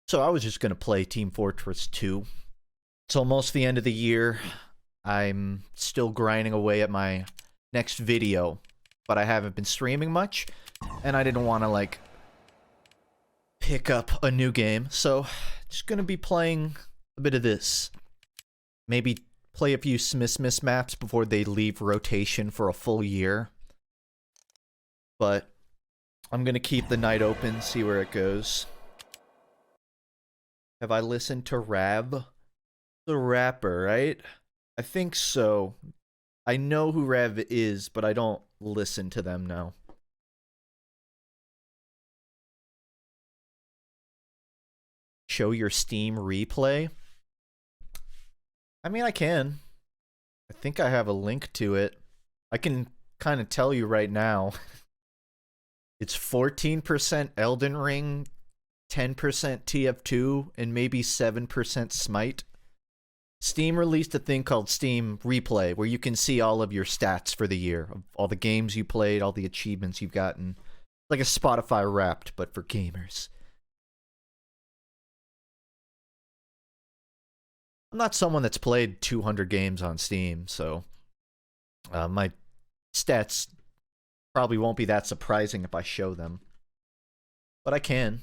So I was just going to play Team Fortress 2. It's almost the end of the year. I'm still grinding away at my next video, but I haven't been streaming much, and I didn't want to, like, pick up a new game, so just going to be playing a bit of this. Maybe play a few Smith maps before they leave rotation for a full year. But I'm going to keep the night open, see where it goes. Have I listened to Rab? The rapper, right? I think so. I know who Rab is, but I don't listen to them now. Show your Steam replay? I mean, I can. I think I have a link to it. I can kind of tell you right now. It's 14% Elden Ring, 10% TF2, and maybe 7% Smite. Steam released a thing called Steam Replay, where you can see all of your stats for the year, of all the games you played, all the achievements you've gotten. Like a Spotify Wrapped, but for gamers. I'm not someone that's played 200 games on Steam, so my stats probably won't be that surprising if I show them. But I can.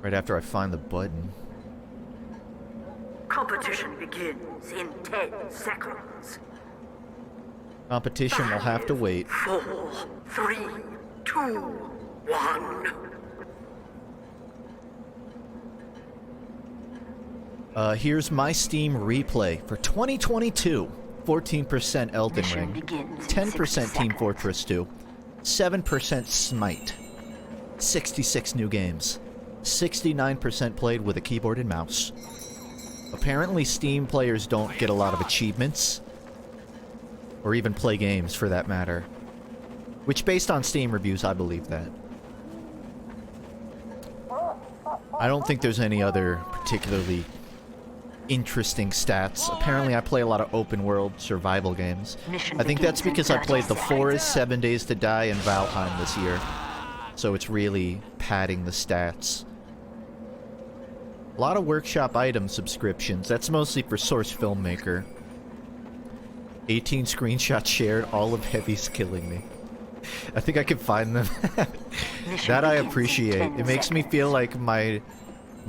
Right after I find the button. Competition begins in 10 seconds. Competition will have to wait. 4, 3, 2, 1. Here's my Steam replay for 2022. 14% Elden Ring, 10% Team Fortress 2, 7% Smite, 66 new games, 69% played with a keyboard and mouse. Apparently Steam players don't get a lot of achievements, or even play games for that matter. Which, based on Steam reviews, I believe that. I don't think there's any other particularly interesting stats. Apparently I play a lot of open world survival games. I think that's because I played The Forest, 7 Days to Die, and Valheim this year. So it's really padding the stats. A lot of workshop item subscriptions. That's mostly for Source Filmmaker. 18 screenshots shared, all of Heavy's killing me. I think I can find them. That I appreciate. It makes me feel like my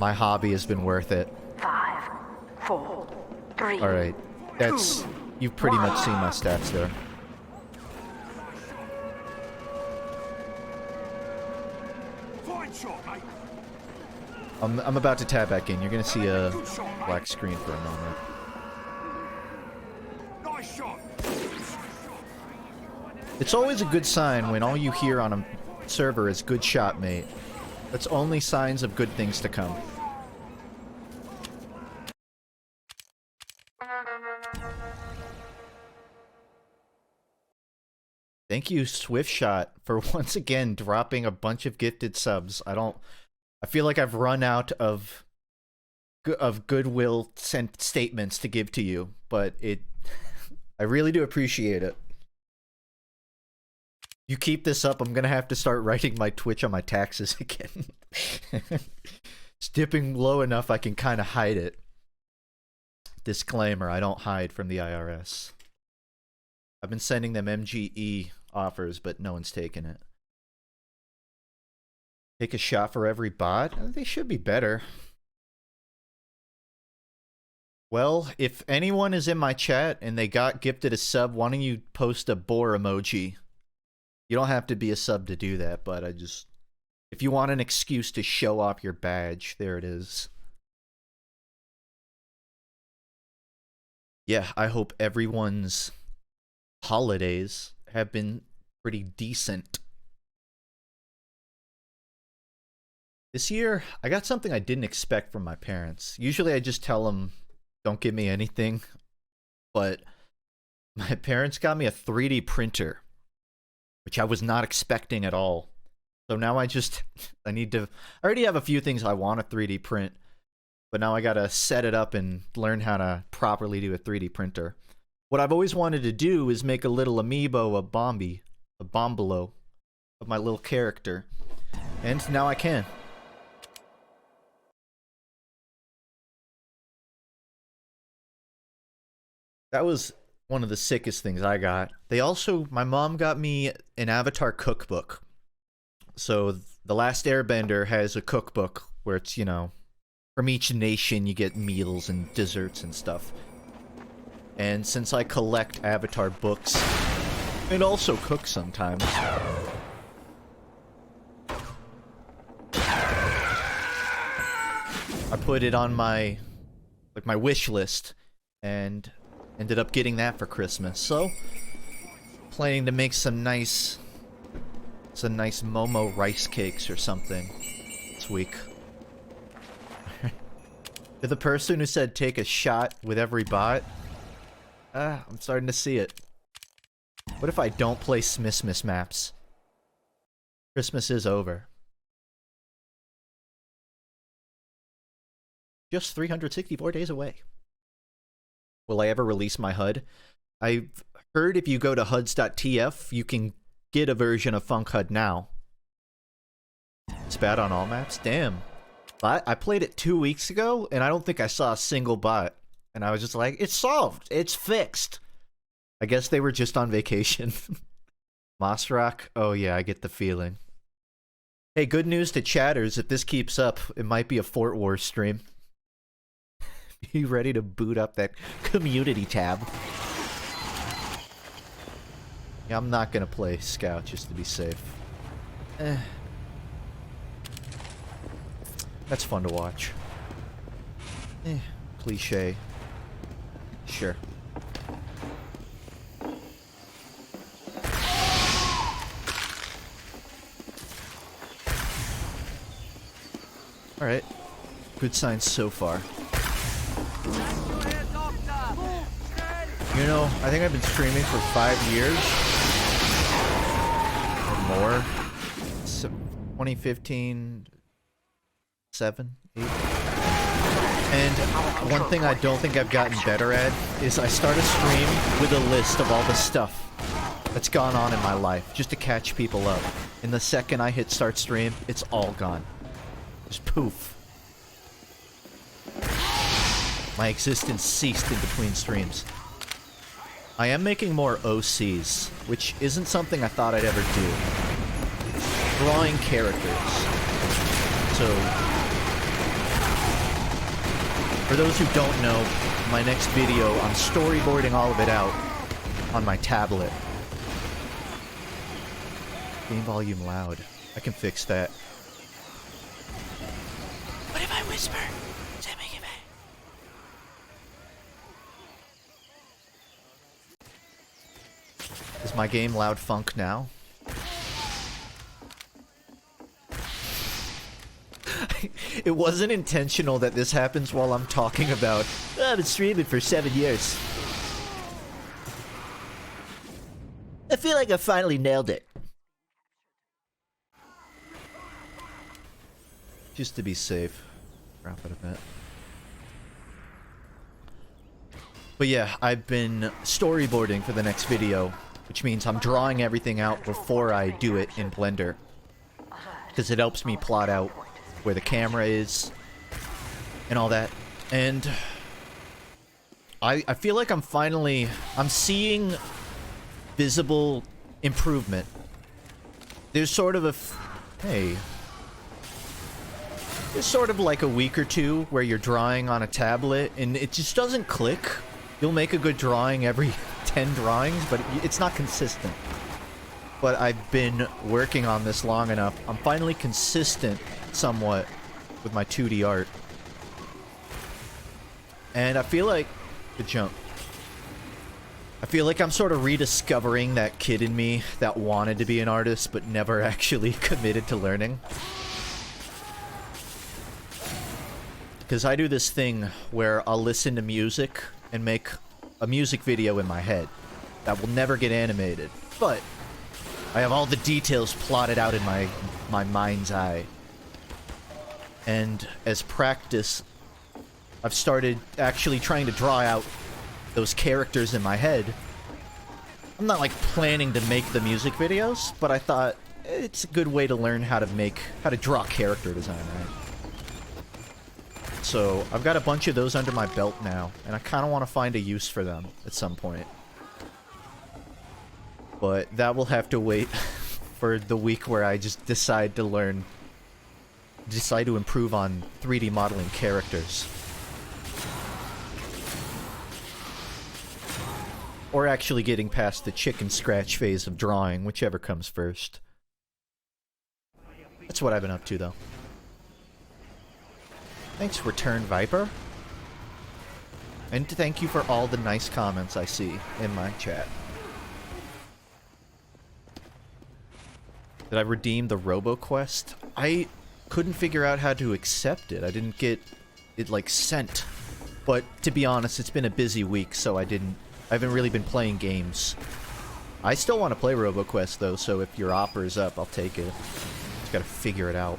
hobby has been worth it. 5, 4, 3. Alright, that's... You've pretty much seen my stats there. I'm about to tab back in. You're gonna see a black screen for a moment. It's always a good sign when all you hear on a server is "good shot, mate." That's only signs of good things to come. Thank you, Swiftshot, for once again dropping a bunch of gifted subs. I feel like I've run out of goodwill statements to give to you, but I really do appreciate it. You keep this up, I'm gonna have to start writing my Twitch on my taxes again. It's dipping low enough I can kind of hide it. Disclaimer, I don't hide from the IRS. I've been sending them MGE offers, but no one's taken it. Take a shot for every bot? They should be better. Well, if anyone is in my chat and they got gifted a sub, why don't you post a boar emoji? You don't have to be a sub to do that, but if you want an excuse to show off your badge, there it is. Yeah, I hope everyone's holidays have been pretty decent. This year, I got something I didn't expect from my parents. Usually I just tell them, don't give me anything. But my parents got me a 3D printer, which I was not expecting at all. So now I already have a few things I want to 3D print, but now I gotta set it up and learn how to properly do a 3D printer. What I've always wanted to do is make a little amiibo, a bombolo of my little character. And now I can. That was one of the sickest things I got. They also, my mom got me an Avatar cookbook. So The Last Airbender has a cookbook where it's, you know, from each nation you get meals and desserts and stuff. And since I collect Avatar books, and also cook sometimes, I put it on my, like, my wish list, and ended up getting that for Christmas. So, planning to make some nice Momo rice cakes or something this week. To the person who said take a shot with every bot, I'm starting to see it. What if I don't play Smismis maps? Christmas is over. Just 364 days away. Will I ever release my HUD? I've heard if you go to HUDs.tf, you can get a version of FUNKe now. It's bad on all maps? Damn. But I played it 2 weeks ago, and I don't think I saw a single bot. And I was just like, it's solved! It's fixed! I guess they were just on vacation. Mossrock? Oh yeah, I get the feeling. Hey, good news to chatters. If this keeps up, it might be a Fort Wars stream. You ready to boot up that community tab? Yeah, I'm not gonna play Scout just to be safe. That's fun to watch. Cliche. Sure. Alright. Good signs so far. You know, I think I've been streaming for 5 years. Or more. 2015... 7, 8. And one thing I don't think I've gotten better at is I start a stream with a list of all the stuff that's gone on in my life, just to catch people up. And the second I hit start stream, it's all gone. Just poof. My existence ceased in between streams. I am making more OCs, which isn't something I thought I'd ever do. Drawing characters. So, for those who don't know, my next video, I'm storyboarding all of it out on my tablet. Game volume loud. I can fix that. What if I whisper? Is my game loud funk now? It wasn't intentional that this happens while I'm talking about, I've been streaming for 7 years. I feel like I finally nailed it. Just to be safe. Wrap it a bit. But yeah, I've been storyboarding for the next video, which means I'm drawing everything out before I do it in Blender. Because it helps me plot out where the camera is and all that. And I feel like I'm seeing visible improvement. There's sort of there's sort of like a week or two where you're drawing on a tablet and it just doesn't click. You'll make a good drawing every 10 drawings, but it's not consistent. But I've been working on this long enough. I'm finally consistent somewhat with my 2D art. And I feel like... Good jump. I feel like I'm sort of rediscovering that kid in me that wanted to be an artist but never actually committed to learning. Because I do this thing where I'll listen to music and make a music video in my head that will never get animated, but I have all the details plotted out in my mind's eye. And as practice, I've started actually trying to draw out those characters in my head. I'm not like planning to make the music videos, but I thought it's a good way to learn how to draw character design, right? So, I've got a bunch of those under my belt now, and I kind of want to find a use for them at some point. But that will have to wait for the week where I just decide to improve on 3D modeling characters. Or actually getting past the chicken scratch phase of drawing, whichever comes first. That's what I've been up to, though. Thanks, Return Viper. And thank you for all the nice comments I see in my chat. Did I redeem the RoboQuest? I couldn't figure out how to accept it. I didn't get it, like, sent. But, to be honest, it's been a busy week, so I haven't really been playing games. I still want to play RoboQuest, though, so if your offer is up, I'll take it. Just gotta figure it out.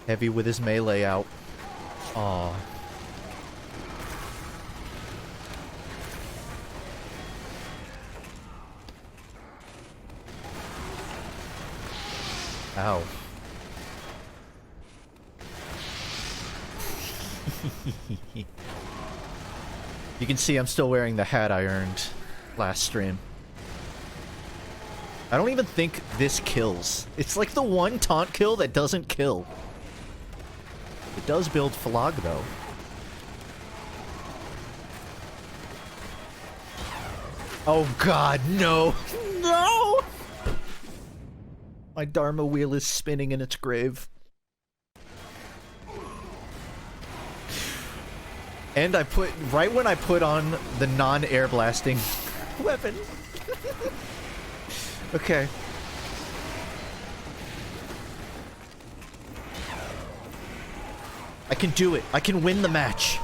Heavy with his melee out. Aww. Ow. You can see I'm still wearing the hat I earned last stream. I don't even think this kills. It's like the one taunt kill that doesn't kill. It does build Flag, though. Oh god, no! No! My Dharma wheel is spinning in its grave. And I put, right when I put on the non-air blasting weapon. Okay. I can do it. I can win the match.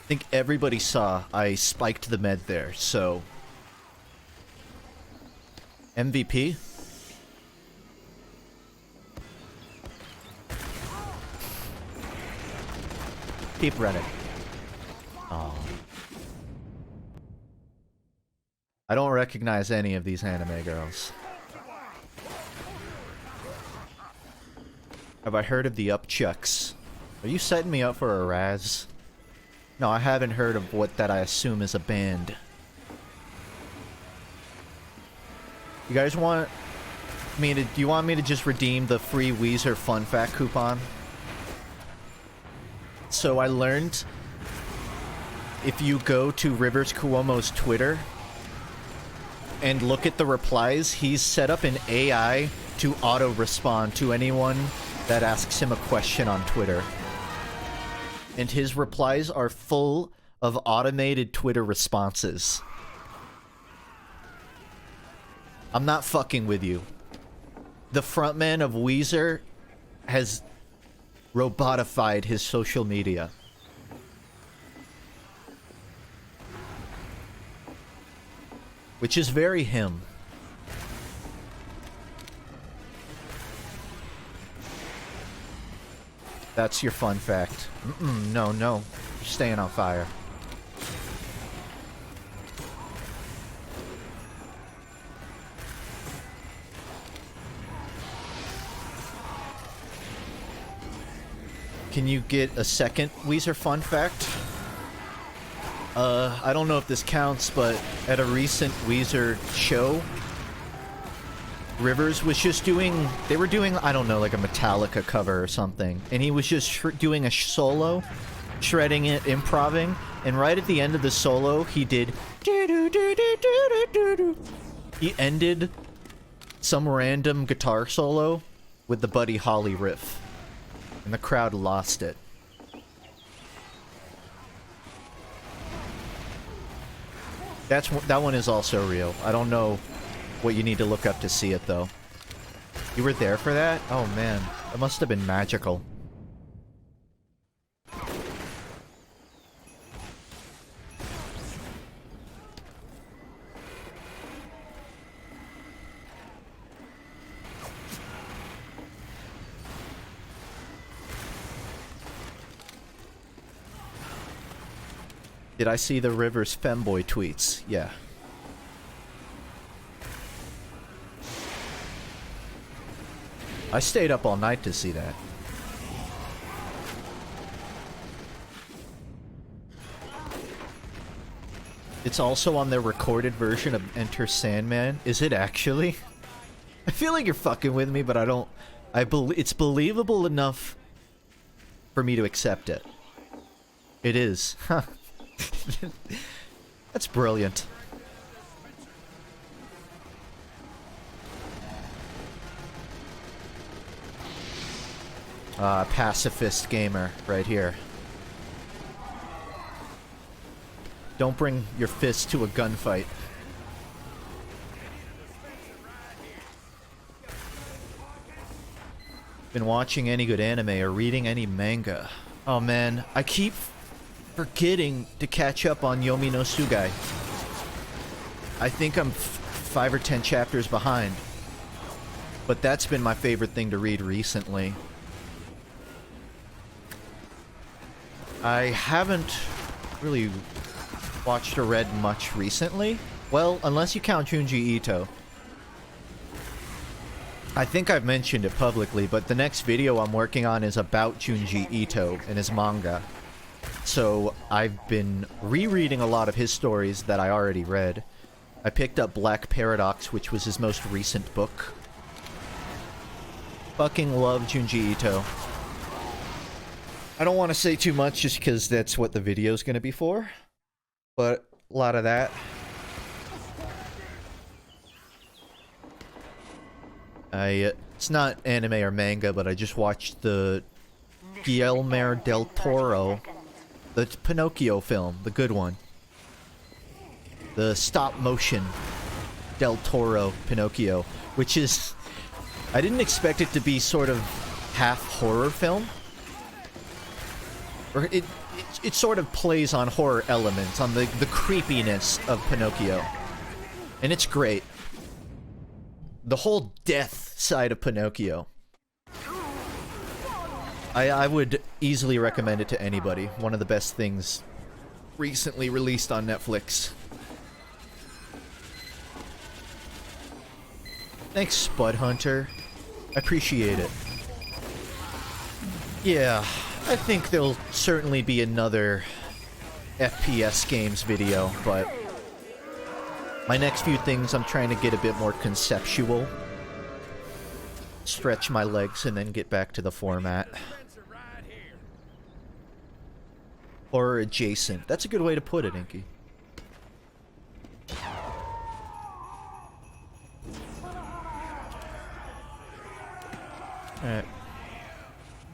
I think everybody saw I spiked the med there, so... MVP? Keep running. Oh. I don't recognize any of these anime girls. Have I heard of the Upchucks? Are you setting me up for a Raz? No, I haven't heard of what that I assume is a band. You guys want me to... Do you want me to just redeem the free Weezer Fun Fact coupon? So I learned if you go to Rivers Cuomo's Twitter and look at the replies, he's set up an AI to auto-respond to anyone that asks him a question on Twitter. And his replies are full of automated Twitter responses. I'm not fucking with you. The frontman of Weezer has robotified his social media. Which is very him. That's your fun fact. No, no. You're staying on fire. Can you get a second Weezer fun fact? I don't know if this counts, but at a recent Weezer show, Rivers was just doing... They were doing, I don't know, like a Metallica cover or something. And he was just doing a solo, shredding it, improvising. And right at the end of the solo, he did... He ended some random guitar solo with the Buddy Holly riff. And the crowd lost it. That one is also real. I don't know what you need to look up to see it, though. You were there for that? Oh, man. That must have been magical. Did I see the Rivers femboy tweets? Yeah. I stayed up all night to see that. It's also on their recorded version of Enter Sandman. Is it actually? I feel like you're fucking with me, but I don't... it's believable enough for me to accept it. It is. Huh. That's brilliant. Pacifist gamer right here. Don't bring your fist to a gunfight. Been watching any good anime or reading any manga? Oh man, I keep forgetting to catch up on Yomi no Sugai. I think I'm 5 or 10 chapters behind. But that's been my favorite thing to read recently. I haven't really watched or read much recently. Well, unless you count Junji Ito. I think I've mentioned it publicly, but the next video I'm working on is about Junji Ito and his manga. So I've been rereading a lot of his stories that I already read. I picked up Black Paradox, which was his most recent book. Fucking love Junji Ito. I don't want to say too much just because that's what the video's going to be for. But a lot of that. It's not anime or manga, but I just watched the Guillermo del Toro, the Pinocchio film, the good one. The stop-motion del Toro Pinocchio, which is... I didn't expect it to be sort of half horror film. Or it sort of plays on horror elements, on the creepiness of Pinocchio. And it's great. The whole death side of Pinocchio. I would easily recommend it to anybody. One of the best things recently released on Netflix. Thanks, Spud Hunter. I appreciate it. Yeah, I think there'll certainly be another FPS games video, but my next few things I'm trying to get a bit more conceptual. Stretch my legs and then get back to the format. Horror adjacent. That's a good way to put it, Inky. Alright.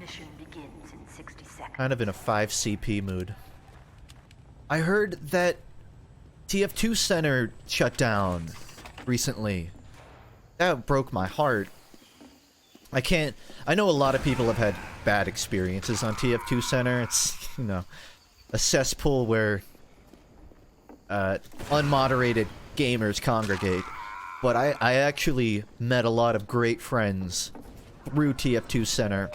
Mission begins in 60 seconds. Kind of in a 5 CP mood. I heard that TF2 Center shut down recently. That broke my heart. I know a lot of people have had bad experiences on TF2 Center. It's, you know, a cesspool where unmoderated gamers congregate. But I actually met a lot of great friends through TF2 Center.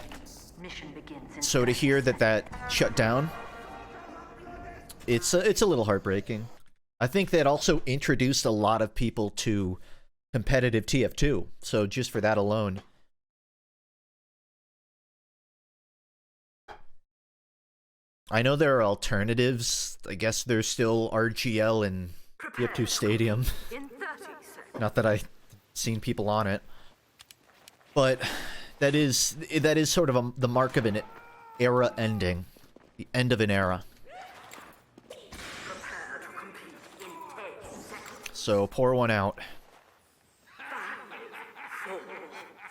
Mission begins in So to hear that shut down, it's a little heartbreaking. I think that also introduced a lot of people to competitive TF2. So just for that alone. I know there are alternatives. I guess there's still RGL and TF2 Stadium. in 30 seconds. Not that I've seen people on it. But that is sort of the mark of an era ending. The end of an era. Prepare to compete in 10 seconds. So pour one out. 4,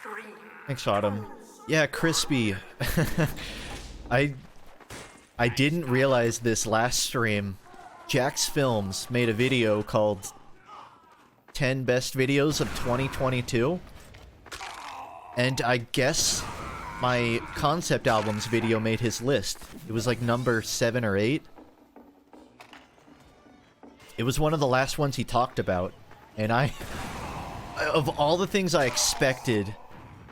3. Thanks, Autumn. Yeah, Crispy. I didn't realize this last stream. Jax Films made a video called 10 Best Videos of 2022. And I guess my concept albums video made his list. It was like number 7 or 8. It was one of the last ones he talked about. And of all the things I expected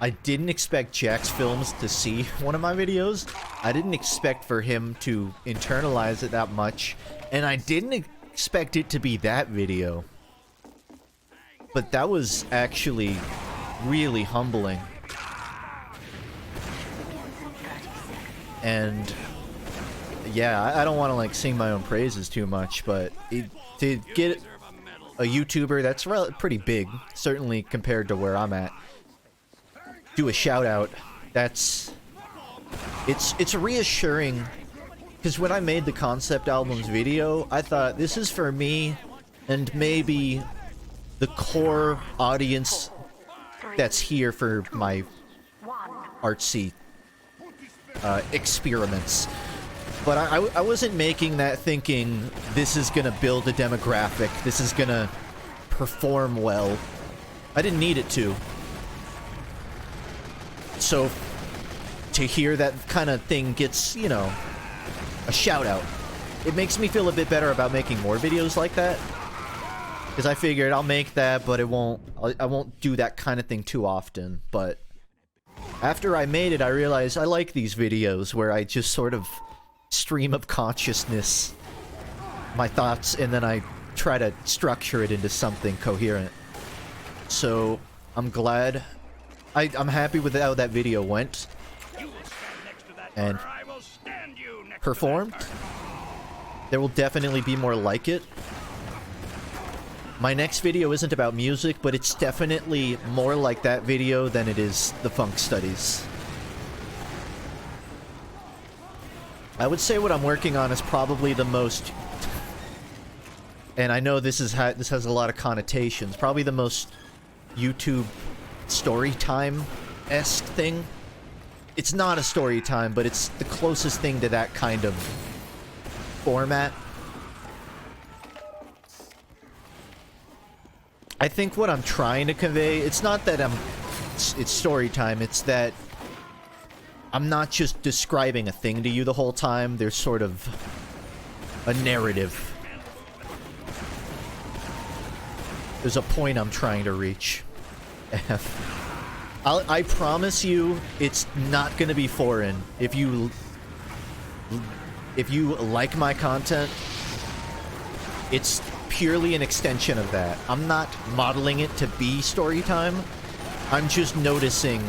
I didn't expect Jack's Films to see one of my videos. I didn't expect for him to internalize it that much. And I didn't expect it to be that video. But that was actually really humbling. And yeah, I don't want to like sing my own praises too much, but to get a YouTuber that's pretty big, certainly compared to where I'm at, do a shout out, it's reassuring, because when I made the concept albums video, I thought this is for me and maybe the core audience that's here for my artsy experiments. But I wasn't making that thinking this is gonna build a demographic, this is gonna perform well. I didn't need it to. So to hear that kind of thing gets, you know, a shout out, it makes me feel a bit better about making more videos like that. Because I figured I'll make that, but I won't do that kind of thing too often. But after I made it, I realized I like these videos where I just sort of stream of consciousness my thoughts, and then I try to structure it into something coherent. So I'm glad. I'm happy with how that video went and performed. There will definitely be more like it. My next video isn't about music, but it's definitely more like that video than it is the funk studies. I would say what I'm working on is probably the most, and I know this has a lot of connotations, probably the most YouTube story time-esque thing. It's not a story time, but it's the closest thing to that kind of format. I think what I'm trying to convey, it's not that it's story time, it's that I'm not just describing a thing to you the whole time, there's sort of a narrative. There's a point I'm trying to reach. I promise you, it's not gonna be foreign. If you like my content, it's purely an extension of that. I'm not modeling it to be story time. I'm just noticing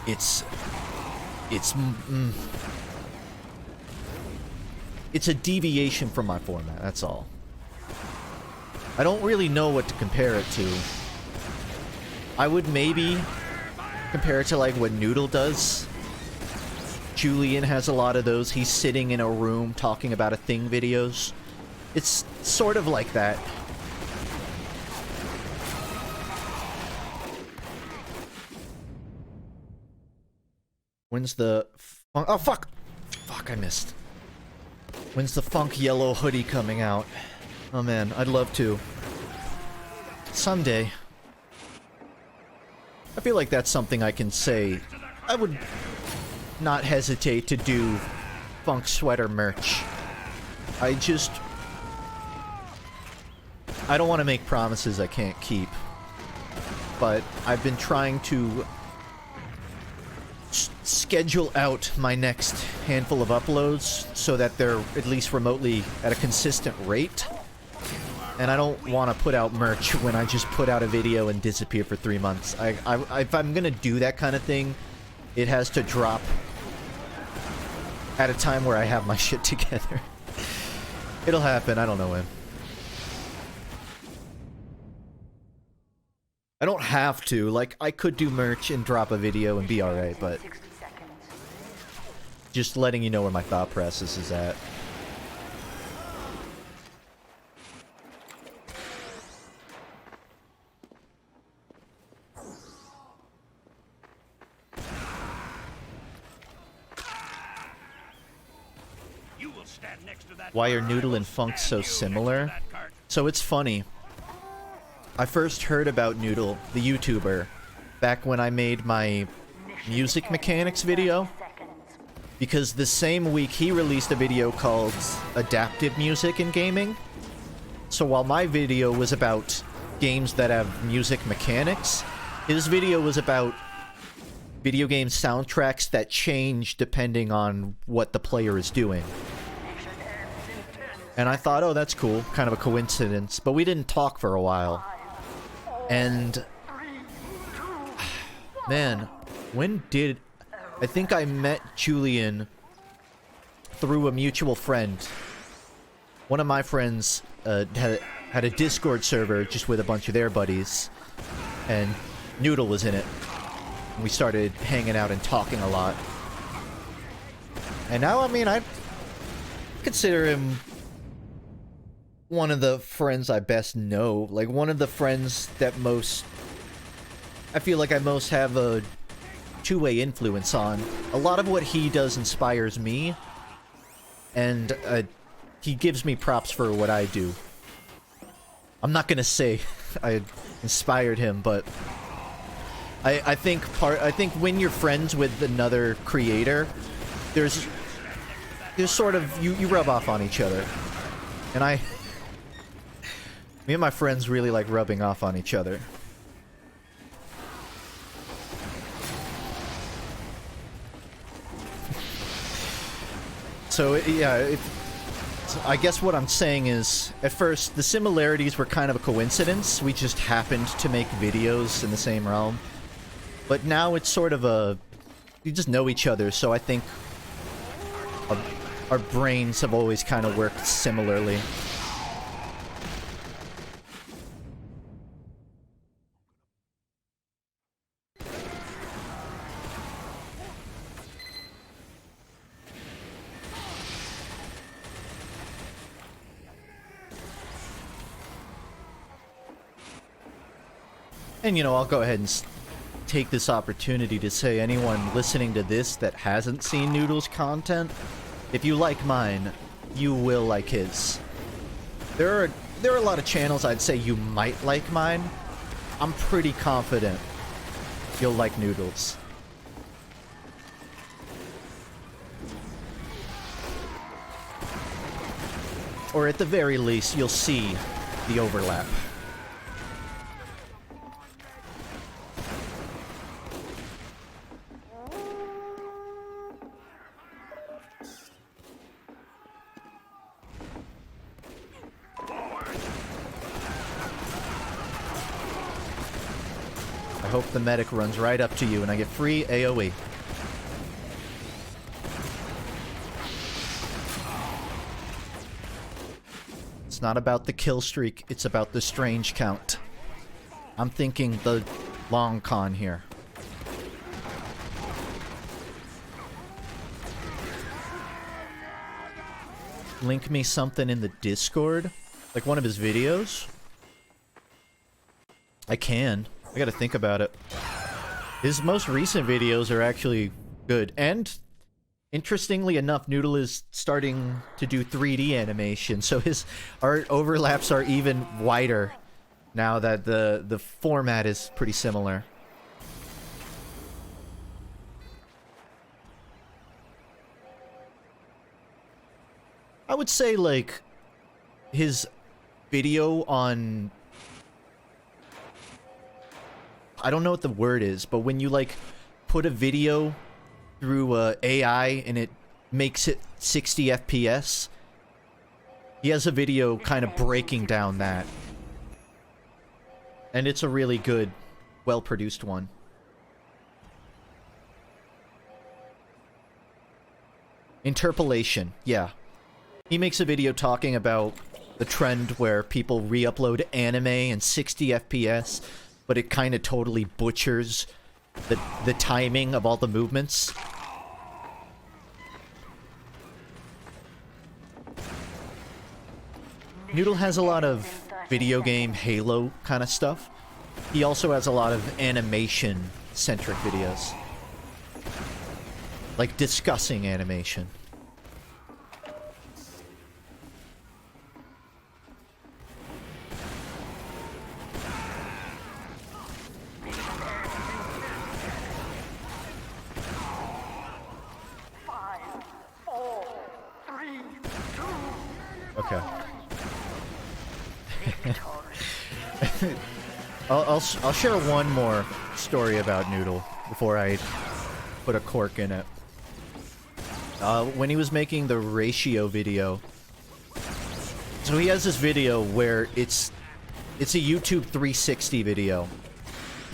it's a deviation from my format, that's all. I don't really know what to compare it to. I would maybe compare it to like what Noodle does. Julian has a lot of those. He's sitting in a room talking about a thing videos. It's sort of like that. When's the funk? Oh, fuck! Fuck, I missed. When's the funk yellow hoodie coming out? Oh man, I'd love to. Someday. I feel like that's something I can say. I would not hesitate to do funk sweater merch. I don't want to make promises I can't keep. But I've been trying to schedule out my next handful of uploads so that they're at least remotely at a consistent rate. And I don't want to put out merch when I just put out a video and disappear for 3 months. If I'm gonna do that kind of thing, it has to drop at a time where I have my shit together. It'll happen, I don't know when. I don't have to, like, I could do merch and drop a video and be alright, but just letting you know where my thought process is at. Why are Noodle and Funk so similar? So it's funny. I first heard about Noodle, the YouTuber, back when I made my music mechanics video. Because the same week he released a video called Adaptive Music in Gaming. So while my video was about games that have music mechanics, His video was about video game soundtracks that change depending on what the player is doing. And I thought, oh, that's cool, kind of a coincidence, but we didn't talk for a while. And man, I think I met Julian through a mutual friend. One of my friends had a Discord server just with a bunch of their buddies, and Noodle was in it. We started hanging out and talking a lot. And now, I mean, I consider him one of the friends I best know. Like, one of the friends that I feel like I most have a two-way influence on. A lot of what he does inspires me, and he gives me props for what I do. I'm not gonna say I inspired him, but I think when you're friends with another creator, there's sort of you rub off on each other, and me and my friends really like rubbing off on each other. So yeah, I guess what I'm saying is, at first the similarities were kind of a coincidence. We just happened to make videos in the same realm. But now it's sort of you just know each other, so I think our brains have always kind of worked similarly. And, you know, I'll go ahead and take this opportunity to say, anyone listening to this that hasn't seen Noodle's content, if you like mine, you will like his. There are a lot of channels I'd say you might like mine. I'm pretty confident you'll like Noodle's. Or at the very least, you'll see the overlap. I hope the medic runs right up to you and I get free AoE. It's not about the kill streak, it's about the strange count. I'm thinking the long con here. Link me something in the Discord? Like one of his videos? I can. I gotta think about it. His most recent videos are actually good. And, interestingly enough, Noodle is starting to do 3D animation, so his art overlaps are even wider now that the format is pretty similar. I would say, like, his video on... I don't know what the word is, but when you, like, put a video through AI and it makes it 60 FPS, he has a video kind of breaking down that. And it's a really good, well-produced one. Interpolation, yeah. He makes a video talking about the trend where people re-upload anime in 60 FPS, but it kind of totally butchers the timing of all the movements. Noodle has a lot of video game Halo kind of stuff. He also has a lot of animation-centric videos. Like discussing animation. Okay. I'll share one more story about Noodle before I put a cork in it. When he was making the ratio video, so he has this video where it's a YouTube 360 video,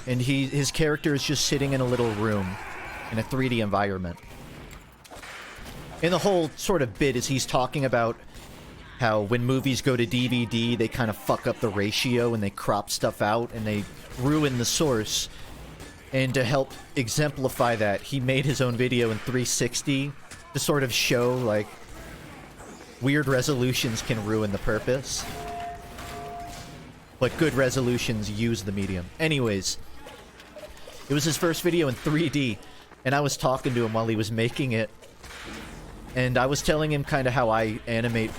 and his character is just sitting in a little room in a 3D environment. And the whole sort of bit is he's talking about how when movies go to DVD, they kind of fuck up the ratio and they crop stuff out and they ruin the source. And to help exemplify that, he made his own video in 360 to sort of show, like, weird resolutions can ruin the purpose. But good resolutions use the medium. Anyways, it was his first video in 3D, and I was talking to him while he was making it. And I was telling him kind of how I animate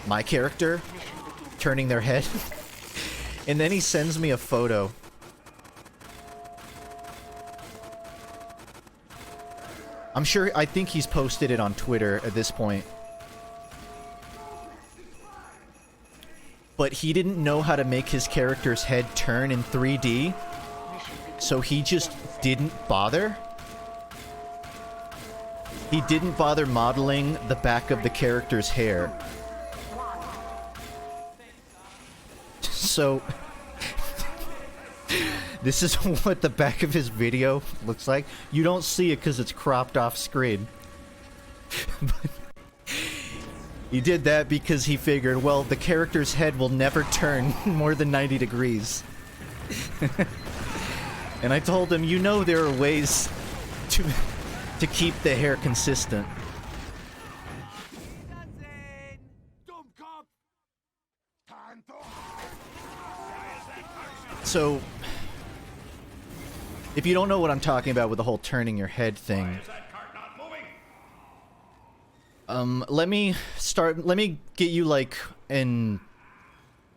my character, turning their head. And then he sends me a photo. I think he's posted it on Twitter at this point. But he didn't know how to make his character's head turn in 3D, so he just didn't bother. He didn't bother modeling the back of the character's hair. So, this is what the back of his video looks like. You don't see it because it's cropped off screen. But he did that because he figured, well, the character's head will never turn more than 90 degrees. And I told him, you know there are ways to keep the hair consistent. So, if you don't know what I'm talking about with the whole turning your head thing, let me get you like an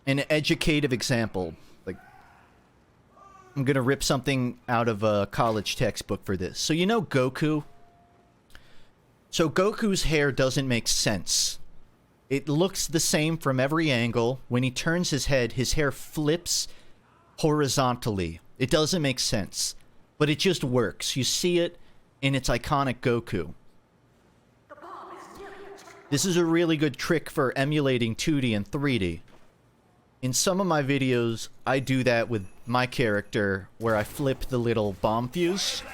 educative example. Like, I'm gonna rip something out of a college textbook for this. So you know Goku? So Goku's hair doesn't make sense. It looks the same from every angle. When he turns his head, his hair flips horizontally. It doesn't make sense, but it just works. You see it in its iconic Goku. This is a really good trick for emulating 2D and 3D. In some of my videos, I do that with my character, where I flip the little bomb fuse.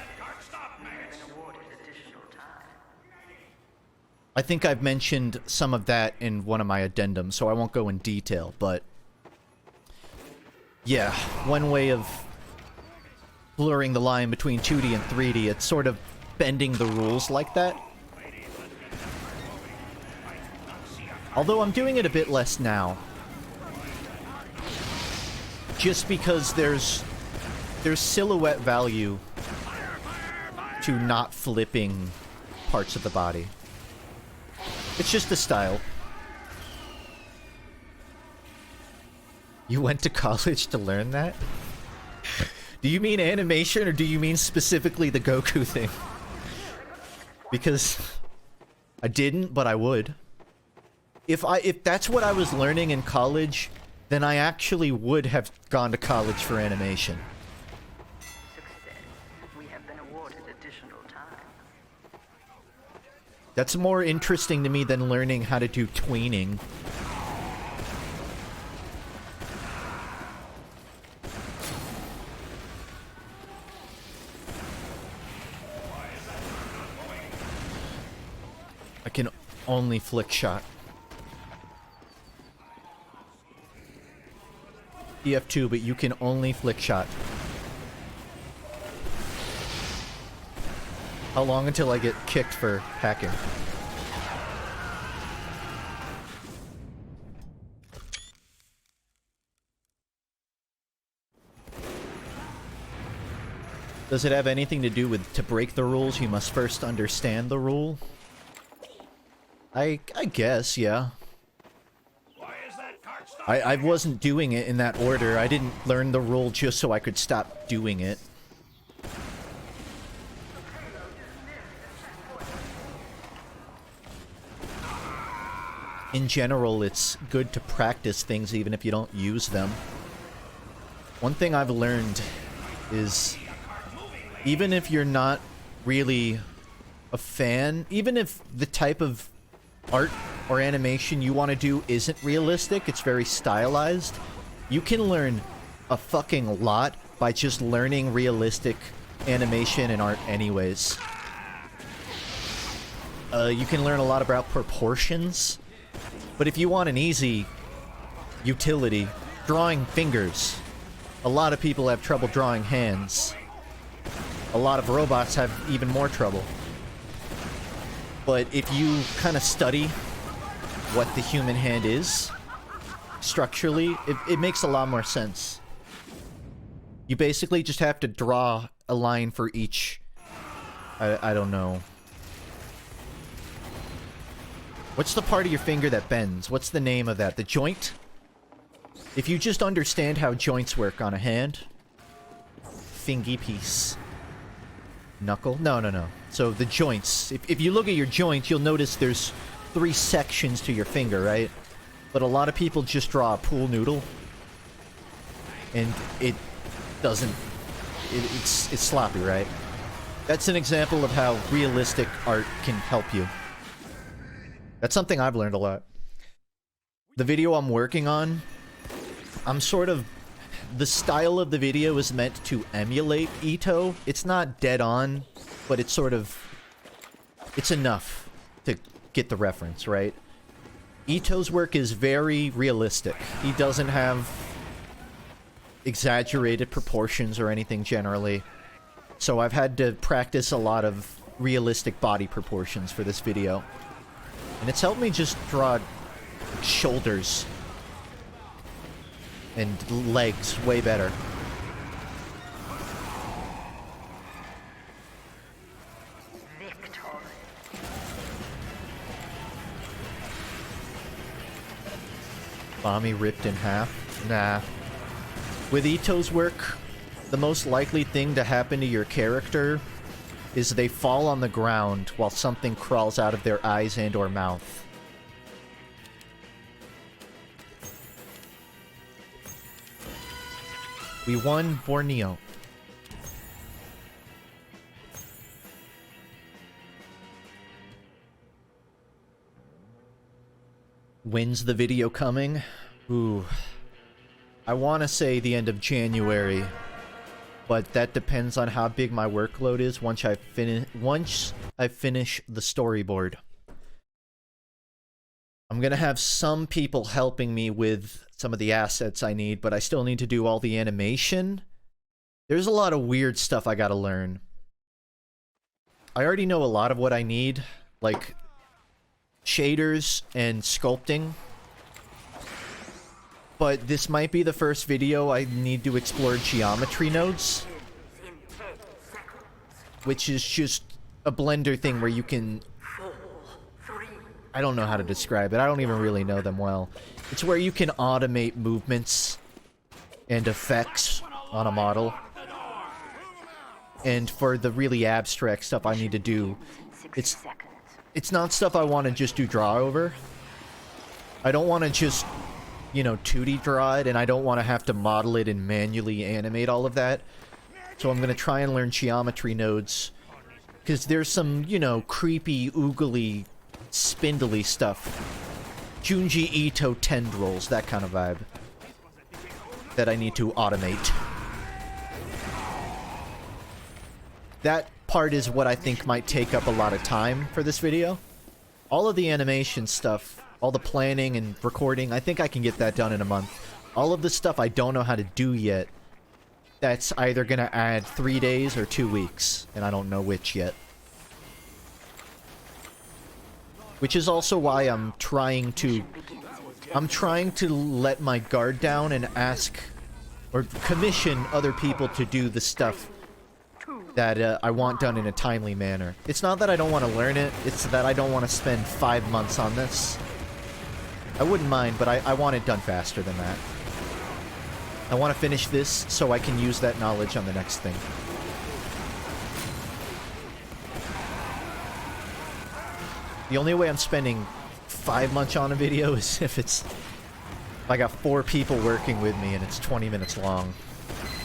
I think I've mentioned some of that in one of my addendums, so I won't go in detail, but yeah, one way of blurring the line between 2D and 3D, it's sort of bending the rules like that. Although I'm doing it a bit less now. Just because there's silhouette value to not flipping parts of the body. It's just a style. You went to college to learn that? Do you mean animation, or do you mean specifically the Goku thing? Because I didn't, but I would. If that's what I was learning in college, then I actually would have gone to college for animation. We have been awarded additional time. That's more interesting to me than learning how to do tweening. I can only flick shot. TF2, but you can only flick shot. How long until I get kicked for hacking? Does it have anything to do with to break the rules, you must first understand the rule? I guess, yeah. I wasn't doing it in that order. I didn't learn the rule just so I could stop doing it. In general, it's good to practice things even if you don't use them. One thing I've learned is even if you're not really a fan, even if the type of art or animation you want to do isn't realistic, it's very stylized, you can learn a fucking lot by just learning realistic animation and art anyways. You can learn a lot about proportions, but if you want an easy utility, drawing fingers. A lot of people have trouble drawing hands. A lot of robots have even more trouble. But if you kind of study what the human hand is, structurally, it makes a lot more sense. You basically just have to draw a line for each... I don't know. What's the part of your finger that bends? What's the name of that? The joint? If you just understand how joints work on a hand... Fingy piece. Knuckle? No. So the joints. If you look at your joints, you'll notice there's 3 sections to your finger, right? But a lot of people just draw a pool noodle. And it doesn't... It's sloppy, right? That's an example of how realistic art can help you. That's something I've learned a lot. The video I'm working on, I'm sort of... The style of the video is meant to emulate Ito. It's not dead on, but it's sort of... It's enough to get the reference, right? Ito's work is very realistic. He doesn't have exaggerated proportions or anything generally. So I've had to practice a lot of realistic body proportions for this video. And it's helped me just draw shoulders and legs way better. Bommy ripped in half? Nah. With Ito's work, the most likely thing to happen to your character is they fall on the ground while something crawls out of their eyes and or mouth. We won Borneo. When's the video coming? Ooh. I want to say the end of January, but that depends on how big my workload is once I finish the storyboard. I'm gonna have some people helping me with some of the assets I need, but I still need to do all the animation. There's a lot of weird stuff I gotta learn. I already know a lot of what I need, like shaders and sculpting. But this might be the first video I need to explore geometry nodes, which is just a Blender thing where you can... I don't know how to describe it. I don't even really know them well. It's where you can automate movements and effects on a model. And for the really abstract stuff I need to do, it's not stuff I want to just do draw over. I don't want to just, you know, 2D draw it, and I don't want to have to model it and manually animate all of that. So I'm going to try and learn geometry nodes. Because there's some, you know, creepy, oogly, spindly stuff. Junji Ito tendrils, that kind of vibe. That I need to automate. That part is what I think might take up a lot of time for this video. All of the animation stuff, all the planning and recording, I think I can get that done in a month. All of the stuff I don't know how to do yet, that's either gonna add 3 days or 2 weeks, and I don't know which yet. Which is also why I'm trying to let my guard down and ask or commission other people to do the stuff that I want done in a timely manner. It's not that I don't want to learn it, it's that I don't want to spend 5 months on this. I wouldn't mind, but I want it done faster than that. I want to finish this so I can use that knowledge on the next thing. The only way I'm spending 5 months on a video is if I got 4 people working with me and it's 20 minutes long.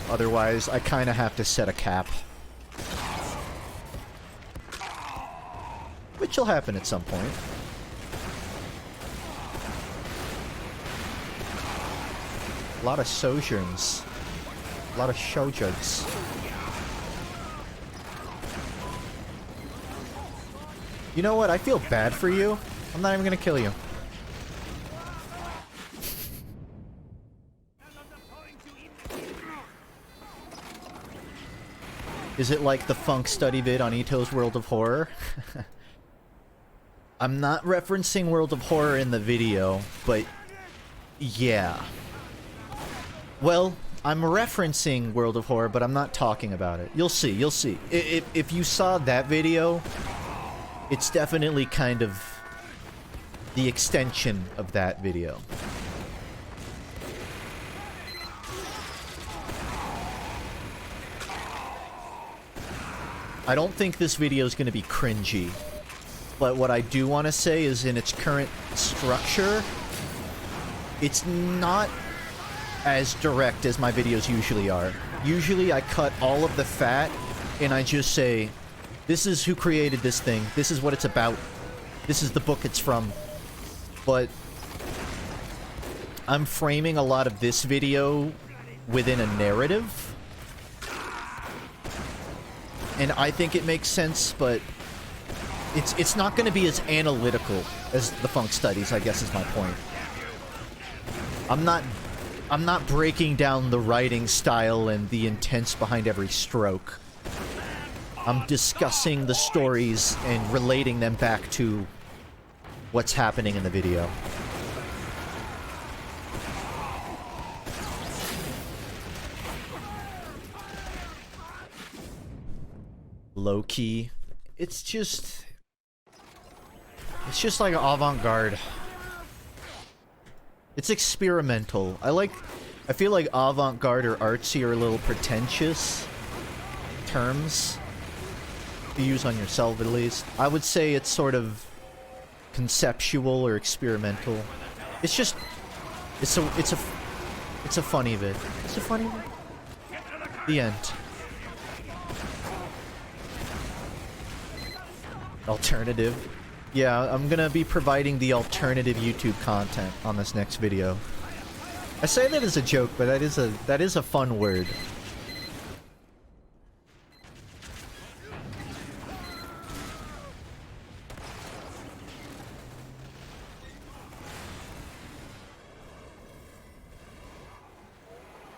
Otherwise, I kind of have to set a cap. Which will happen at some point. A lot of sojourns. A lot of shoujugs. You know what? I feel bad for you. I'm not even gonna kill you. Is it like the FUNKe study vid on Ito's World of Horror? I'm not referencing World of Horror in the video, but yeah. Well, I'm referencing World of Horror, but I'm not talking about it. You'll see, you'll see. If you saw that video, it's definitely kind of the extension of that video. I don't think this video is going to be cringy, but what I do want to say is in its current structure, it's not as direct as my videos usually are. Usually I cut all of the fat and I just say, this is who created this thing, this is what it's about, this is the book it's from. But I'm framing a lot of this video within a narrative. And I think it makes sense, but it's not going to be as analytical as the FUNKe studies, I guess is my point. I'm not breaking down the writing style and the intents behind every stroke. I'm discussing the stories and relating them back to what's happening in the video. Low-key. It's just like avant-garde. It's experimental. I feel like avant-garde or artsy are a little pretentious terms to use on yourself, at least. I would say it's sort of conceptual or experimental. It's just it's a funny vid. It's a funny vid. The end. Alternative. Yeah, I'm gonna be providing the alternative YouTube content on this next video. I say that as a joke, but that is a fun word.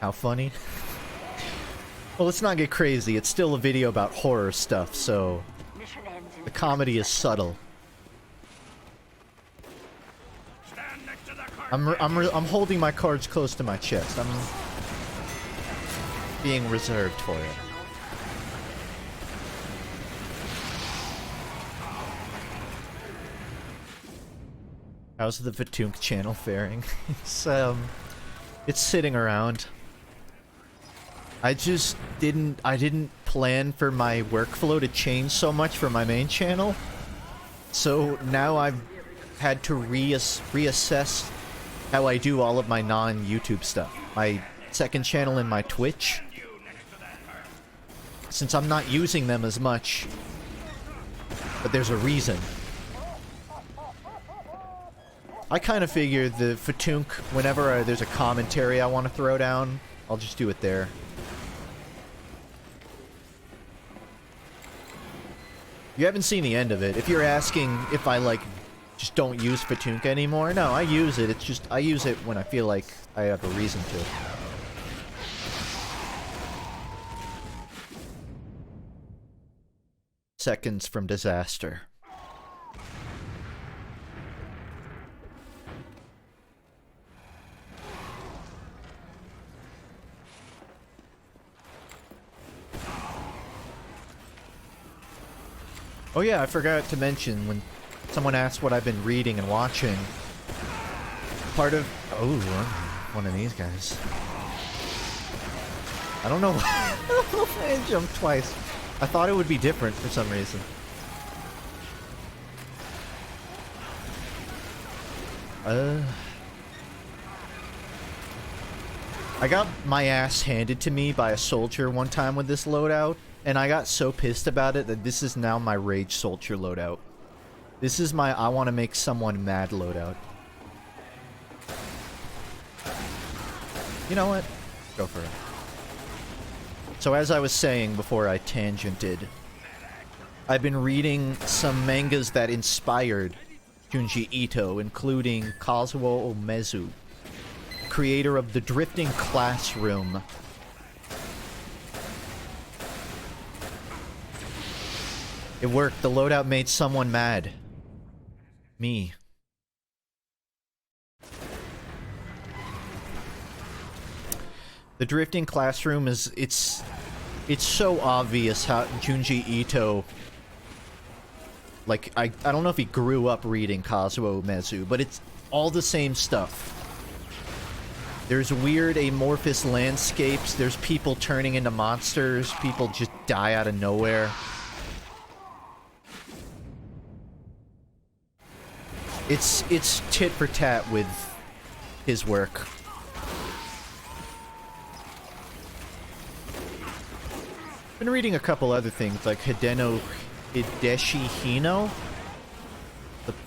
How funny? Well, let's not get crazy. It's still a video about horror stuff, so the comedy is subtle. I'm holding my cards close to my chest. I'm being reserved for it. How's the FUNKe channel faring? It's sitting around. I didn't plan for my workflow to change so much for my main channel. So now I've had to reassess how I do all of my non-YouTube stuff. My second channel and my Twitch. Since I'm not using them as much. But there's a reason. I kind of figure the FUNKe, whenever there's a commentary I want to throw down, I'll just do it there. You haven't seen the end of it. If you're asking if I, like, just don't use FUNKe anymore, no, I use it. It's just, I use it when I feel like I have a reason to. Seconds from disaster. Oh yeah, I forgot to mention when someone asked what I've been reading and watching. Part of... Oh, one of these guys. I don't know why I jumped twice. I thought it would be different for some reason. I got my ass handed to me by a soldier one time with this loadout, and I got so pissed about it that this is now my rage soldier loadout. This is my I want to make someone mad loadout. You know what? Go for it. So as I was saying before I tangented, I've been reading some mangas that inspired Junji Ito, including Kazuo Umezu, creator of The Drifting Classroom. It worked. The loadout made someone mad. Me. The Drifting Classroom is... It's so obvious how Junji Ito... Like, I don't know if he grew up reading Kazuo Umezu, but it's all the same stuff. There's weird amorphous landscapes, there's people turning into monsters, people just die out of nowhere. It's tit for tat with his work. Been reading a couple other things, like Hideno Hideshi Hino,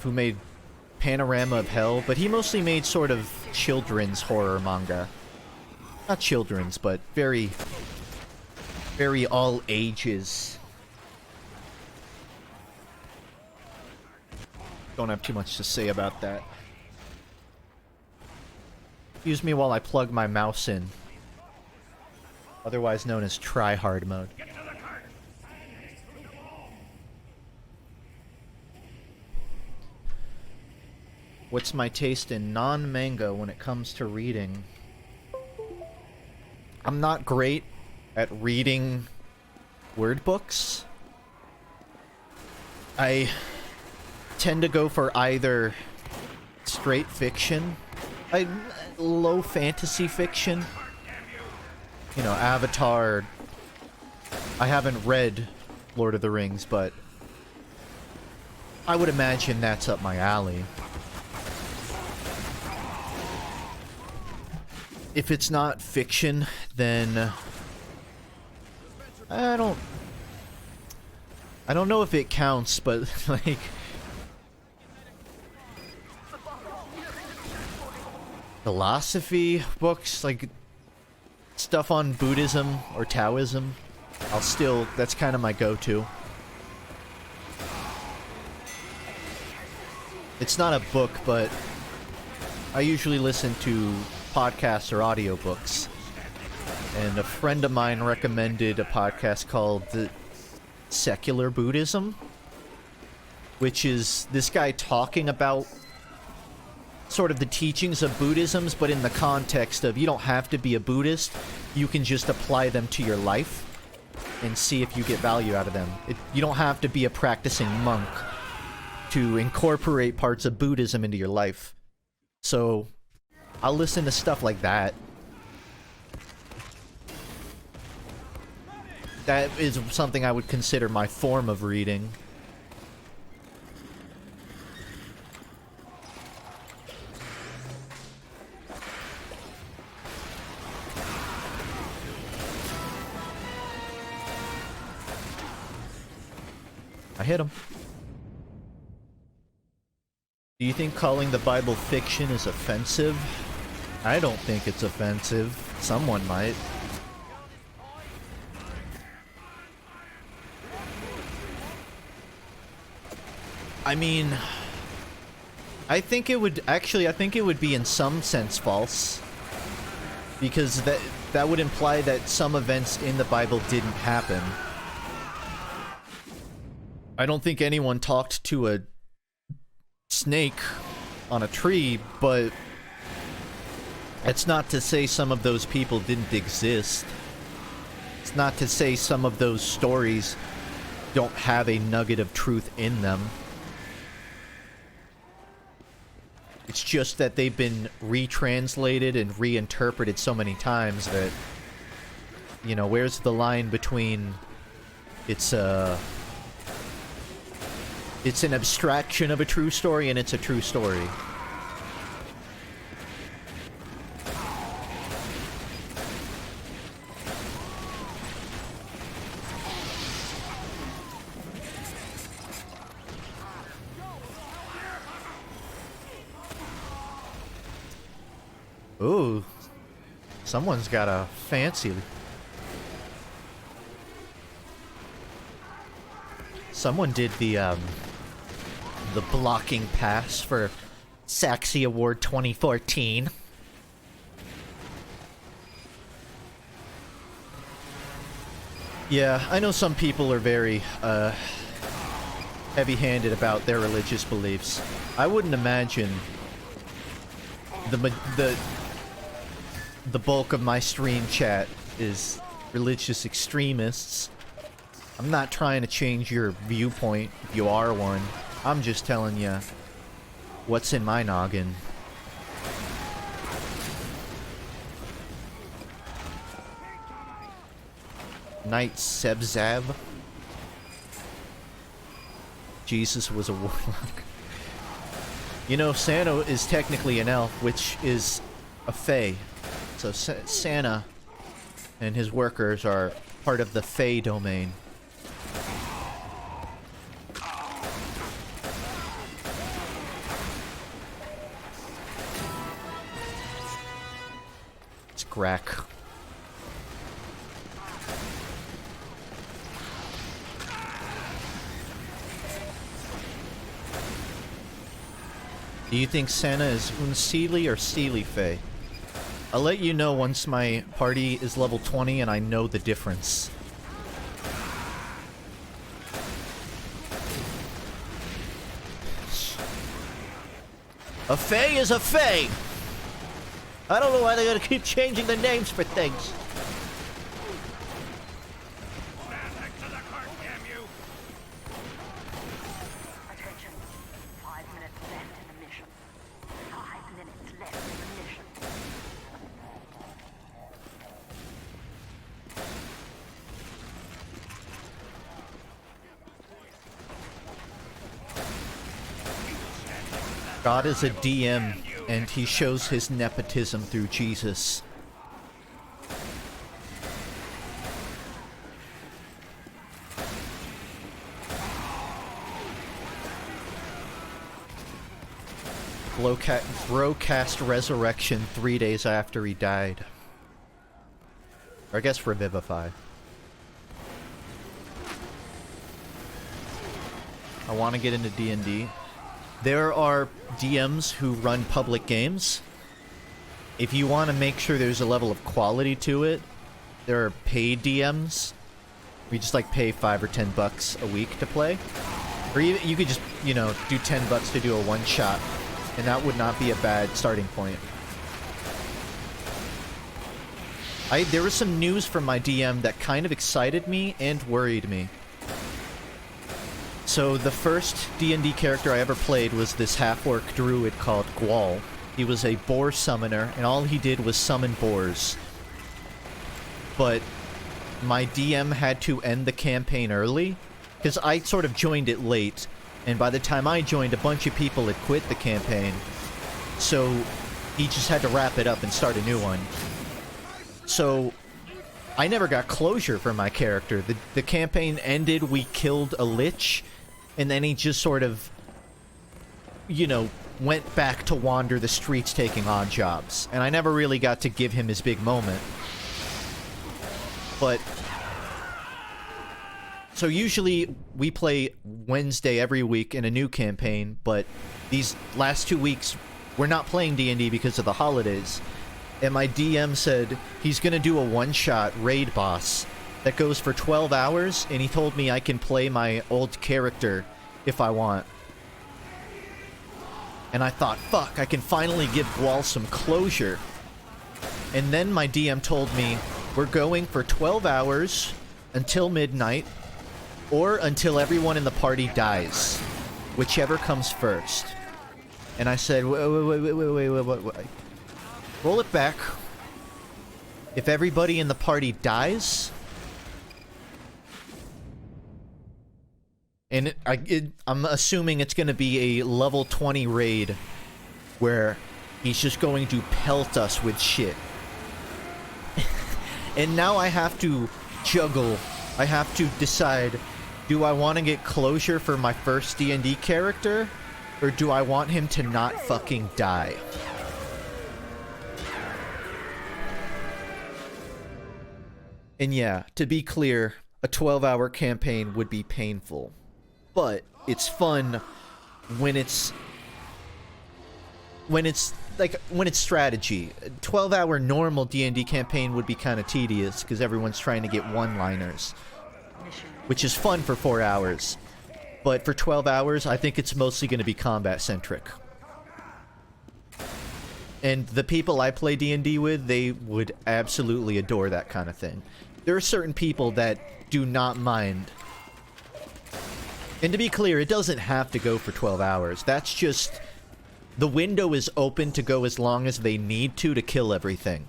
who made Panorama of Hell, but he mostly made sort of children's horror manga. Not children's, but very, very all ages. Don't have too much to say about that. Excuse me while I plug my mouse in. Otherwise known as try-hard mode. What's my taste in non-manga when it comes to reading? I'm not great at reading word books. I tend to go for either straight fiction, low fantasy fiction. You know, Avatar. I haven't read Lord of the Rings, but I would imagine that's up my alley. If it's not fiction, then I don't know if it counts, but like philosophy books, like stuff on Buddhism or Taoism, that's kind of my go-to. It's not a book, but I usually listen to podcasts or audiobooks. And a friend of mine recommended a podcast called The Secular Buddhism, which is this guy talking about sort of the teachings of Buddhisms, but in the context of you don't have to be a Buddhist, you can just apply them to your life and see if you get value out of them. You don't have to be a practicing monk to incorporate parts of Buddhism into your life. So I'll listen to stuff like that. That is something I would consider my form of reading. I hit him. Do you think calling the Bible fiction is offensive? I don't think it's offensive. Someone might. I mean, I think it would be in some sense false. Because that would imply that some events in the Bible didn't happen. I don't think anyone talked to a snake on a tree, but it's not to say some of those people didn't exist. It's not to say some of those stories don't have a nugget of truth in them. It's just that they've been retranslated and reinterpreted so many times that, you know, where's the line between it's an abstraction of a true story and it's a true story. Ooh. Someone's got a fancy... Someone did the blocking pass for Saxy Award 2014. Yeah, I know some people are very, heavy-handed about their religious beliefs. I wouldn't imagine the bulk of my stream chat is religious extremists. I'm not trying to change your viewpoint if you are one. I'm just telling you what's in my noggin. Knight Sebzab. Jesus was a warlock. You know, Santa is technically an elf, which is a fae. So Santa and his workers are part of the fae domain. It's crack. Do you think Santa is Unseelie or Seelie Fae? I'll let you know once my party is level 20 and I know the difference. A Fae is a Fae! I don't know why they gotta keep changing the names for things. God is a DM, and he shows his nepotism through Jesus. Bro cast resurrection 3 days after he died. Or I guess revivify. I want to get into D&D. There are DMs who run public games. If you want to make sure there's a level of quality to it, there are paid DMs. We just like pay $5 or $10 a week to play. Or you could just, you know, do $10 to do a one-shot, and that would not be a bad starting point. There was some news from my DM that kind of excited me and worried me. So the first D&D character I ever played was this half-orc druid called Gwal. He was a boar summoner, and all he did was summon boars. But my DM had to end the campaign early, because I sort of joined it late, and by the time I joined, a bunch of people had quit the campaign. So he just had to wrap it up and start a new one. So I never got closure for my character. The campaign ended, we killed a lich, and then he just sort of, you know, went back to wander the streets taking odd jobs. And I never really got to give him his big moment. But so usually we play Wednesday every week in a new campaign, but these last 2 weeks we're not playing D&D because of the holidays. And my DM said he's gonna do a one-shot raid boss that goes for 12 hours, and he told me I can play my old character if I want. And I thought, fuck, I can finally give Gwal some closure. And then my DM told me, we're going for 12 hours until midnight, or until everyone in the party dies. Whichever comes first. And I said, wait. Roll it back. If everybody in the party dies... And I'm assuming it's going to be a level 20 raid where he's just going to pelt us with shit. And now I have to juggle. I have to decide, do I want to get closure for my first D&D character? Or do I want him to not fucking die? And yeah, to be clear, a 12-hour campaign would be painful. But it's fun when it's strategy. A 12-hour normal D&D campaign would be kind of tedious because everyone's trying to get one-liners, which is fun for 4 hours. But for 12 hours, I think it's mostly going to be combat-centric. And the people I play D&D with, they would absolutely adore that kind of thing. There are certain people that do not mind. And to be clear, it doesn't have to go for 12 hours. That's just... the window is open to go as long as they need to kill everything.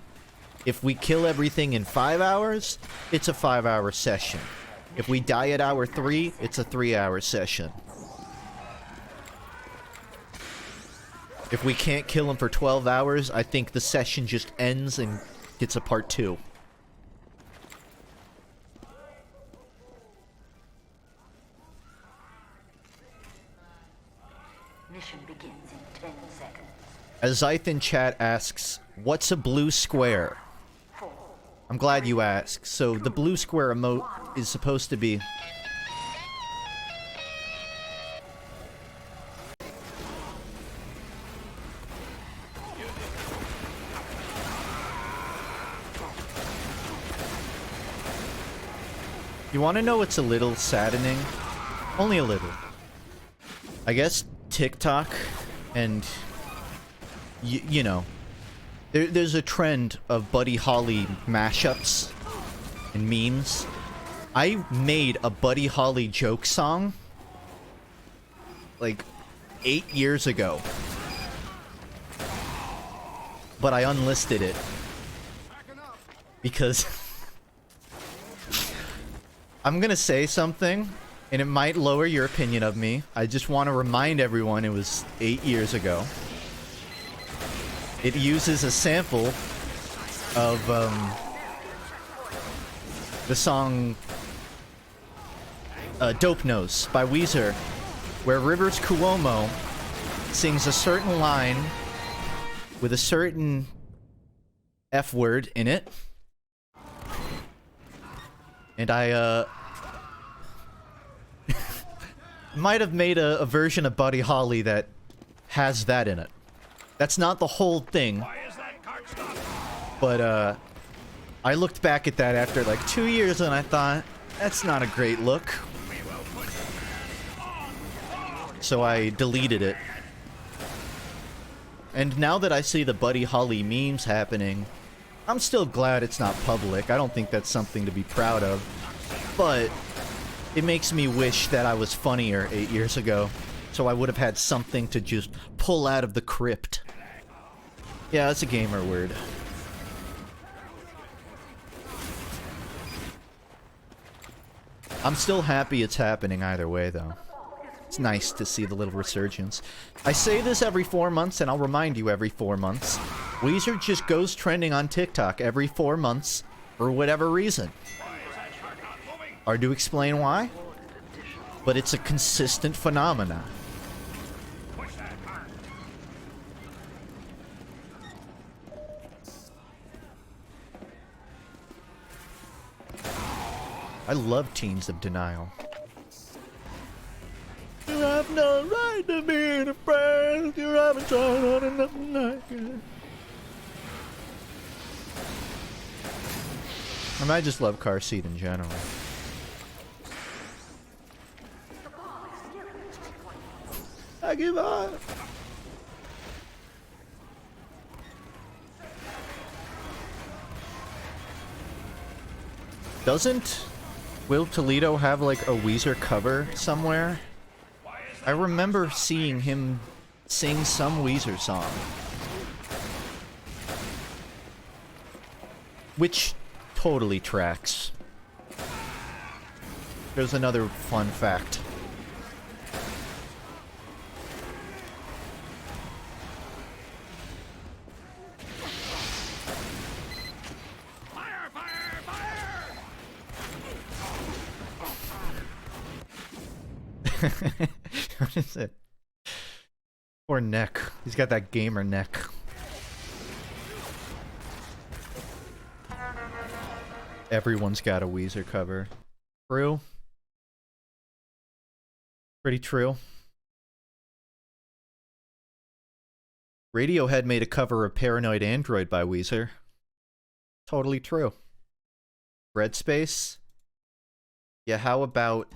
If we kill everything in 5 hours, it's a 5-hour session. If we die at hour 3, it's a 3-hour session. If we can't kill them for 12 hours, I think the session just ends and gets a part 2. Mission begins in 10 seconds. Azyth in chat asks, what's a blue square? I'm glad you asked. So the blue square emote is supposed to be... You want to know what's a little saddening? Only a little. I guess TikTok and... you know... There's a trend of Buddy Holly mashups and memes. I made a Buddy Holly joke song like 8 years ago, but I unlisted it because I'm gonna say something and it might lower your opinion of me. I just want to remind everyone it was 8 years ago. It uses a sample of the song Dope Nose by Weezer, where Rivers Cuomo sings a certain line with a certain F word in it. And I might have made a version of Buddy Holly that has that in it. That's not the whole thing, but I looked back at that after like 2 years and I thought, that's not a great look. So I deleted it. And now that I see the Buddy Holly memes happening, I'm still glad it's not public. I don't think that's something to be proud of. But it makes me wish that I was funnier 8 years ago, so I would have had something to just pull out of the crypt. Yeah, that's a gamer word. I'm still happy it's happening either way, though. It's nice to see the little resurgence. I say this every 4 months, and I'll remind you every 4 months. Weezer just goes trending on TikTok every 4 months, for whatever reason. Hard to explain why, but it's a consistent phenomenon. I love Teens of Denial. You have no right to be afraid. You haven't tried on enough like it. I might just love car seat in general. I give up. Doesn't Will Toledo have like a Weezer cover somewhere? I remember seeing him sing some Weezer song. Which totally tracks. There's another fun fact. What is it? Poor neck. He's got that gamer neck. Everyone's got a Weezer cover. True. Pretty true. Radiohead made a cover of Paranoid Android by Weezer. Totally true. Bread Space? Yeah, how about...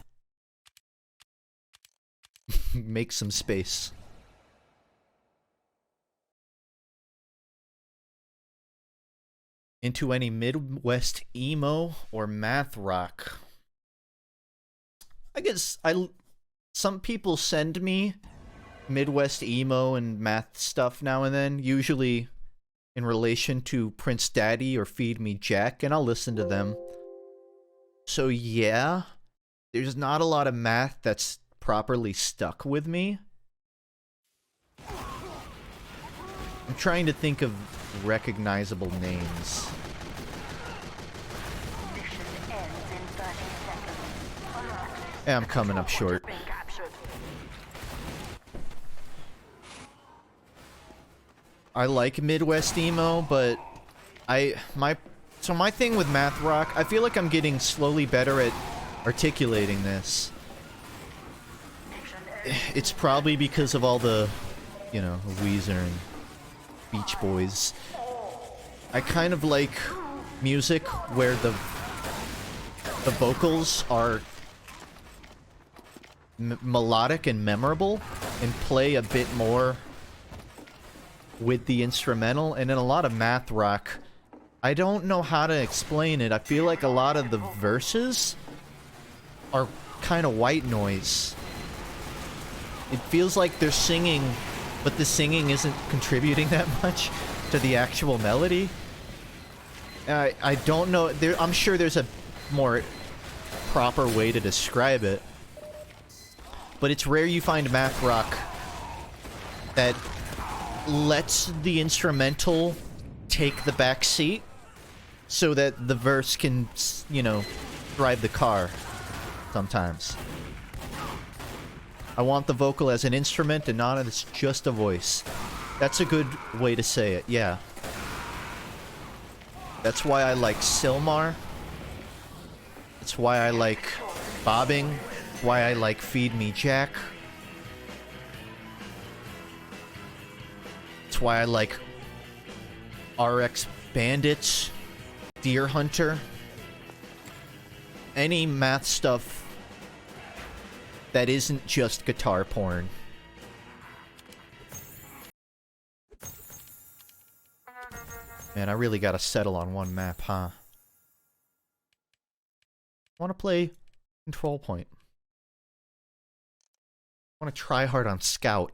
make some space. Into any Midwest emo or math rock? I guess some people send me Midwest emo and math stuff now and then, usually in relation to Prince Daddy or Feed Me Jack, and I'll listen to them. So yeah, there's not a lot of math that's properly stuck with me. I'm trying to think of recognizable names. Yeah, I'm coming up short. I like Midwest emo, but my thing with math rock, I feel like I'm getting slowly better at articulating this. It's probably because of all the, you know, Weezer and Beach Boys. I kind of like music where the vocals are melodic and memorable and play a bit more with the instrumental, and in a lot of math rock, I don't know how to explain it. I feel like a lot of the verses are kind of white noise. It feels like they're singing, but the singing isn't contributing that much to the actual melody. I don't know. I'm sure there's a more proper way to describe it, but it's rare you find math rock that lets the instrumental take the back seat so that the verse can, you know, drive the car sometimes. I want the vocal as an instrument and not as just a voice. That's a good way to say it, yeah. That's why I like Silmar. That's why I like Bobbing. Why I like Feed Me Jack. That's why I like RX Bandits, Deer Hunter. Any math stuff that isn't just guitar porn. Man, I really gotta settle on one map, huh? I wanna play Control Point. I wanna try hard on Scout.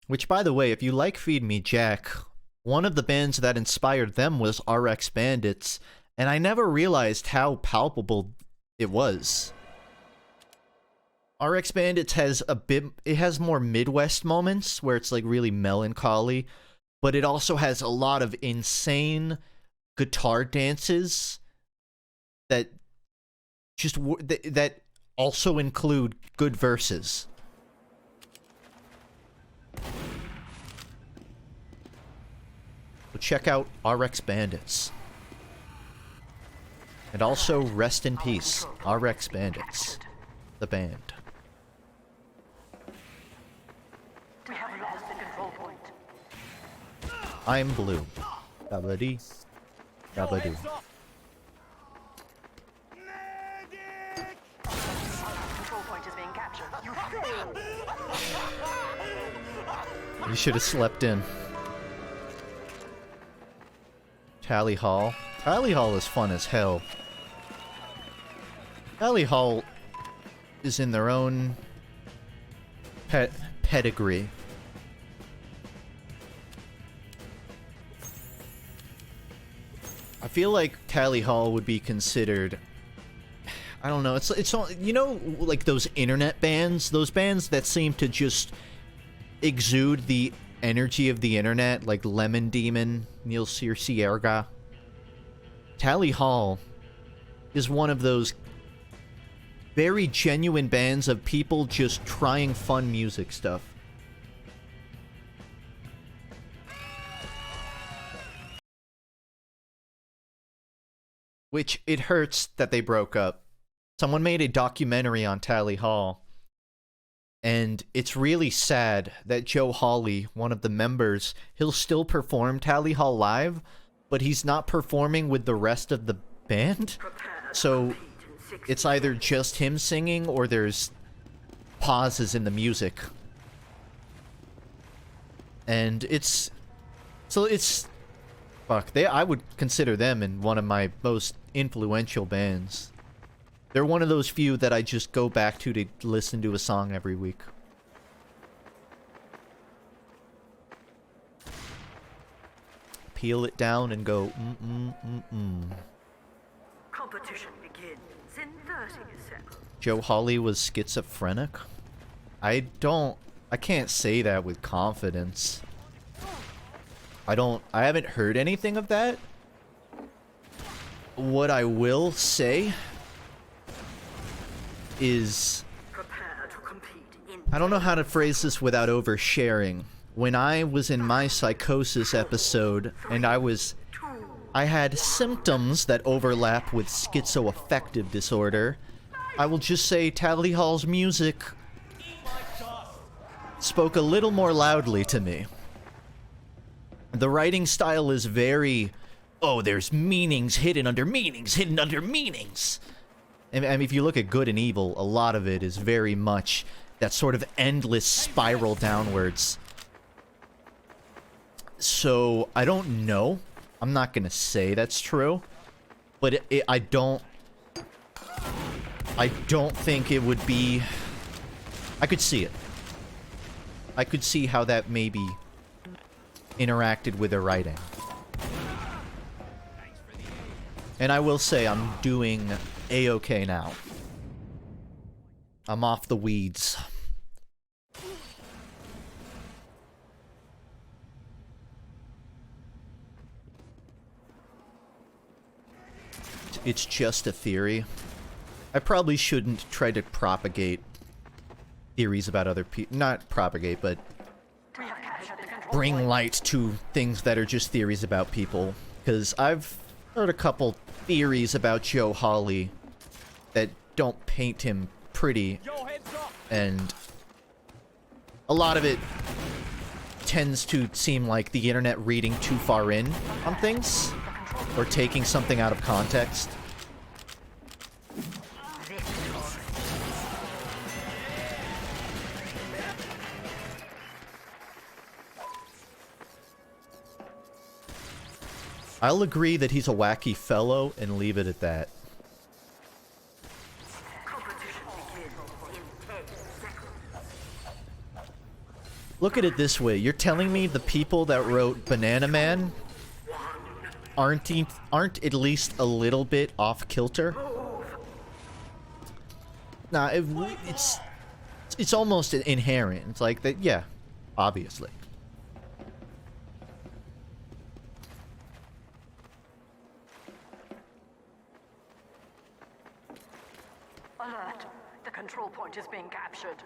Which, by the way, if you like Feed Me Jack, one of the bands that inspired them was RX Bandits, and I never realized how palpable it was. RX Bandits has it has more Midwest moments where it's like really melancholy, but it also has a lot of insane guitar dances that just that also include good verses. So check out RX Bandits. And also rest in peace, RX Bandits, the band. I'm blue. Dabba-dee. Dabba-doo. You should have slept in. Tally Hall. Tally Hall is fun as hell. Tally Hall is in their own pedigree. I feel like Tally Hall would be considered, I don't know, it's all, you know, like those internet bands, those bands that seem to just exude the energy of the internet, like Lemon Demon, Neil Cierga. Tally Hall is one of those very genuine bands of people just trying fun music stuff. which it hurts that they broke up. Someone made a documentary on Tally Hall, and it's really sad that Joe Hawley, one of the members, he'll still perform Tally Hall live, but he's not performing with the rest of the band. So it's either just him singing or there's pauses in the music. And it's fuck, I would consider them in one of my most influential bands. They're one of those few that I just go back to listen to a song every week. Peel it down and go Competition begins in 30 seconds. Joe Hawley was schizophrenic? I can't say that with confidence. I haven't heard anything of that. What I will say is, Prepare to compete in I don't know how to phrase this without oversharing. When I was in my psychosis episode, and I had symptoms that overlap with schizoaffective disorder, I will just say Tally Hall's music spoke a little more loudly to me. The writing style is very, oh, there's meanings hidden under meanings, hidden under meanings. And if you look at Good and Evil, a lot of it is very much that sort of endless spiral downwards. So, I don't know. I'm not gonna say that's true. But I don't think it would be... I could see it. I could see how that maybe interacted with the writing. And I will say I'm doing A-okay now. I'm off the weeds. It's just a theory. I probably shouldn't try to propagate theories about other people. Not propagate, but bring light to things that are just theories about people. Because I've heard a couple theories about Joe Hawley that don't paint him pretty. And a lot of it tends to seem like the internet reading too far in on things. Or taking something out of context. I'll agree that he's a wacky fellow and leave it at that. Look at it this way. You're telling me the people that wrote Banana Man aren't at least a little bit off kilter? Nah, it's almost inherent. It's like that, yeah, obviously. Alert! The control point is being captured.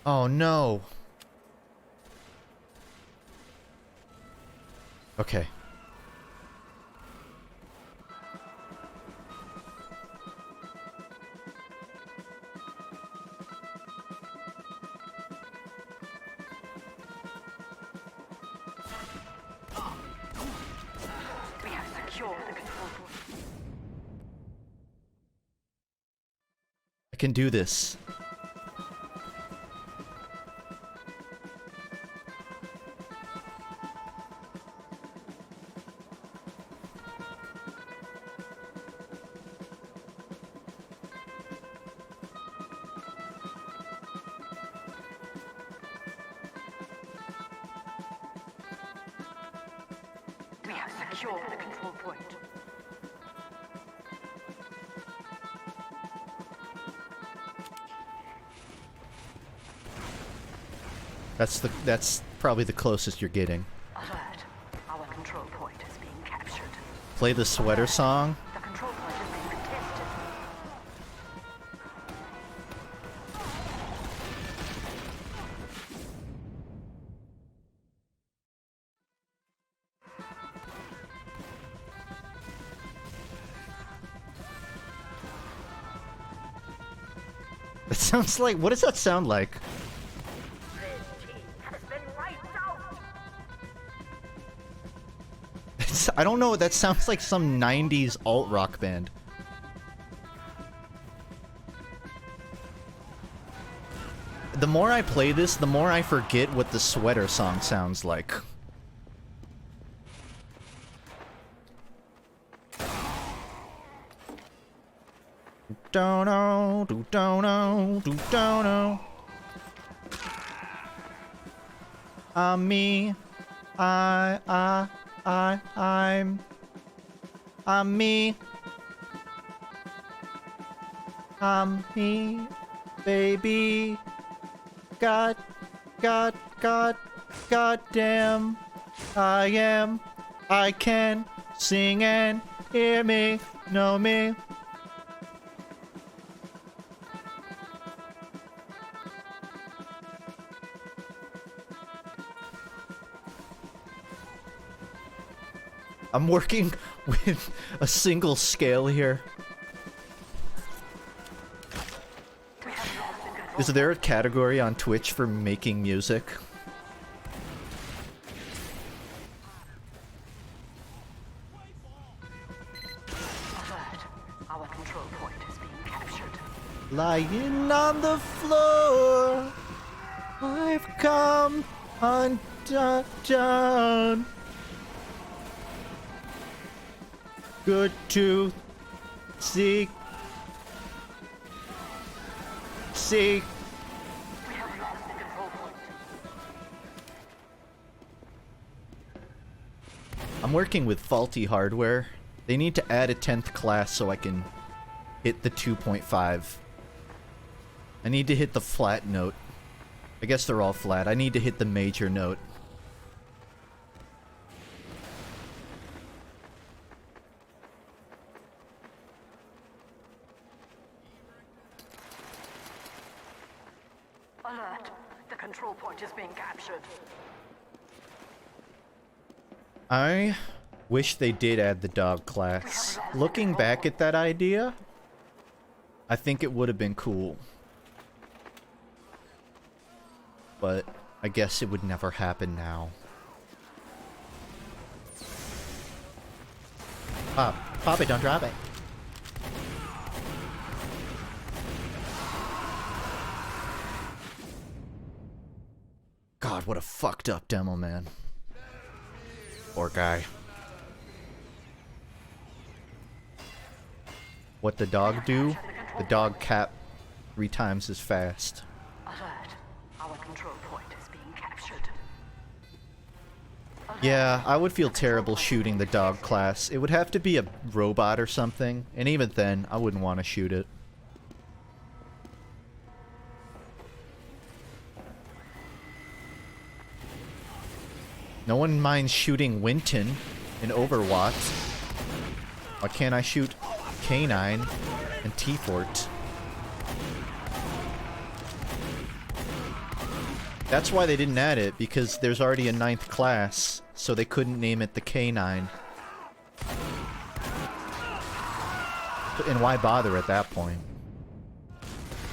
Oh no. Okay. We have secured the control point. I can do this. We have secured the control point. That's probably the closest you're getting. Alert! Our control point is being captured. Play the sweater song. The control point is being contested. That sounds like... What does that sound like? I don't know, that sounds like some 90s alt-rock band. The more I play this, the more I forget what the sweater song sounds like. Don't know, don't know, don't know. I'm me. I'm me. I'm me, baby. God damn. I am. I can sing and hear me, know me. I'm working with a single scale here. Is there a category on Twitch for making music? Alert. Our control point is being captured. Lying on the floor, I've come undone. Good to see. See. We have lost the control point. I'm working with faulty hardware. They need to add a 10th class so I can hit the 2.5. I need to hit the flat note. I guess they're all flat. I need to hit the major note. Alert. The control point is being captured. I wish they did add the dog class. Looking back at that idea, I think it would have been cool. But I guess it would never happen now. Pop it, don't drop it. God, what a fucked up demo, man. Poor guy. What the dog do? The dog cap 3 times as fast. Alert. Our control point is being captured. Yeah, I would feel terrible shooting the dog class. It would have to be a robot or something, and even then, I wouldn't want to shoot it. No one minds shooting Winton in Overwatch. Why can't I shoot K9 and T-Fort? That's why they didn't add it, because there's already a 9th class, so they couldn't name it the K9. And why bother at that point?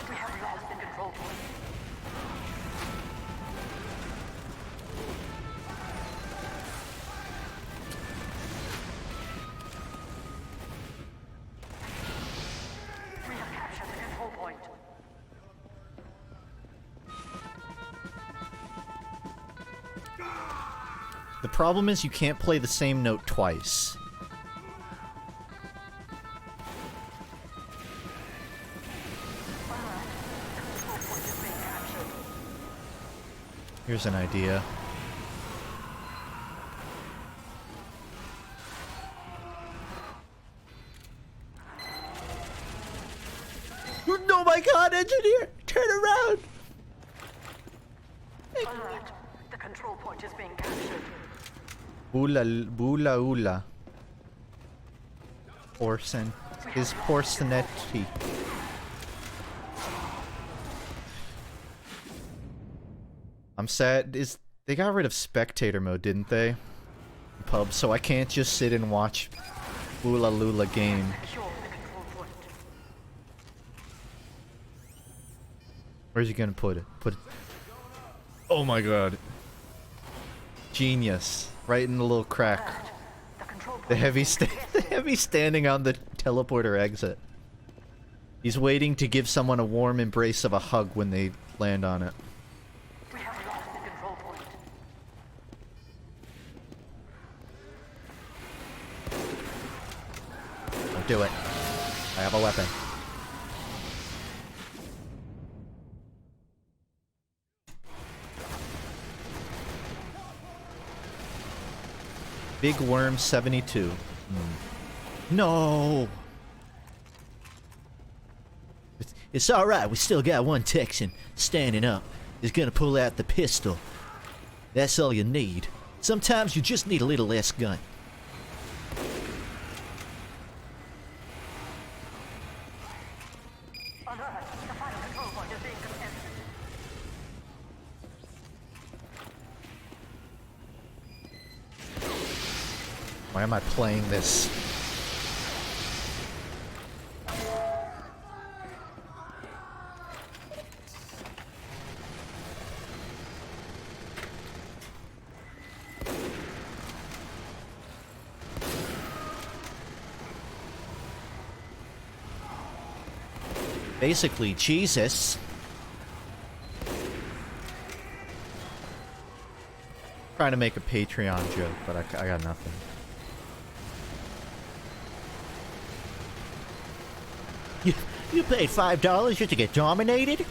We have lost the control point. We have captured the control point. The problem is you can't play the same note twice. Here's an idea. Oh my god, engineer! Turn around! Alert. The control point is being captured. Bula ula. Porcin. Is porcinetti. I'm sad. They got rid of spectator mode, didn't they? Pub, so I can't just sit and watch Bula Lula game. Secure the control point. Where's he gonna put it? Put it. Oh my god. Genius. Right in the little crack. The heavy standing on the teleporter exit. He's waiting to give someone a warm embrace of a hug when they land on it. We have lost the control point. Don't do it. I have a weapon. Big Worm 72. No! It's alright, we still got one Texan standing up. He's gonna pull out the pistol. That's all you need. Sometimes you just need a little less gun. Alert! The final control point is being contested. Why am I playing this? Basically, Jesus. Trying to make a Patreon joke, but I got nothing. You paid $5 just to get dominated?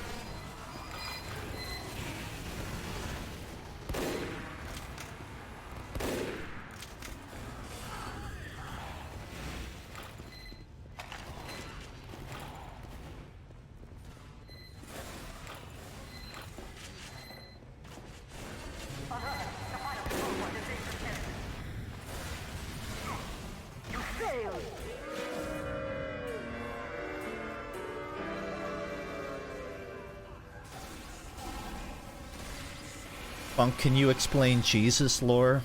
FUNKe, can you explain Jesus lore?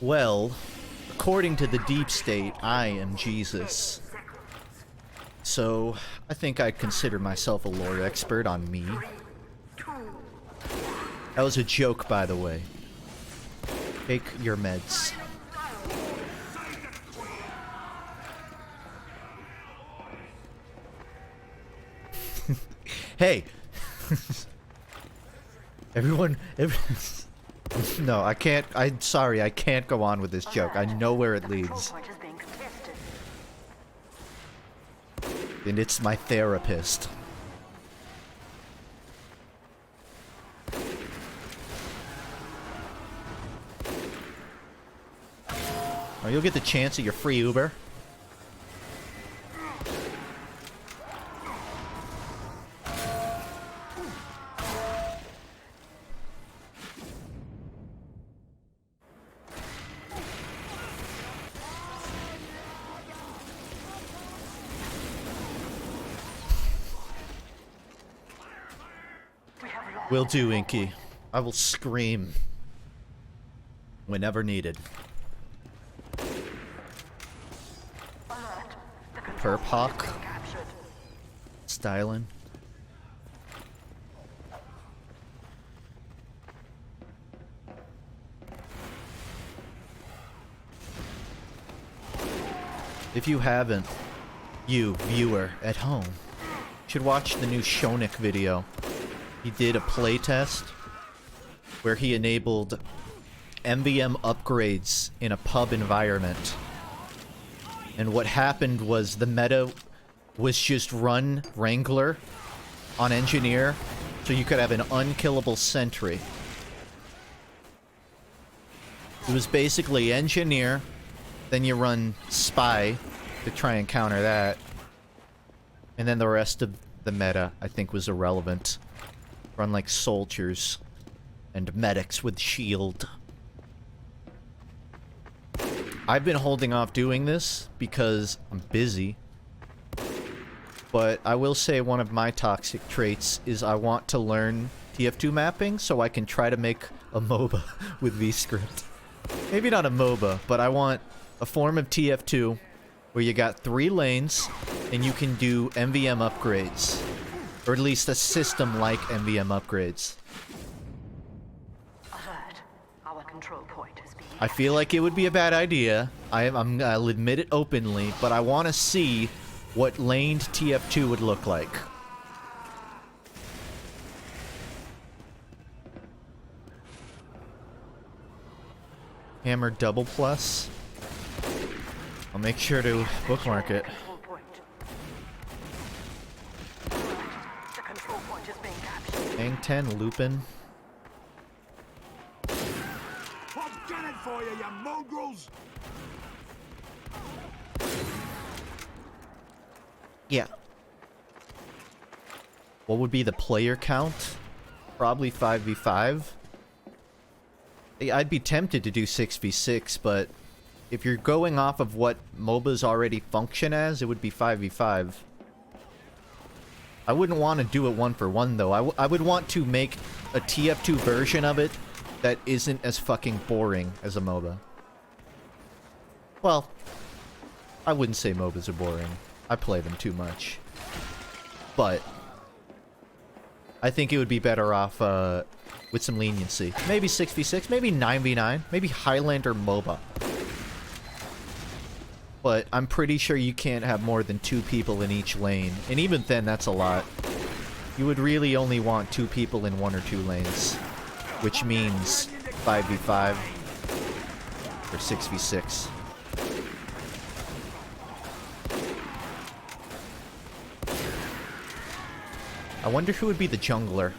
Well, according to the deep state, I am Jesus. So, I think I'd consider myself a lore expert on me. That was a joke, by the way. Take your meds. Hey! Everyone, no, I can't, I'm sorry, I can't go on with this joke. I know where it leads. And it's my therapist. Oh, you'll get the chance at your free Uber. Will do, Inky. I will scream whenever needed. Perp Hawk. Stylin'. If you haven't, you, viewer, at home, should watch the new Shonik video. He did a playtest where he enabled MVM upgrades in a pub environment. And what happened was the meta was just run Wrangler on Engineer, so you could have an unkillable sentry. It was basically Engineer, then you run Spy to try and counter that. And then the rest of the meta, I think, was irrelevant. Run like soldiers and medics with shield. I've been holding off doing this because I'm busy. But I will say one of my toxic traits is I want to learn TF2 mapping so I can try to make a MOBA with VScript. Maybe not a MOBA, but I want a form of TF2 where you got 3 lanes and you can do MVM upgrades. Or at least a system like MVM upgrades. Alert. Our control point is being I feel like it would be a bad idea. I'll admit it openly, but I want to see what laned TF2 would look like. Hammer double plus. I'll make sure to bookmark it. control point. The control point is being captured. Hang 10, Lupin. I'm gunning for you, you mongrels! Yeah. What would be the player count? Probably 5v5. I'd be tempted to do 6v6, but if you're going off of what MOBAs already function as, it would be 5v5. I wouldn't want to do it 1-for-1 though. I would want to make a TF2 version of it that isn't as fucking boring as a MOBA. Well, I wouldn't say MOBAs are boring. I play them too much. But I think it would be better off with some leniency. Maybe 6v6, maybe 9v9, maybe Highlander MOBA. But I'm pretty sure you can't have more than 2 people in each lane. And even then, that's a lot. You would really only want 2 people in 1 or 2 lanes. Which means 5v5 or 6v6. I wonder who would be the jungler.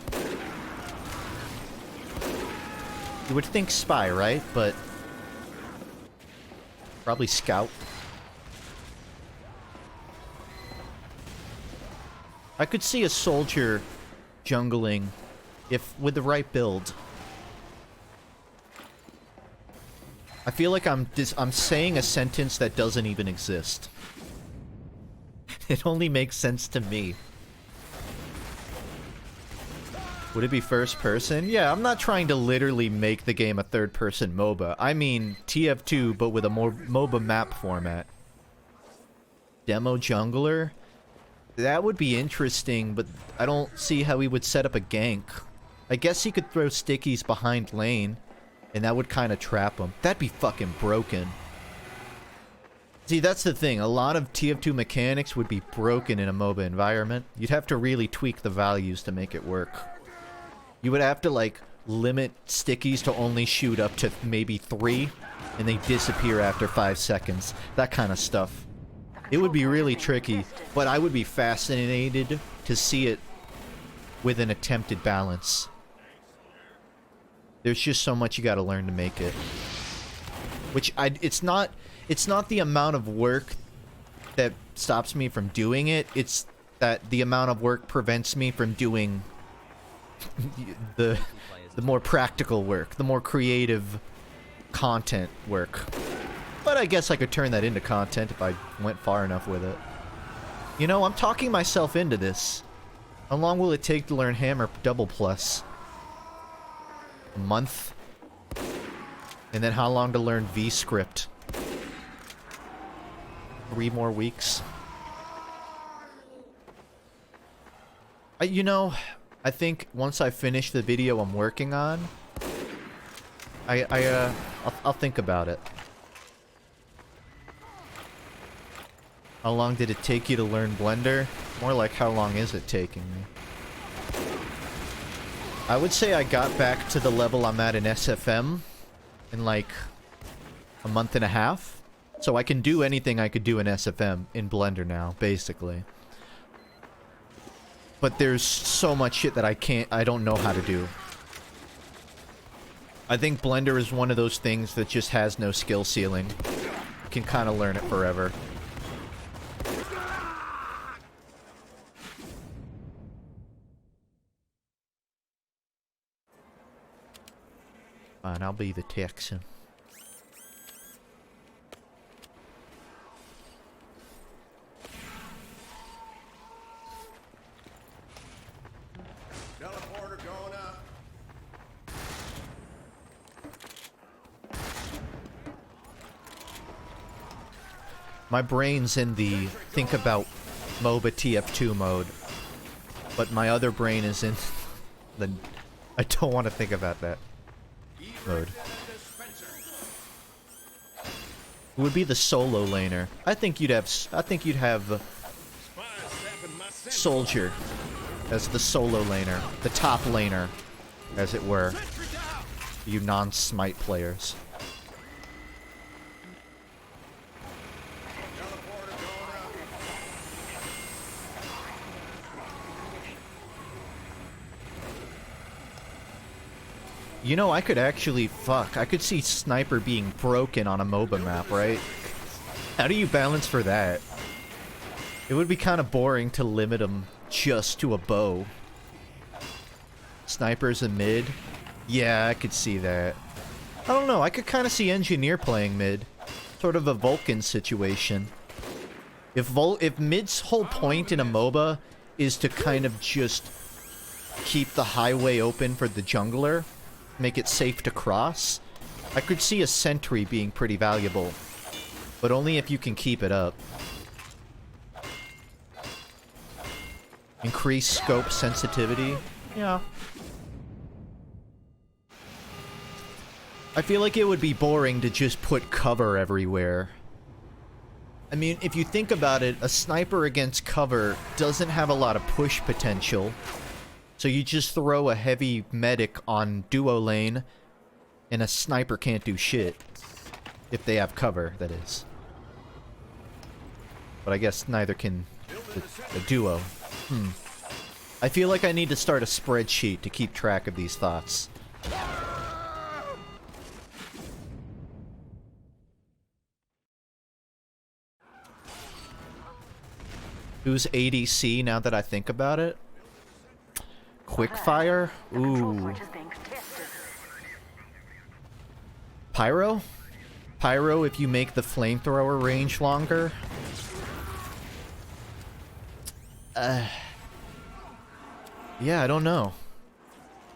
You would think Spy, right? But probably Scout. I could see a soldier jungling if with the right build. I feel like I'm saying a sentence that doesn't even exist. It only makes sense to me. Would it be first person? Yeah, I'm not trying to literally make the game a third-person MOBA. I mean TF2, but with a more MOBA map format. Demo jungler? That would be interesting, but I don't see how he would set up a gank. I guess he could throw stickies behind lane, and that would kind of trap him. That'd be fucking broken. See, that's the thing. A lot of TF2 mechanics would be broken in a MOBA environment. You'd have to really tweak the values to make it work. You would have to, like, limit stickies to only shoot up to maybe 3, and they disappear after 5 seconds. That kind of stuff. It would be really tricky, but I would be fascinated to see it with an attempted balance. There's just so much you gotta learn to make it. Which, it's not the amount of work that stops me from doing it, it's that the amount of work prevents me from doing the more practical work, the more creative content work. But I guess I could turn that into content if I went far enough with it. You know, I'm talking myself into this. How long will it take to learn Hammer double plus? A month? And then how long to learn V-script? 3 more weeks? You know, I think once I finish the video I'm working on, I'll think about it. How long did it take you to learn Blender? More like how long is it taking me? I would say I got back to the level I'm at in SFM in like a month and a half. So I can do anything I could do in SFM in Blender now, basically. But there's so much shit that I don't know how to do. I think Blender is one of those things that just has no skill ceiling. You can kind of learn it forever. Fine, I'll be the Texan. Teleporter going up. My brain's in the think about MOBA TF2 mode. But my other brain is in the... I don't want to think about that mode. Who would be the solo laner? I think you'd have Soldier as the solo laner, the top laner, as it were. You non-smite players. You know, I could actually, I could see Sniper being broken on a MOBA map, right? How do you balance for that? It would be kind of boring to limit him just to a bow. Sniper's a mid? Yeah, I could see that. I don't know, I could kind of see Engineer playing mid. Sort of a Vulcan situation. If mid's whole point in a MOBA is to kind of just keep the highway open for the jungler, make it safe to cross, I could see a sentry being pretty valuable. But only if you can keep it up. Increase scope sensitivity. Yeah. I feel like it would be boring to just put cover everywhere. I mean, if you think about it, a sniper against cover doesn't have a lot of push potential. So you just throw a heavy medic on duo lane, and a sniper can't do shit. If they have cover, that is. But I guess neither can the duo. I feel like I need to start a spreadsheet to keep track of these thoughts. Who's ADC now that I think about it? Quickfire? Ooh. Pyro? Pyro if you make the flamethrower range longer? Yeah, I don't know.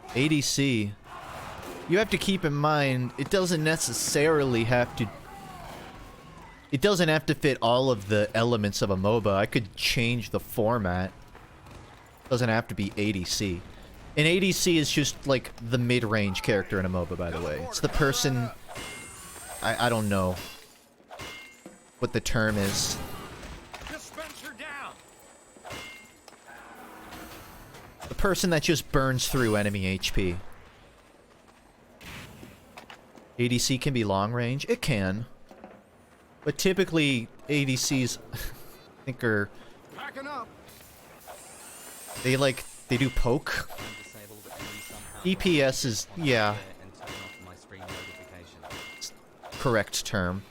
ADC. You have to keep in mind, it doesn't necessarily have to... It doesn't have to fit all of the elements of a MOBA. I could change the format. It doesn't have to be ADC. An ADC is just, like, the mid-range character in a MOBA, by the way. It's the person... I don't know what the term is. The person that just burns through enemy HP. ADC can be long range? It can. But typically, ADCs, I think are... They do poke. EPS is, yeah. Correct term.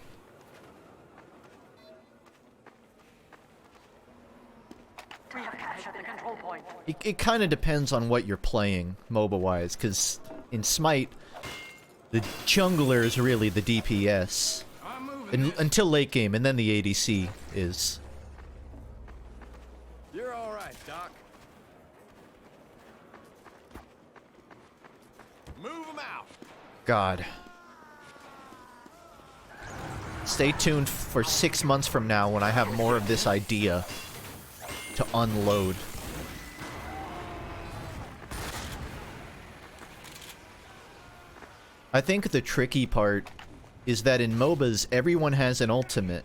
It kind of depends on what you're playing, MOBA-wise, because in Smite, the jungler is really the DPS. Until late game, and then the ADC is. You're all right, Doc. Move them out. God. Stay tuned for 6 months from now when I have more of this idea to unload. I think the tricky part is that in MOBAs, everyone has an ultimate.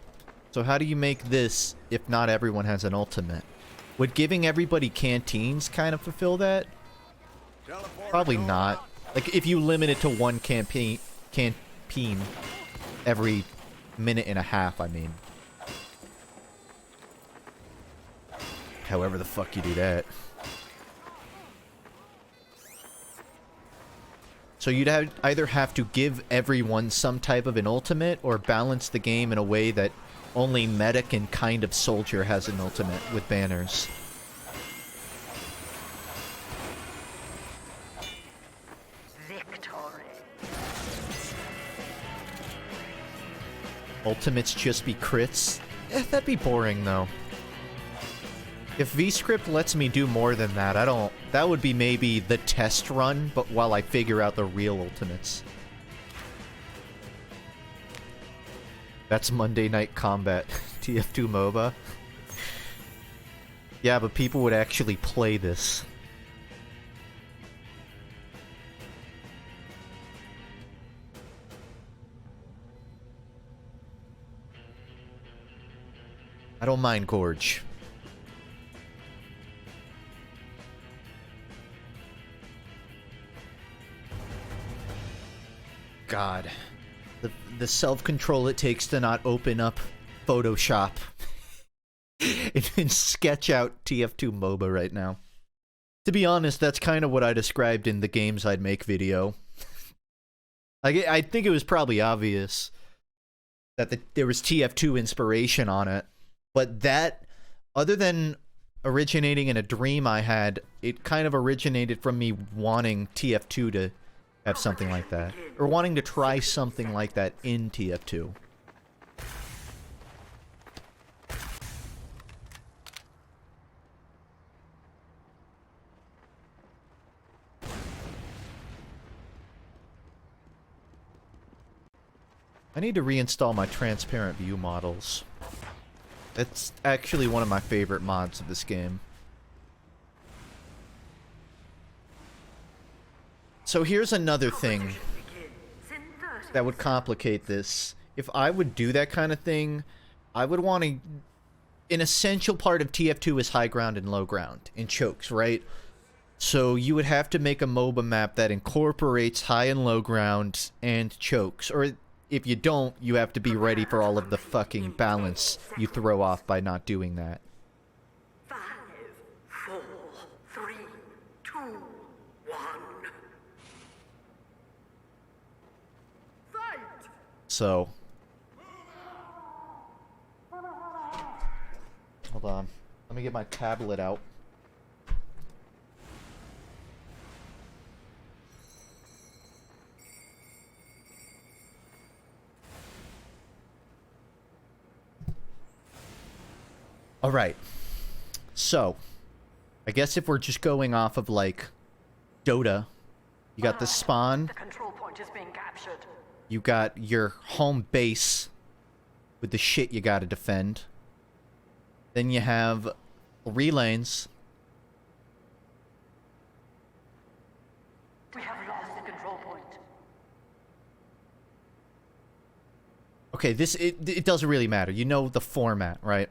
So how do you make this if not everyone has an ultimate? Would giving everybody canteens kind of fulfill that? Probably not. Like, if you limit it to one canteen every minute and a half, I mean. However the fuck you do that. So you'd either have to give everyone some type of an ultimate, or balance the game in a way that only medic and kind of soldier has an ultimate with banners. Victory. Ultimates just be crits? That'd be boring though. If V-Script lets me do more than that, that would be maybe the test run, but while I figure out the real ultimates. That's Monday Night Combat, TF2 MOBA. Yeah, but people would actually play this. I don't mind Gorge. God. The self-control it takes to not open up Photoshop and sketch out TF2 MOBA right now. To be honest, that's kind of what I described in the games I'd make video. I think it was probably obvious that there was TF2 inspiration on it, but that, other than originating in a dream I had, it kind of originated from me wanting TF2 to have something like that, or wanting to try something like that in TF2. I need to reinstall my transparent view models. It's actually one of my favorite mods of this game. So here's another thing that would complicate this. If I would do that kind of thing, I would want to... An essential part of TF2 is high ground and low ground, and chokes, right? So you would have to make a MOBA map that incorporates high and low ground and chokes. Or if you don't, you have to be ready for all of the fucking balance you throw off by not doing that. 5, 4, 3, 2, 1. Fight! So... Hold on. Let me get my tablet out. Alright. So, I guess if we're just going off of, like, Dota, you got the spawn. The control point is being captured. You got your home base with the shit you gotta defend. Then you have 3 lanes. We have lost the control point. Okay, it doesn't really matter. You know the format, right?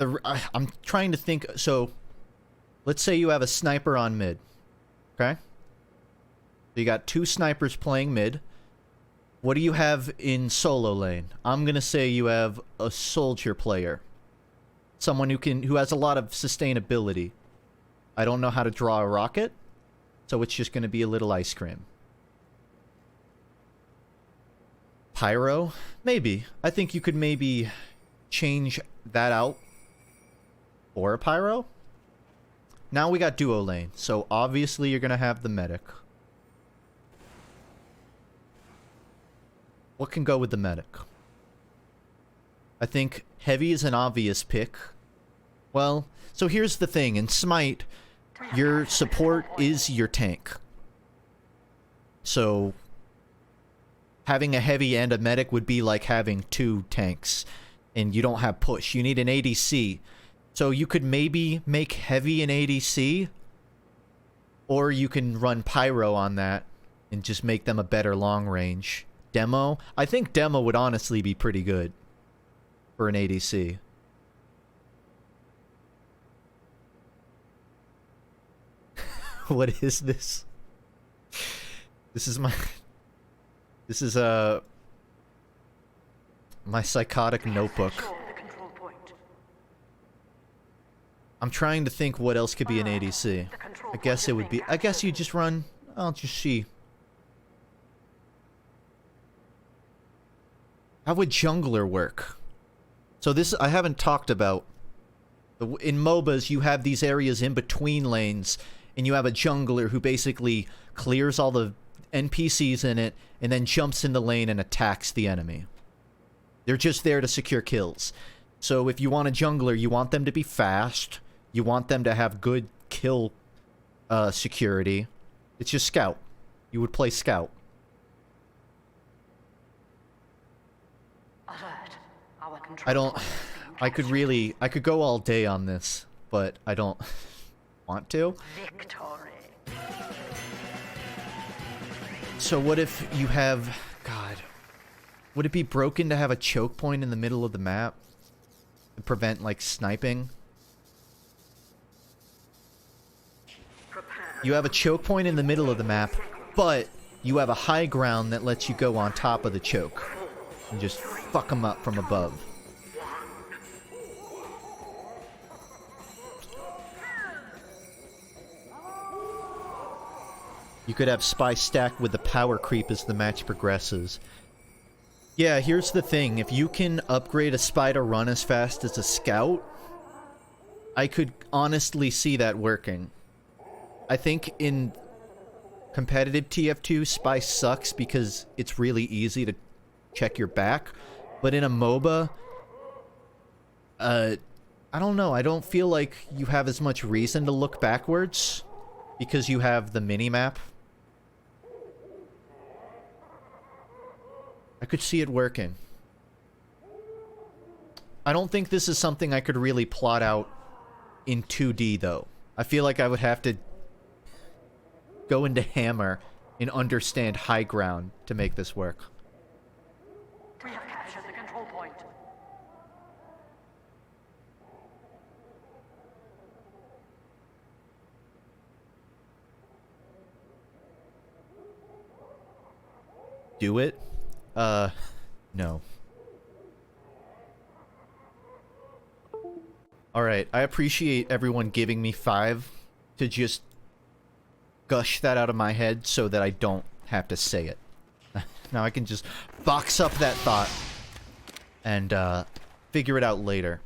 I'm trying to think. So, let's say you have a sniper on mid. Okay? So you got 2 snipers playing mid. What do you have in solo lane? I'm gonna say you have a soldier player. Someone who has a lot of sustainability. I don't know how to draw a rocket, so it's just gonna be a little ice cream. Pyro? Maybe. I think you could maybe change that out for a pyro. Now we got duo lane, so obviously you're gonna have the medic. What can go with the medic? I think heavy is an obvious pick. Well, so here's the thing. In Smite, your support is your tank. So, having a heavy and a medic would be like having 2 tanks. And you don't have push. You need an ADC. So you could maybe make heavy an ADC. Or you can run pyro on that and just make them a better long range. Demo? I think demo would honestly be pretty good for an ADC. What is this? This is my psychotic notebook. I'm trying to think what else could be an ADC. I guess it would be, I guess you just run, I'll just see. How would jungler work? So this, I haven't talked about. In MOBAs, you have these areas in between lanes, and you have a jungler who basically clears all the NPCs in it, and then jumps in the lane and attacks the enemy. They're just there to secure kills. So if you want a jungler, you want them to be fast, you want them to have good kill security. It's just scout. You would play scout. I could go all day on this, but I don't want to. Victory. So what if you have... God. Would it be broken to have a choke point in the middle of the map? To prevent, like, sniping? You have a choke point in the middle of the map, but you have a high ground that lets you go on top of the choke. And just fuck them up from above. You could have Spy stacked with the power creep as the match progresses. Yeah, here's the thing. If you can upgrade a Spy to run as fast as a Scout, I could honestly see that working. I think in competitive TF2, Spy sucks because it's really easy to check your back. But in a MOBA, I don't know. I don't feel like you have as much reason to look backwards because you have the mini-map. I could see it working. I don't think this is something I could really plot out in 2D, though. I feel like I would have to go into Hammer and understand high ground to make this work. We have captured the control point. Do it? No. Alright, I appreciate everyone giving me 5 to just gush that out of my head so that I don't have to say it. Now I can just box up that thought and, figure it out later.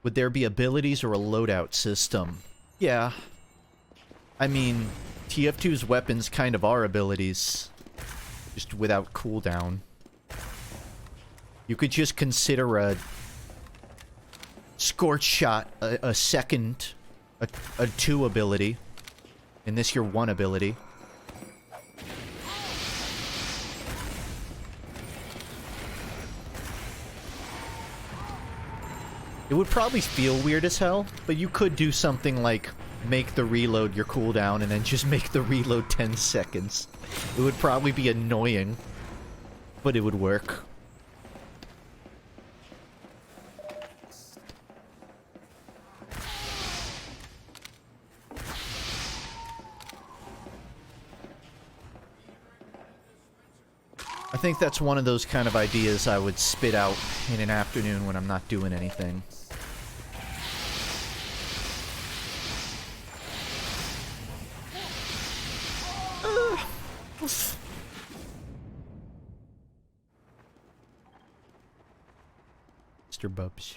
Would there be abilities or a loadout system? Yeah. I mean, TF2's weapons kind of are abilities, just without cooldown. You could just consider a Scorch Shot a second, a 2 ability, and this your 1 ability. It would probably feel weird as hell, but you could do something like make the reload your cooldown and then just make the reload 10 seconds. It would probably be annoying, but it would work. I think that's one of those kind of ideas I would spit out in an afternoon when I'm not doing anything. Mr. Bubs.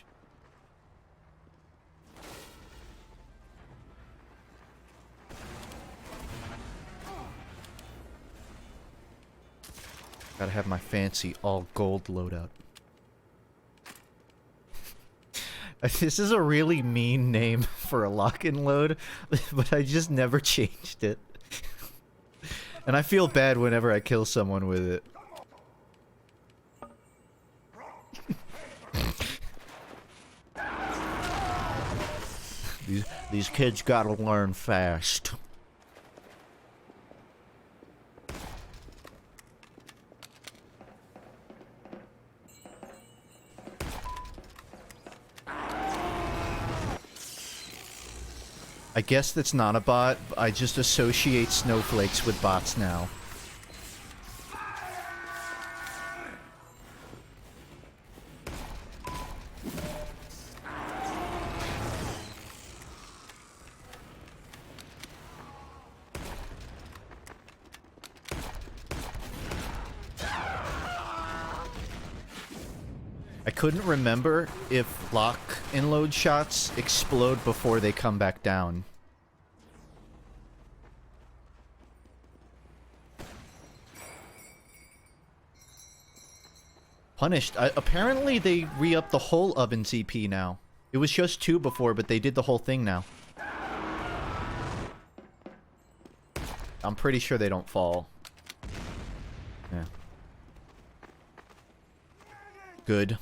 Gotta have my fancy all gold loadout. This is a really mean name for a lock-in load, but I just never changed it. And I feel bad whenever I kill someone with it. These kids gotta learn fast. I guess that's not a bot. I just associate snowflakes with bots now. I couldn't remember if lock and load shots explode before they come back down. Punished. Apparently they re-upped the whole oven CP now. It was just 2 before, but they did the whole thing now. I'm pretty sure they don't fall. Yeah. Good.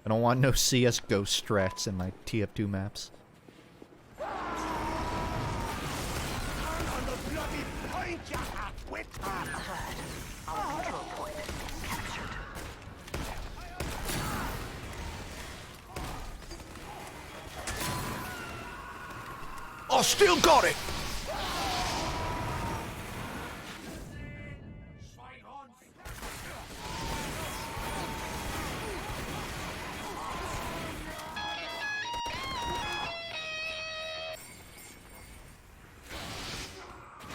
I don't want no CS ghost strats in my TF2 maps. On the bloody point, you half-wit! Alert. Our control point is being captured. I still got it!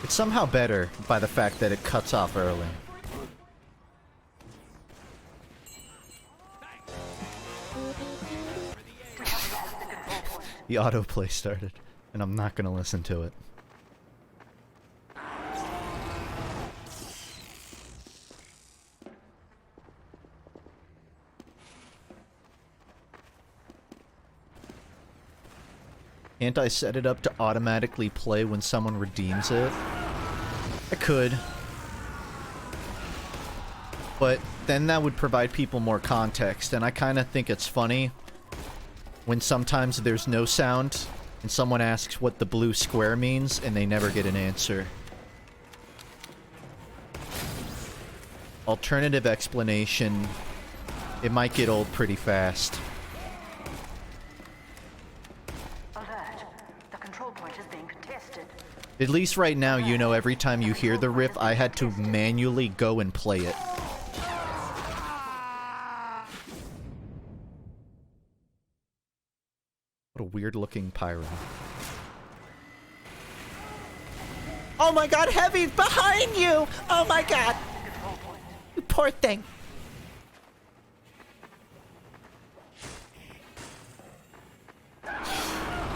It's somehow better by the fact that it cuts off early. The autoplay started, and I'm not gonna listen to it. Can't I set it up to automatically play when someone redeems it? I could. But then that would provide people more context, and I kind of think it's funny when sometimes there's no sound and someone asks what the blue square means and they never get an answer. Alternative explanation, it might get old pretty fast. At least right now, you know, every time you hear the riff, I had to manually go and play it. What a weird-looking pyro. Oh my god, Heavy's behind you! Oh my god! You poor thing.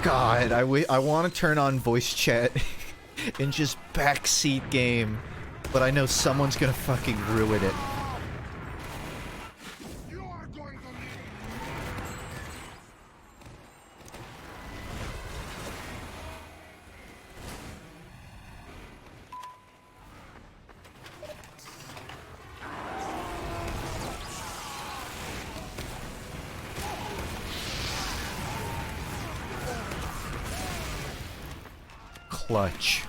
God, I want to turn on voice chat and just backseat game, but I know someone's gonna fucking ruin it. You are going to need Clutch.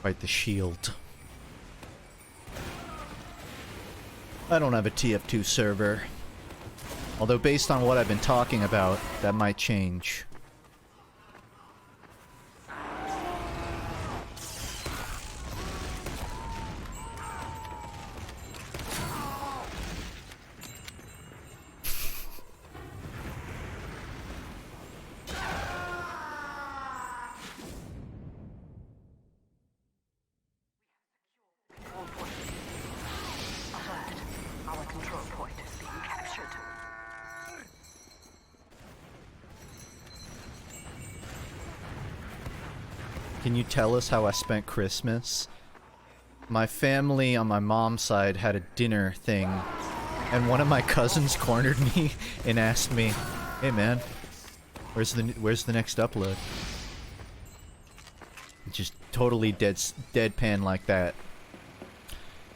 Fight the shield. I don't have a TF2 server. Although based on what I've been talking about, that might change. Can you tell us how I spent Christmas? My family on my mom's side had a dinner thing, and one of my cousins cornered me and asked me, "Hey man, where's the next upload?" Just totally deadpan like that.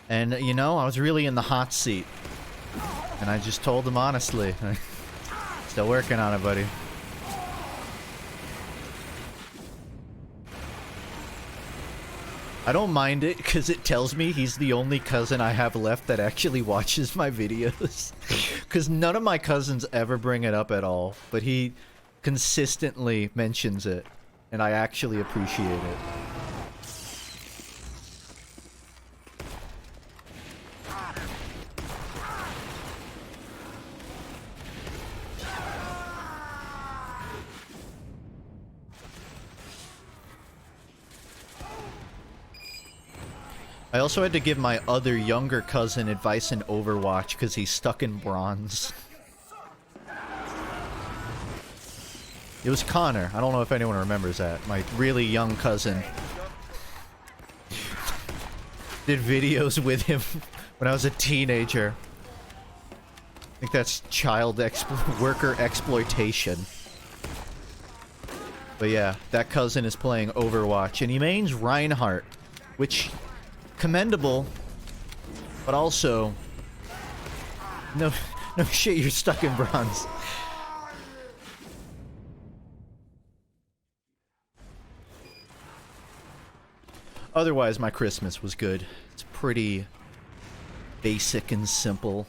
And you know, I was really in the hot seat, and I just told him honestly, "Still working on it, buddy." I don't mind it, because it tells me he's the only cousin I have left that actually watches my videos. Because none of my cousins ever bring it up at all, but he consistently mentions it, and I actually appreciate it. I also had to give my other younger cousin advice in Overwatch because he's stuck in bronze. It was Connor. I don't know if anyone remembers that. My really young cousin. Did videos with him when I was a teenager. think that's worker exploitation. But yeah, that cousin is playing Overwatch, and he mains Reinhardt, which, commendable, but also, no shit, you're stuck in bronze. Otherwise, my Christmas was good. It's pretty basic and simple.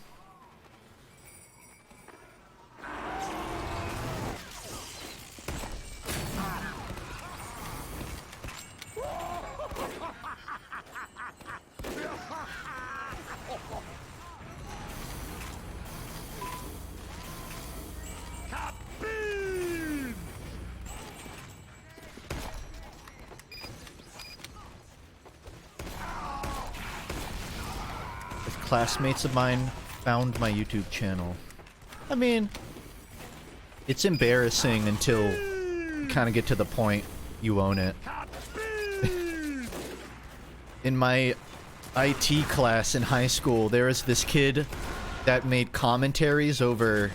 Classmates of mine found my YouTube channel. I mean, it's embarrassing until you kind of get to the point you own it. In my IT class in high school, there was this kid that made commentaries over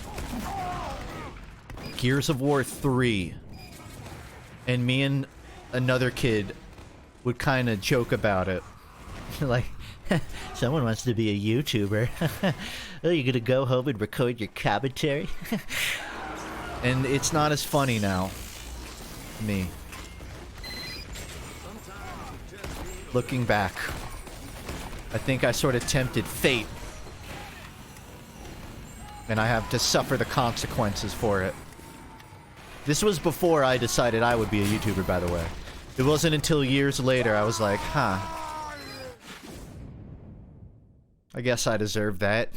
Gears of War 3. And me and another kid would kind of joke about it. Like, someone wants to be a YouTuber. Oh, you're gonna go home and record your commentary? And it's not as funny now. Me. Looking back, I think I sort of tempted fate. And I have to suffer the consequences for it. This was before I decided I would be a YouTuber, by the way. It wasn't until years later I was like, huh. I guess I deserve that.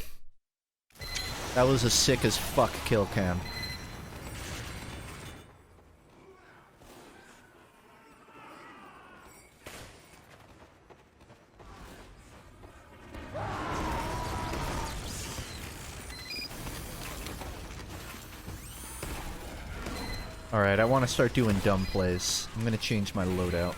That was a sick as fuck kill cam. Alright, I want to start doing dumb plays. I'm gonna change my loadout.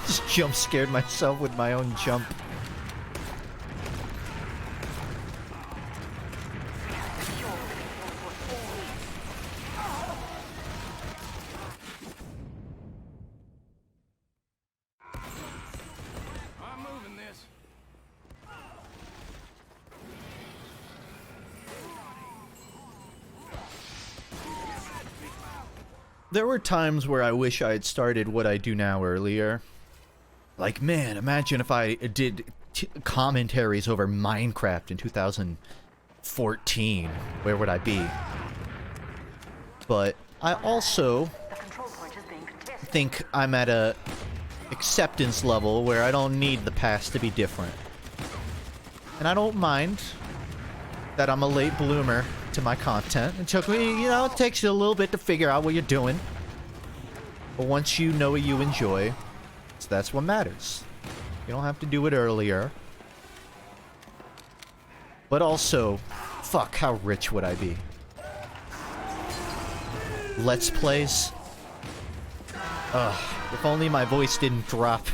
Just jump scared myself with my own jump. I'm moving this. There were times where I wish I had started what I do now earlier. Like, man, imagine if I did commentaries over Minecraft in 2014. Where would I be? But I also think I'm at a acceptance level where I don't need the past to be different. And I don't mind that I'm a late bloomer to my content. It took me, you know, it takes you a little bit to figure out what you're doing. But once you know what you enjoy, so that's what matters. You don't have to do it earlier. But also, fuck, how rich would I be? Let's Plays? Ugh, if only my voice didn't drop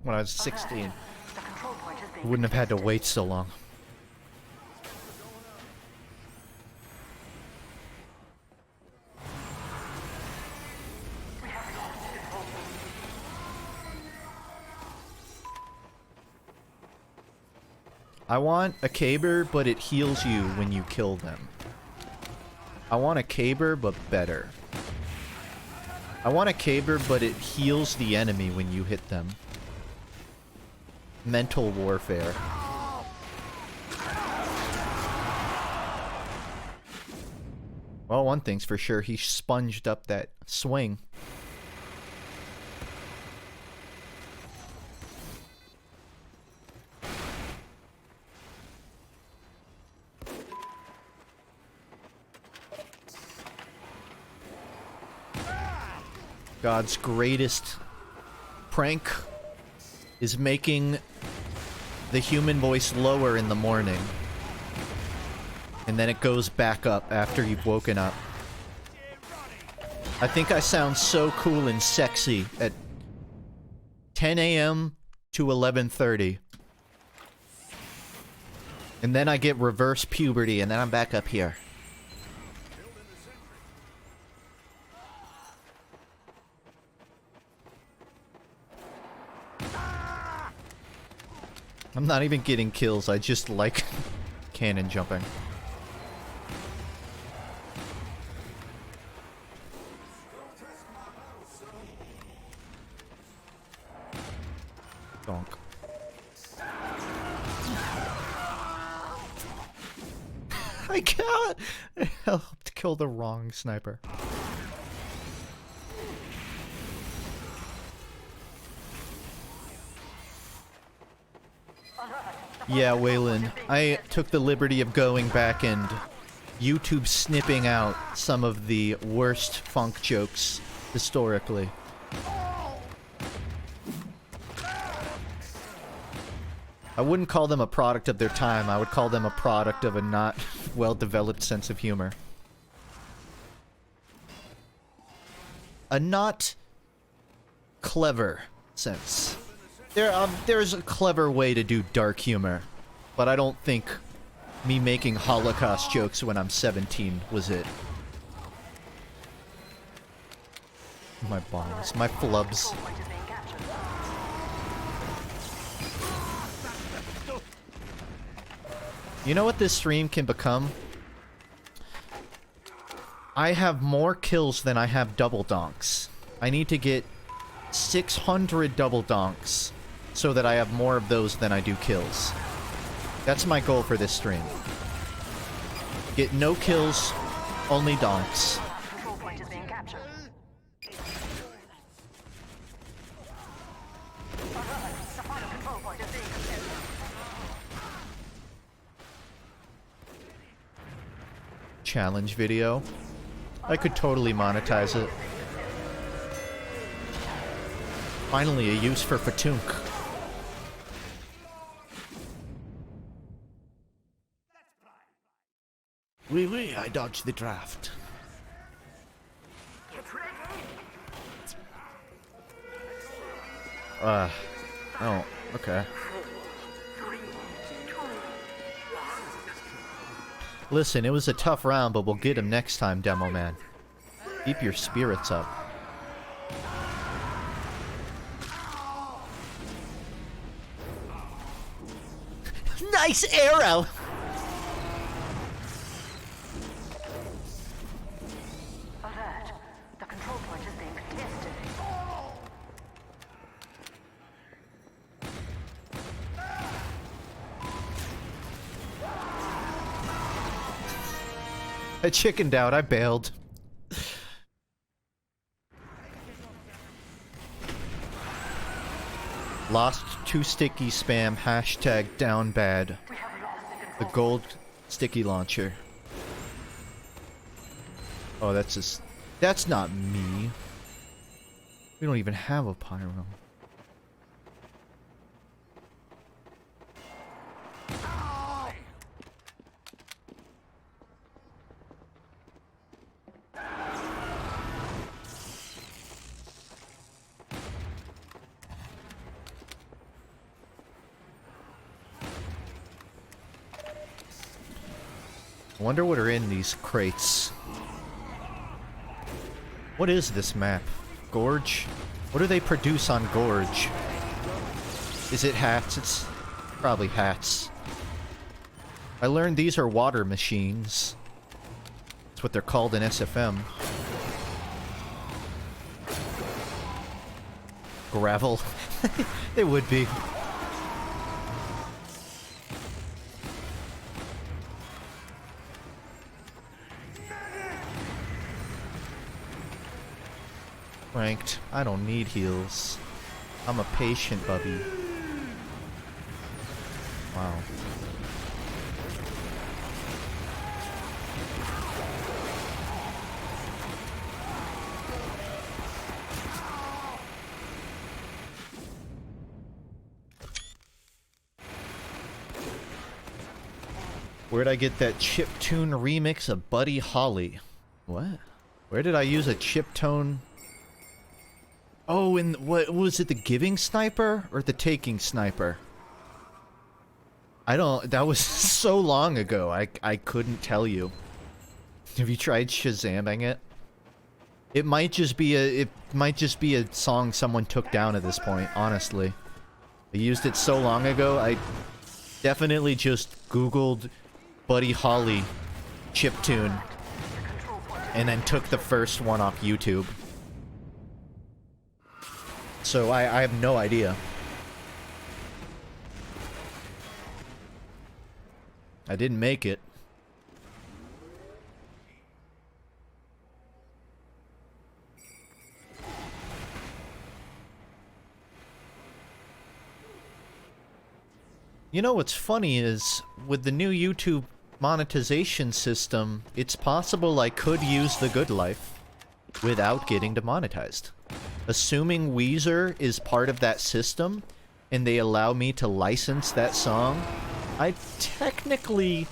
when I was 16. I wouldn't have had to wait so long. I want a caber, but it heals you when you kill them. I want a caber, but better. I want a caber, but it heals the enemy when you hit them. Mental warfare. Well, one thing's for sure, he sponged up that swing. God's greatest prank is making the human voice lower in the morning. And then it goes back up after you've woken up. I think I sound so cool and sexy at 10 a.m. to 11:30. And then I get reverse puberty, and then I'm back up here. I'm not even getting kills, I just like cannon jumping. Donk. I can't! I helped kill the wrong sniper. Yeah, Waylon, I took the liberty of going back and YouTube snipping out some of the worst funk jokes historically. I wouldn't call them a product of their time, I would call them a product of a not well-developed sense of humor. A not clever sense. There's a clever way to do dark humor, but I don't think me making Holocaust jokes when I'm 17 was it. My bombs, my flubs. You know what this stream can become? I have more kills than I have double donks. I need to get 600 double donks so that I have more of those than I do kills. That's my goal for this stream. Get no kills, only donks. Control point is being captured. The final control point is being contested. Challenge video. I could totally monetize it. Finally, a use for FUNKe. Oui, I dodged the draft. Oh, okay. Listen, it was a tough round, but we'll get him next time, Demo Man. Keep your spirits up. Nice arrow! Alert. The control point is being contested. I chickened out, I bailed. Lost too sticky spam, hashtag down bad. The gold sticky launcher. Oh, that's just... That's not me. We don't even have a pyro. I wonder what are in these crates. What is this map? Gorge? What do they produce on Gorge? Is it hats? It's probably hats. I learned these are water machines. That's what they're called in SFM. Gravel. They would be. Ranked. I don't need heals. I'm a patient, bubby. Wow. Where'd I get that chiptune remix of Buddy Holly? What? Where did I use a chiptone? Oh, and what was it, the giving sniper or the taking sniper? I don't, that was so long ago, I couldn't tell you. Have you tried Shazamming it? It might just be a song someone took down at this point, honestly. I used it so long ago, I definitely just Googled Buddy Holly chiptune and then took the first one off YouTube. So I have no idea. I didn't make it. You know what's funny is, with the new YouTube monetization system, it's possible I could use The Good Life without getting demonetized. Assuming Weezer is part of that system, and they allow me to license that song, I technically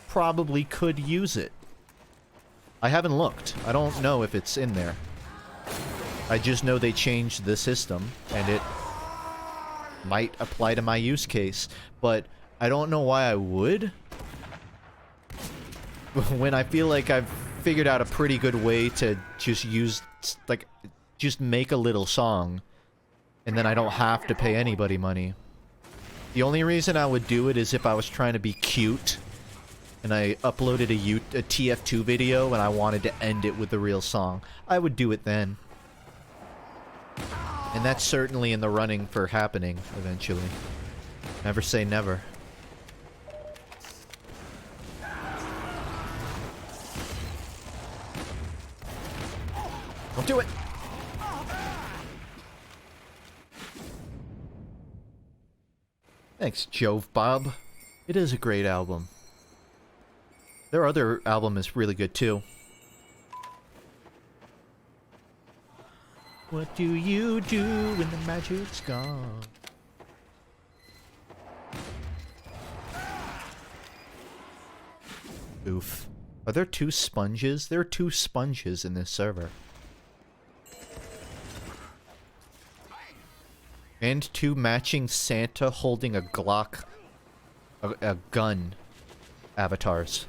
probably could use it. I haven't looked. I don't know if it's in there. I just know they changed the system, and it might apply to my use case, but I don't know why I would. When I feel like I've figured out a pretty good way to just use, like, just make a little song, and then I don't have to pay anybody money. The only reason I would do it is if I was trying to be cute, and I uploaded a TF2 video, and I wanted to end it with a real song. I would do it then. And that's certainly in the running for happening, eventually. Never say never. Don't do it! Thanks, Jove Bob. It is a great album. Their other album is really good, too. What do you do when the magic's gone? Oof. Are there two sponges? There are two sponges in this server. And two matching Santa holding a Glock... a gun avatars.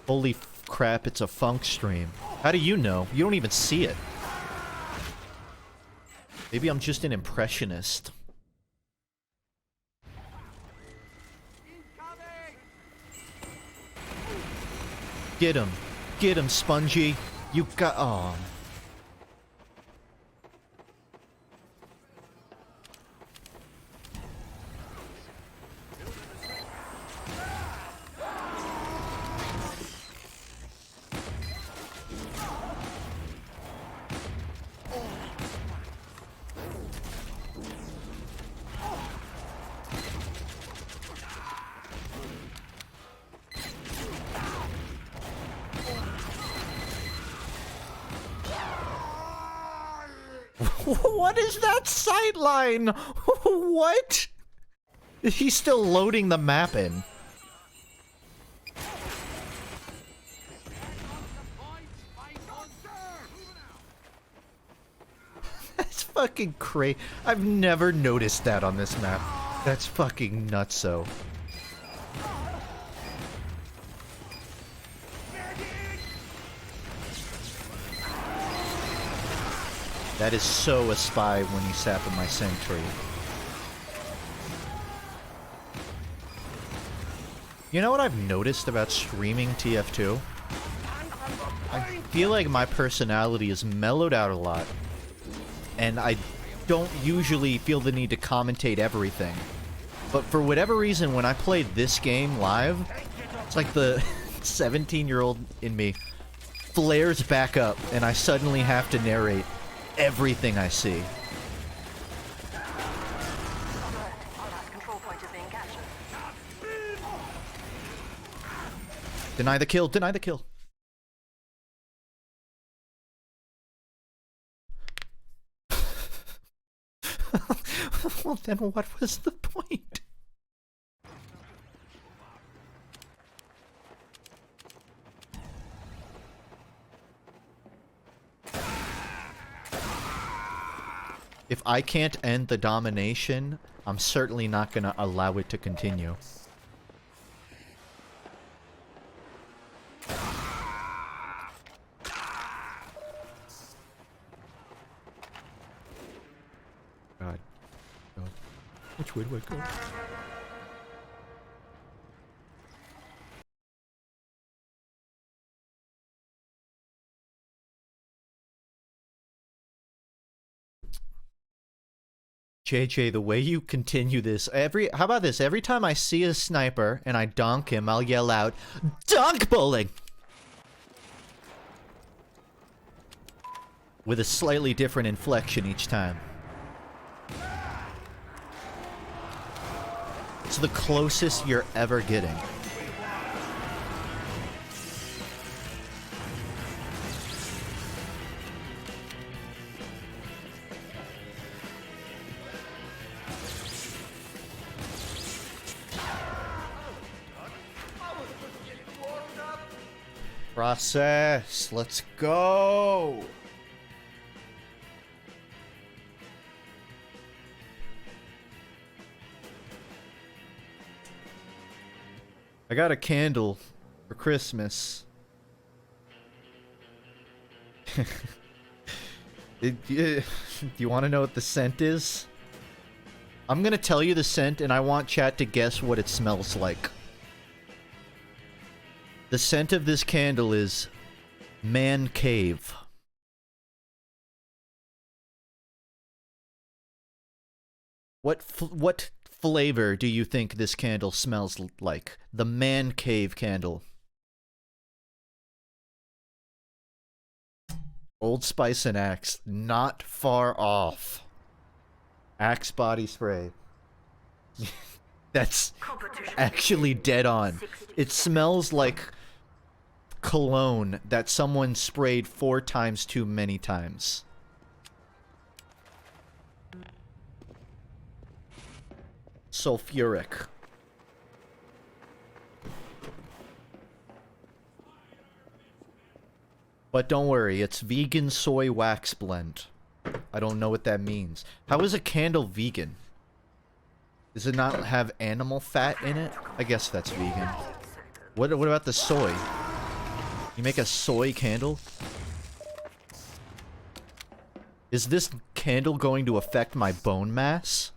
Holy crap, it's a FUNKe stream. How do you know? You don't even see it. Maybe I'm just an impressionist. Get him. Get him, Spongy. You got... Oh. What is that sideline? What? He's still loading the map in. That's fucking crazy. I've never noticed that on this map. That's fucking nutso. That is so a spy when you sap in my sentry. You know what I've noticed about streaming TF2? I feel like my personality is mellowed out a lot. And I don't usually feel the need to commentate everything. But for whatever reason, when I play this game live, it's like the 17-year-old in me flares back up and I suddenly have to narrate everything I see. Deny the kill, deny the kill. Well, then what was the point? If I can't end the domination, I'm certainly not gonna allow it to continue. God. God. Which way do I go? JJ, the way you continue this, how about this? Every time I see a sniper and I donk him, I'll yell out, "Donk bowling!" With a slightly different inflection each time. It's the closest you're ever getting. Process. Let's go. I got a candle for Christmas. Do you want to know what the scent is? I'm gonna tell you the scent, and I want chat to guess what it smells like. The scent of this candle is Man Cave. What flavor do you think this candle smells like? The Man Cave candle. Old Spice and Axe, not far off. Axe body spray. That's actually dead on. It smells like cologne that someone sprayed 4 times too many times. Sulfuric. But don't worry, it's vegan soy wax blend. I don't know what that means. How is a candle vegan? Does it not have animal fat in it? I guess that's vegan. What about the soy? You make a soy candle? Is this candle going to affect my bone mass?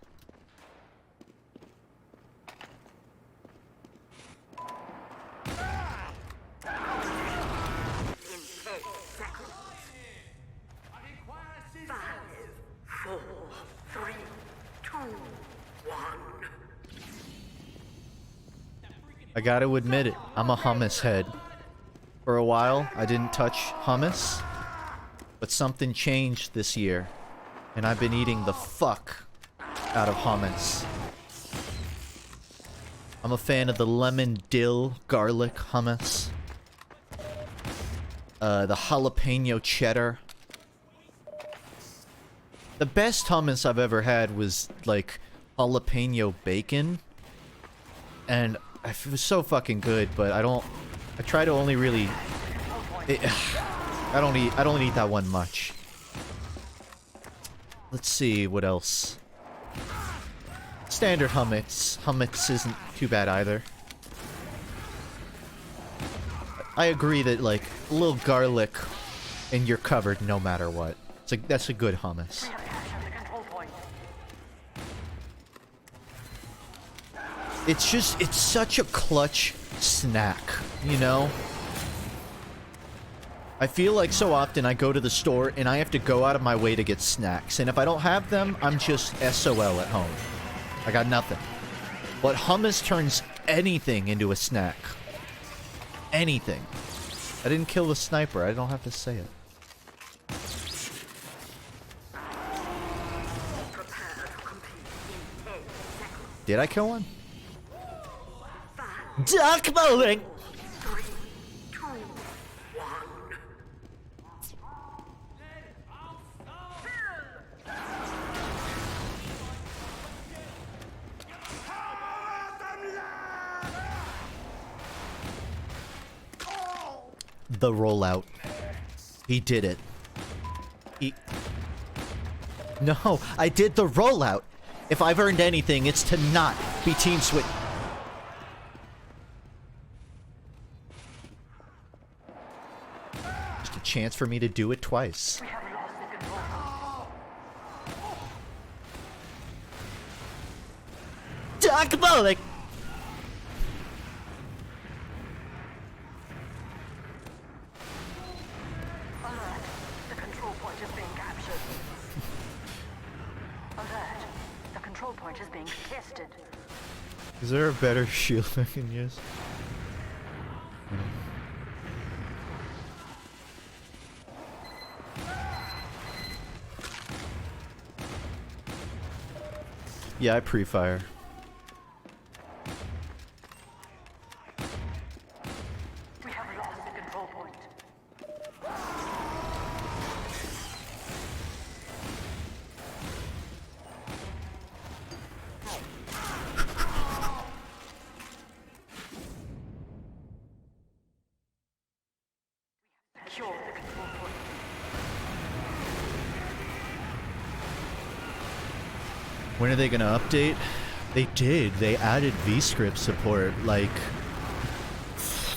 I gotta admit it, I'm a hummus head. For a while, I didn't touch hummus, but something changed this year, and I've been eating the fuck out of hummus. I'm a fan of the lemon dill garlic hummus, the jalapeno cheddar. The best hummus I've ever had was like jalapeno bacon, and it was so fucking good, but I try to only really... I don't eat that one much. Let's see, what else? Standard hummus. Hummus isn't too bad either. I agree that, like, a little garlic and you're covered no matter what. It's like, that's a good hummus. It's just, it's such a clutch snack, you know? I feel like so often I go to the store and I have to go out of my way to get snacks. And if I don't have them, I'm just SOL at home. I got nothing. But hummus turns anything into a snack. Anything. I didn't kill the sniper, I don't have to say it. Did I kill one? Duck bowling! 3, 2, 1. The rollout. He did it. No, I did the rollout. If I've earned anything, it's to not be team switch. Just a chance for me to do it twice. We have lost the control point. Diabolic! Alert. The control point is being captured. Alert. The control point is being contested. Is there a better shield I can use? Yeah, I pre-fire. We have lost the control point. Secure the control point. When are they gonna update? They did. They added VScript support like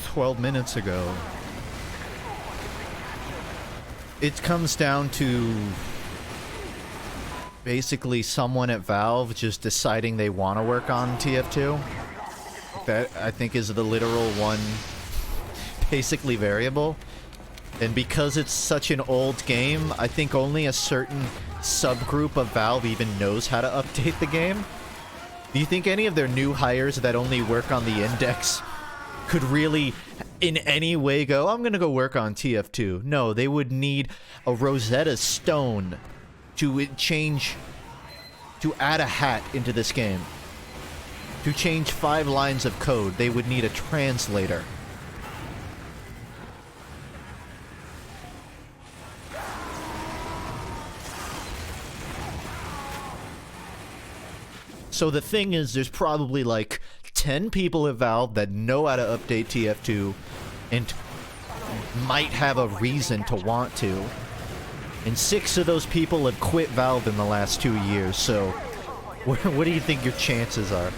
12 minutes ago. It comes down to basically someone at Valve just deciding they want to work on TF2. That, I think, is the literal one basically variable. And because it's such an old game, I think only a certain subgroup of Valve even knows how to update the game. Do you think any of their new hires that only work on the index could really in any way go, I'm gonna go work on TF2? No, they would need a Rosetta Stone to change, to add a hat into this game. To change 5 lines of code, they would need a translator. So the thing is, there's probably like 10 people at Valve that know how to update TF2 and might have a reason to want to. And 6 of those people have quit Valve in the last 2 years, so what do you think your chances are?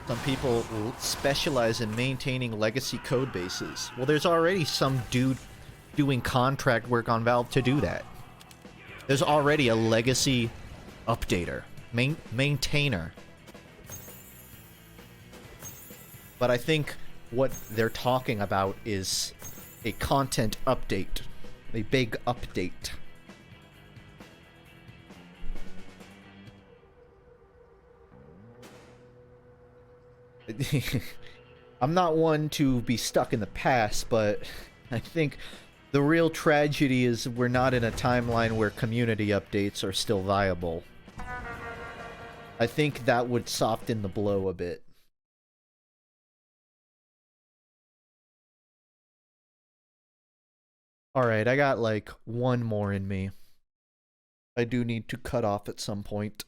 Some people specialize in maintaining legacy code bases. Well, there's already some dude doing contract work on Valve to do that. There's already a legacy updater, maintainer. But I think what they're talking about is a content update, a big update. I'm not one to be stuck in the past, but I think the real tragedy is we're not in a timeline where community updates are still viable. I think that would soften the blow a bit. Alright, I got like one more in me. I do need to cut off at some point.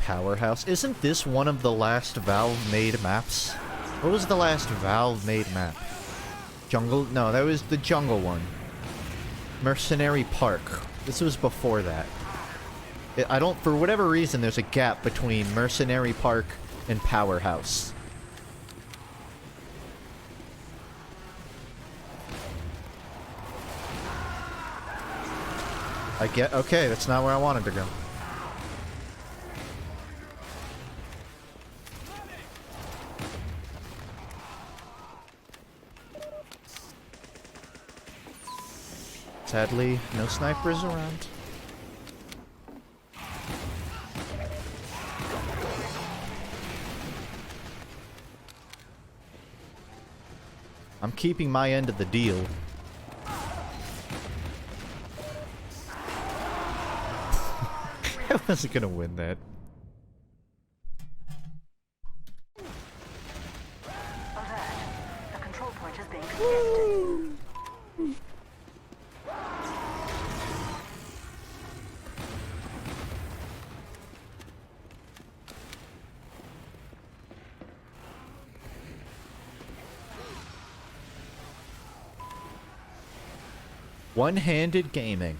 Powerhouse. Isn't this one of the last Valve-made maps? What was the last Valve-made map? Jungle? No, that was the jungle one. Mercenary Park. This was before that. I don't... For whatever reason, there's a gap between Mercenary Park and Powerhouse. I get... Okay, that's not where I wanted to go. Sadly, no snipers around. I'm keeping my end of the deal. I wasn't gonna win that. One-handed gaming.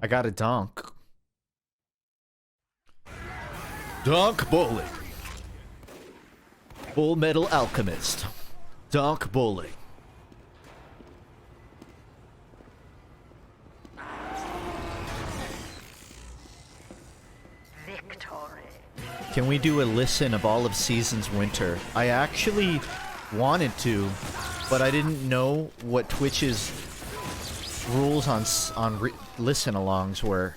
I got a donk. Donk bowling. Full Metal Alchemist. Donk bowling. Victory. Can we do a listen of all of Season's Winter? I actually wanted to, but I didn't know what Twitch's rules on listen-alongs were,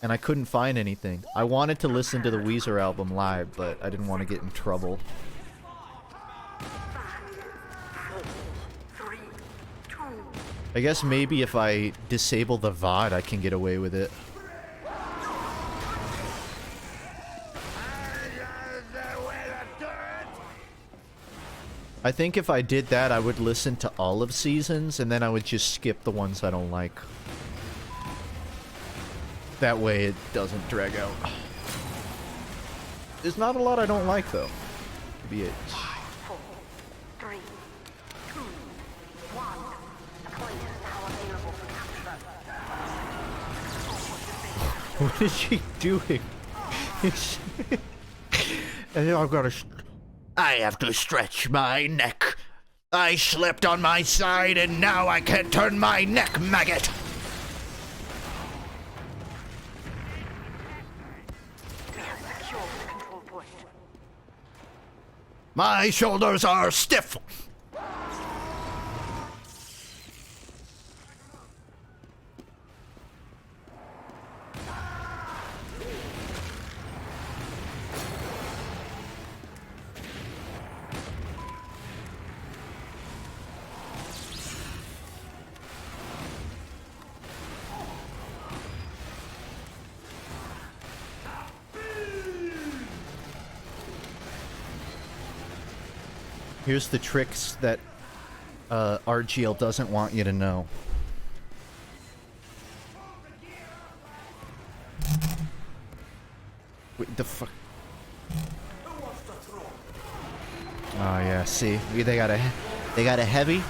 and I couldn't find anything. I wanted to listen to the Weezer album live, but I didn't want to get in trouble. 4, 3, 2. I guess maybe if I disable the VOD, I can get away with it. I think if I did that, I would listen to all of Seasons, and then I would just skip the ones I don't like. That way it doesn't drag out. There's not a lot I don't like, though. Be it. 4, 3, 2, 1. The point is now available for capture. What is she doing? And I've got to. I have to stretch my neck. I slept on my side and now I can't turn my neck, maggot. We have secured the control point. My shoulders are stiff. Here's the tricks that RGL doesn't want you to know. Wait, the fuck? Oh yeah, see, they got a heavy.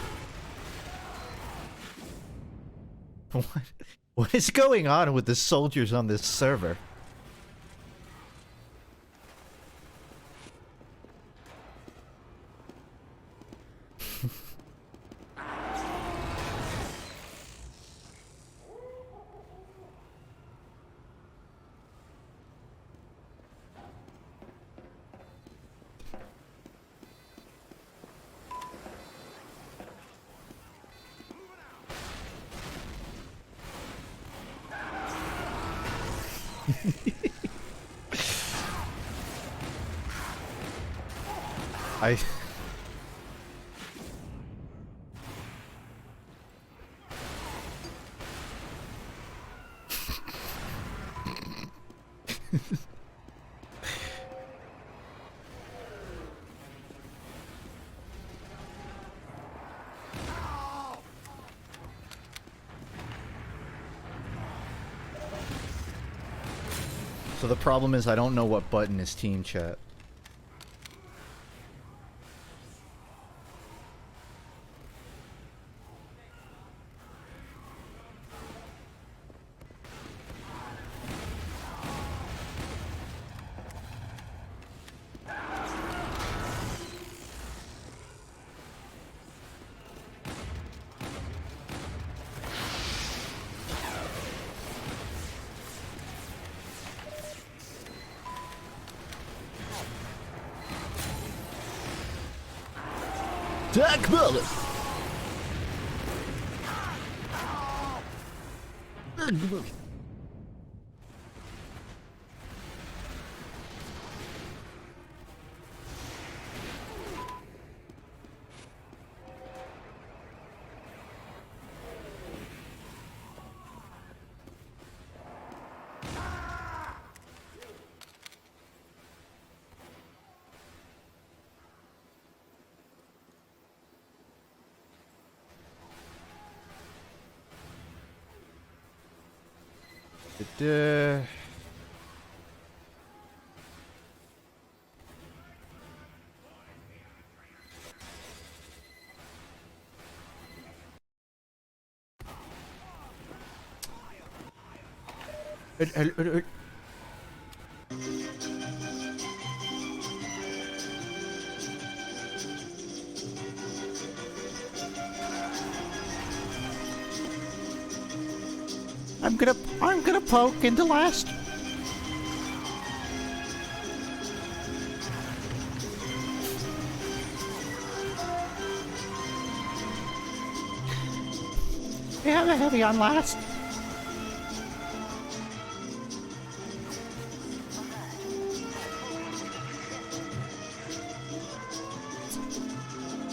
What is going on with the soldiers on this server? I So the problem is I don't know what button is team chat. Dark bullet. I'm gonna poke into last. Yeah, the heavy on last.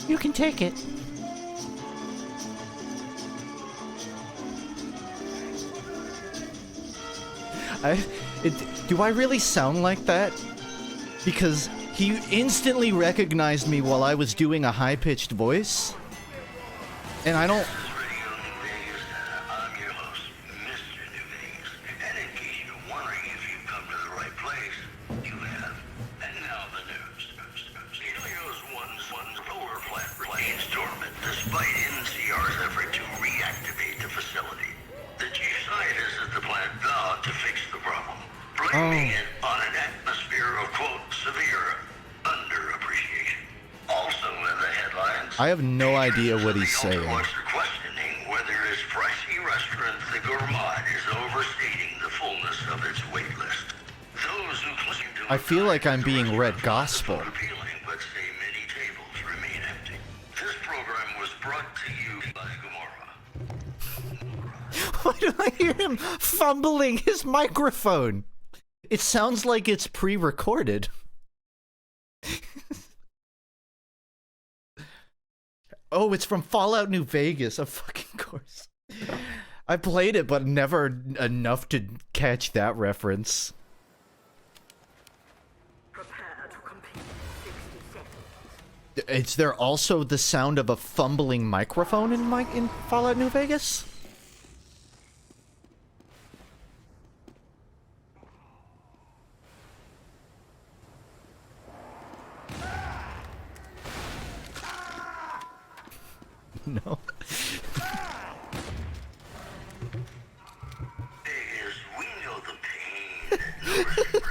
You can take it. Do I really sound like that? Because he instantly recognized me while I was doing a high-pitched voice. And I don't... I have no idea what he's saying. Questioning whether his pricey restaurant, the Gourmand, is overstating the fullness of its wait list. Those who claim to I feel like I'm being read gospel. appealing, but say many tables remain empty. This program was brought to you by Gomorrah. Why do I hear him fumbling his microphone? It sounds like it's pre-recorded. Oh, it's from Fallout New Vegas, of fucking course. I played it, but never enough to catch that reference. Prepare to compete in 60 seconds. Is there also the sound of a fumbling microphone in Fallout New Vegas? No.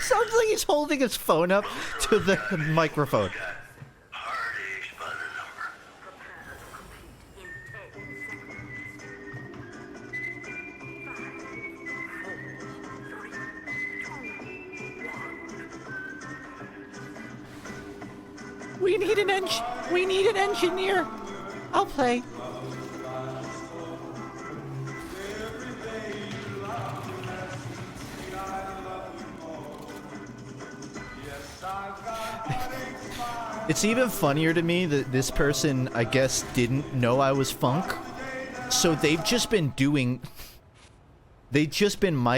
Sounds like he's holding his phone up to the microphone. Heartaches by the number. Prepare to compete in 10 seconds. 5, 4, 3, 2, 1. We need an engineer. I'll play. It's even funnier to me that this person, I guess, didn't know I was FUNKe. So they've just been mic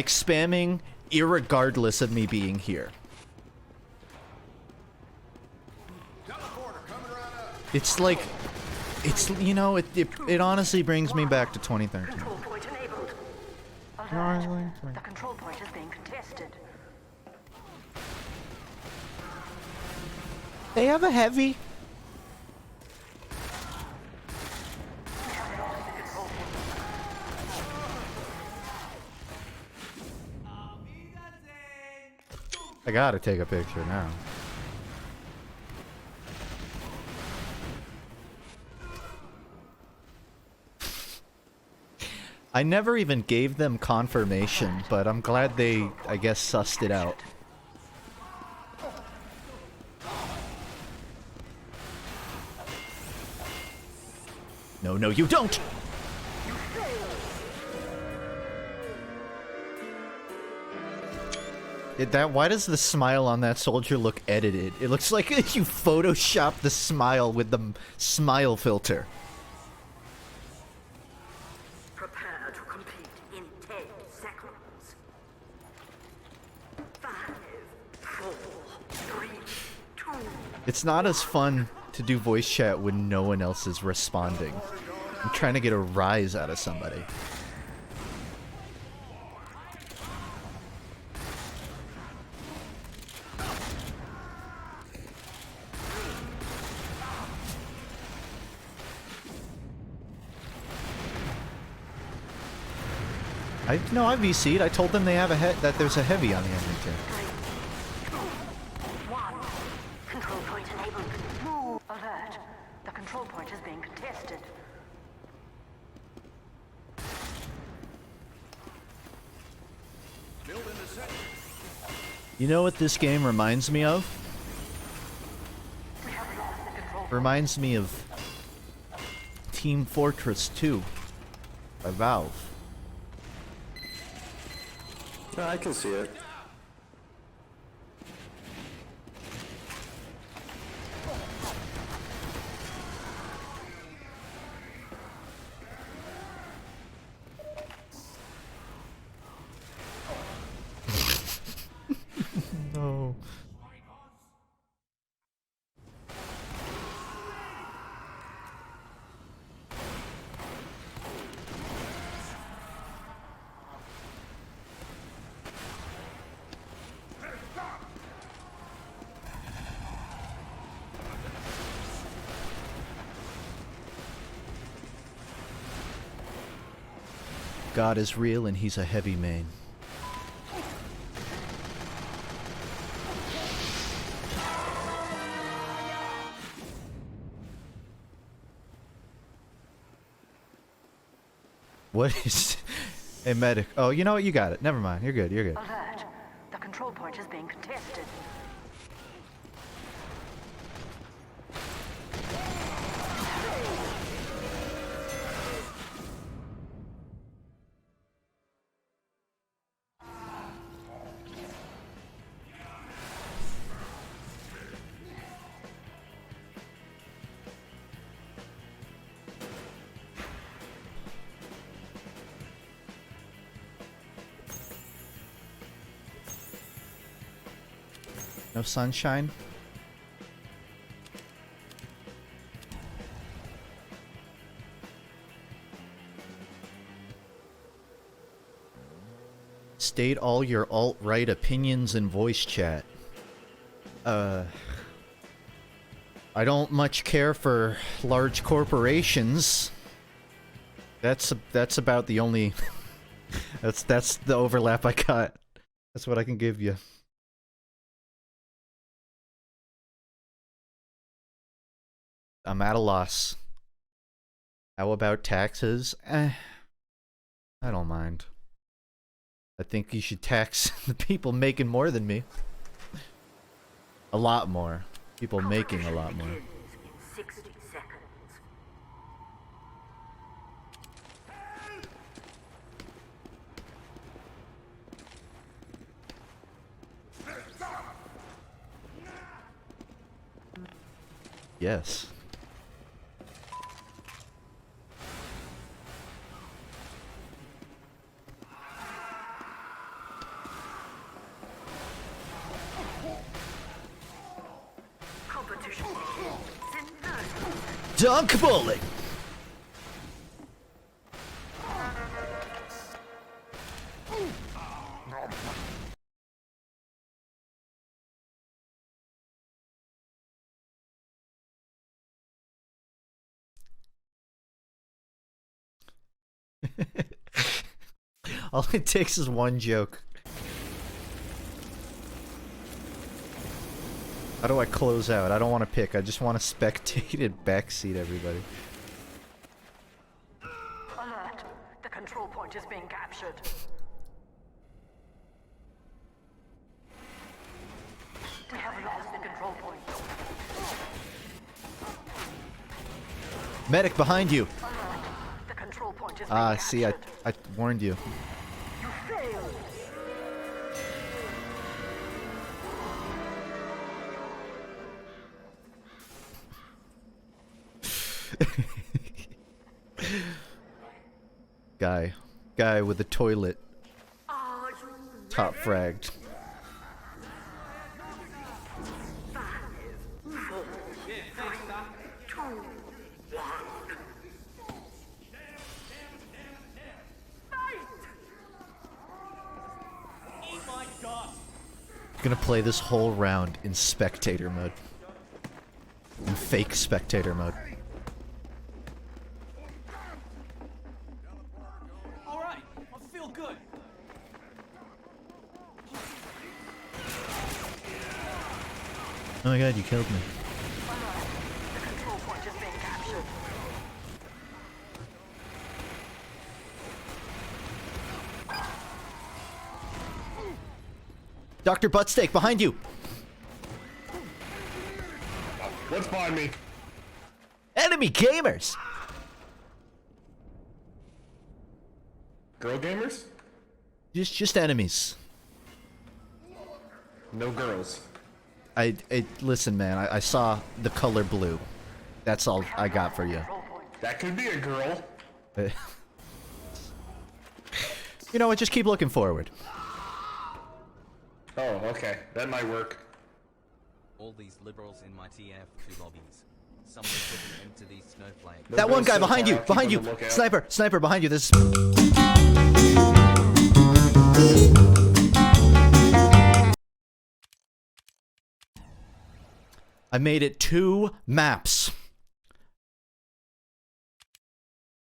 spamming irregardless of me being here. It's like, you know, it honestly brings me back to 2013. Control point enabled. Alert. The control point is being contested. They have a heavy. I gotta take a picture now. I never even gave them confirmation, but I'm glad they, I guess, sussed it out. No, no, you don't! Why does the smile on that soldier look edited? It looks like you photoshopped the smile with the smile filter. Prepare to compete in 10 seconds. 5, 4, 3, 2. It's not as fun to do voice chat when no one else is responding. I'm trying to get a rise out of somebody. No, I VC'd. I told them they have that there's a heavy on the enemy team. 3, 2, 1. Control point enabled. Move. Alert. The control point is being contested. You know what this game reminds me of? Reminds me of Team Fortress 2 by Valve. No, I can see it. No. God is real and he's a heavy main. What is... Hey, medic. Oh, you know what? You got it. Never mind. You're good. You're good. Alert. The control point is being contested. No sunshine? State all your alt-right opinions in voice chat. I don't much care for large corporations. That's about the only... that's the overlap I got. That's what I can give you. I'm at a loss. How about taxes? I don't mind. I think you should tax the people making more than me. A lot more. People making a lot more. 60 seconds. Yes. Competition. Dunk bowling! All it takes is one joke. How do I close out? I don't want to pick. I just want to spectate and backseat everybody. Alert. The control point is being captured. We have lost the control point. Medic behind you! Alert. The control point is being Ah, captured. see, I warned you. You failed. Guy with the toilet. Are you Top fragged. Gonna play this whole round in spectator mode. In fake spectator mode. All right, I feel good. Oh my god, you killed me. The control point is being captured. Dr. Buttsteak, behind you! What's behind me? Enemy gamers! Girl gamers? Just enemies. No girls. Listen, man, I saw the color blue. That's all I got for you. That could be a girl. You know what, just keep looking forward. Oh, okay. That might work. All these liberals in my TF2 lobbies. Someone put an end to these snowflakes. That one guy behind you! Behind you! Sniper! Sniper behind you! This is... I made it 2 maps.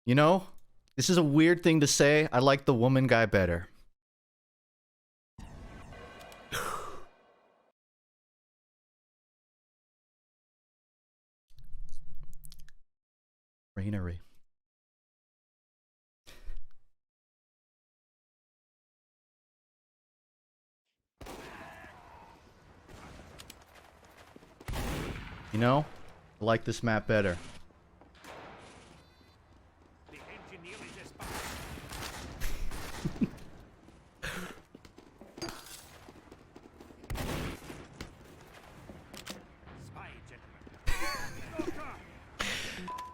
You know, this is a weird thing to say. I like the woman guy better. Rainery. You know, I like this map better.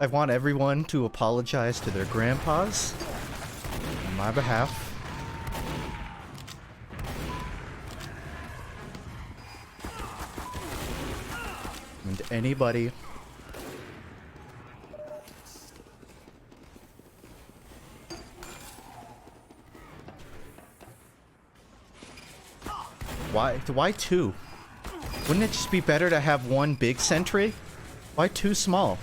I want everyone to apologize to their grandpas on my behalf. And anybody why 2? Wouldn't it just be better to have 1 big sentry? Why 2 small?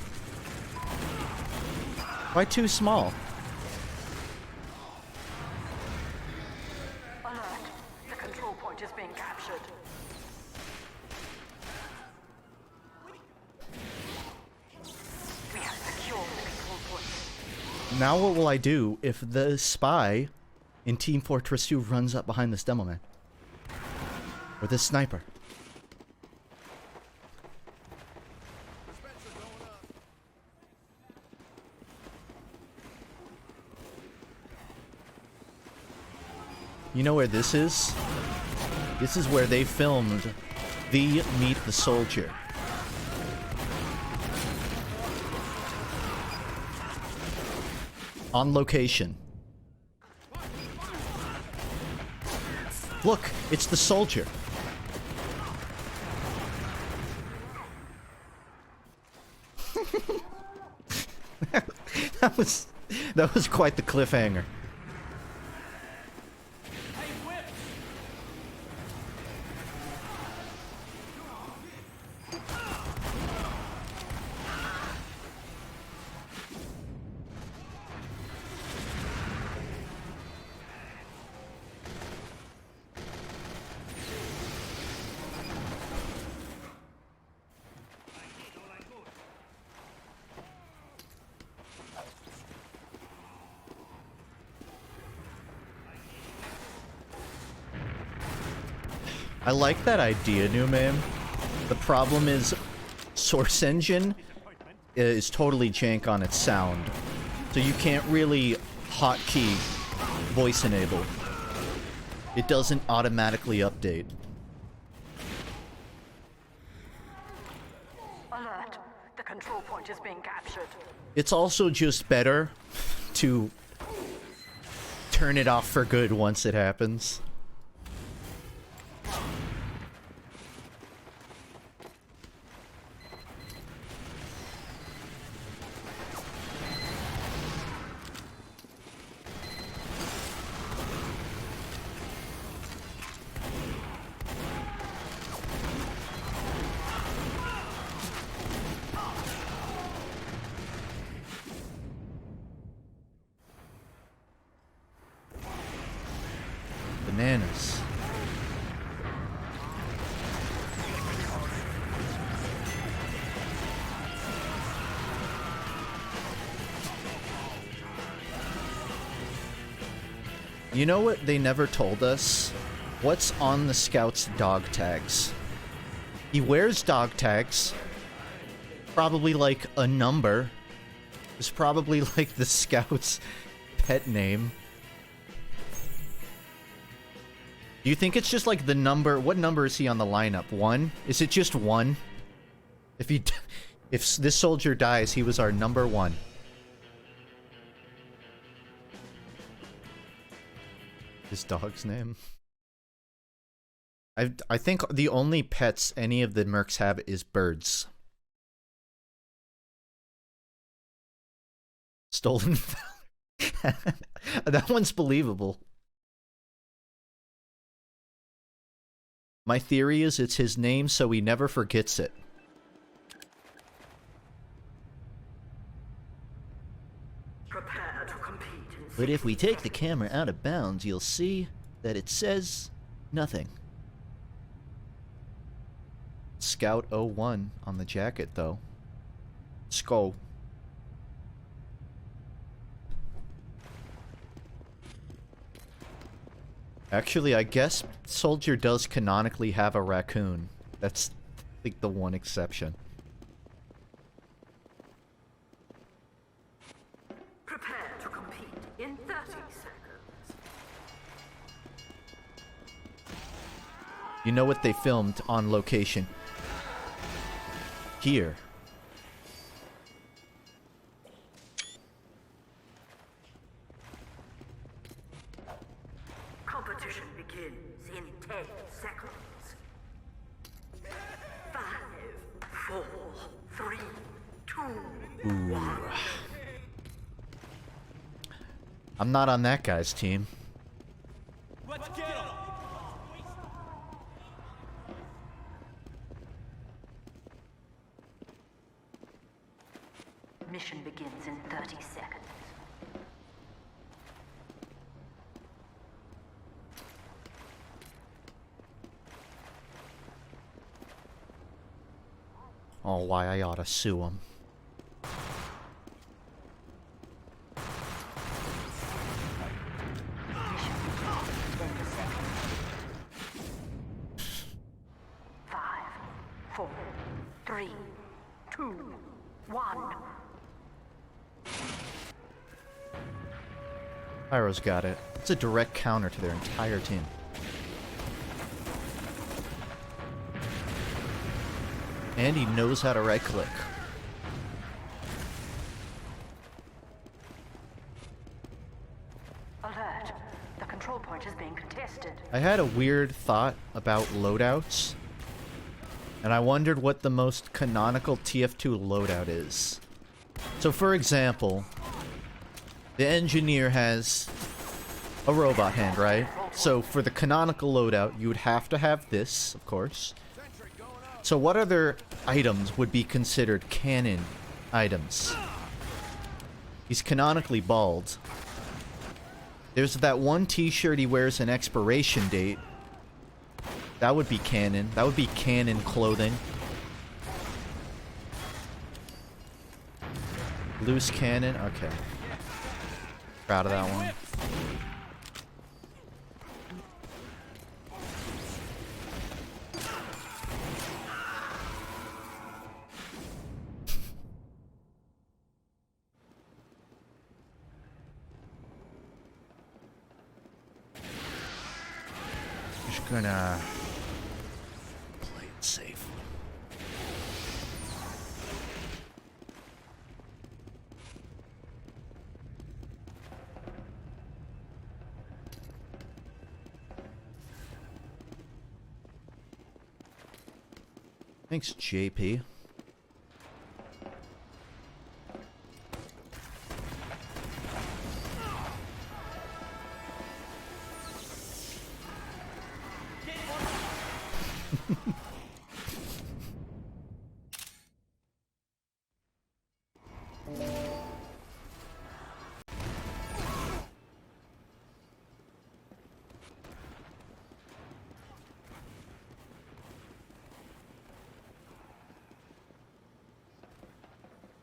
Why 2 small? Alert. The control point is being captured. We have secured the control point. Now what will I do if the spy in Team Fortress 2 runs up behind this demo man? Or this sniper? You know where this is? This is where they filmed the Meet the Soldier. On location. Look, it's the soldier. that was quite the cliffhanger. I like that idea, new man. The problem is, Source Engine is totally jank on its sound, so you can't really hotkey voice enable. It doesn't automatically update. Alert. The control point is being captured. It's also just better to turn it off for good once it happens. Bananas. You know what they never told us? What's on the scout's dog tags? He wears dog tags. Probably like a number. It's probably like the scout's pet name. Do you think it's just like the number? What number is he on the lineup? 1? Is it just 1? If this soldier dies, he was our number 1. His dog's name? I think the only pets any of the mercs have is birds. Stolen valor. That one's believable. My theory is it's his name so he never forgets it. Prepare to compete in But if we take the camera out of bounds, you'll see that it says nothing. Scout 01 on the jacket, though. Skull. Actually, I guess Soldier does canonically have a raccoon. That's, I think, the one exception. Prepare to compete in 30 seconds. You know what they filmed on location? Here. Competition begins in 10 seconds. 5, 4, 3, 2, 1. I'm not on that guy's team. Let's get him! Mission begins in 30 seconds. Oh, why I oughta sue him. Mission begins in 10 seconds. 5, 4, 3, 2, 1. Pyro's got it. It's a direct counter to their entire team. And he knows how to right-click. Alert. The control point is being contested. I had a weird thought about loadouts, and I wondered what the most canonical TF2 loadout is. So for example, the engineer has a robot hand, right? So for the canonical loadout, you would have to have this, of course. So what other items would be considered canon items? He's canonically bald. There's that one t-shirt he wears an expiration date. That would be canon. That would be canon clothing. Loose cannon? Okay. Proud of that one. Just gonna play it safe. Thanks, JP.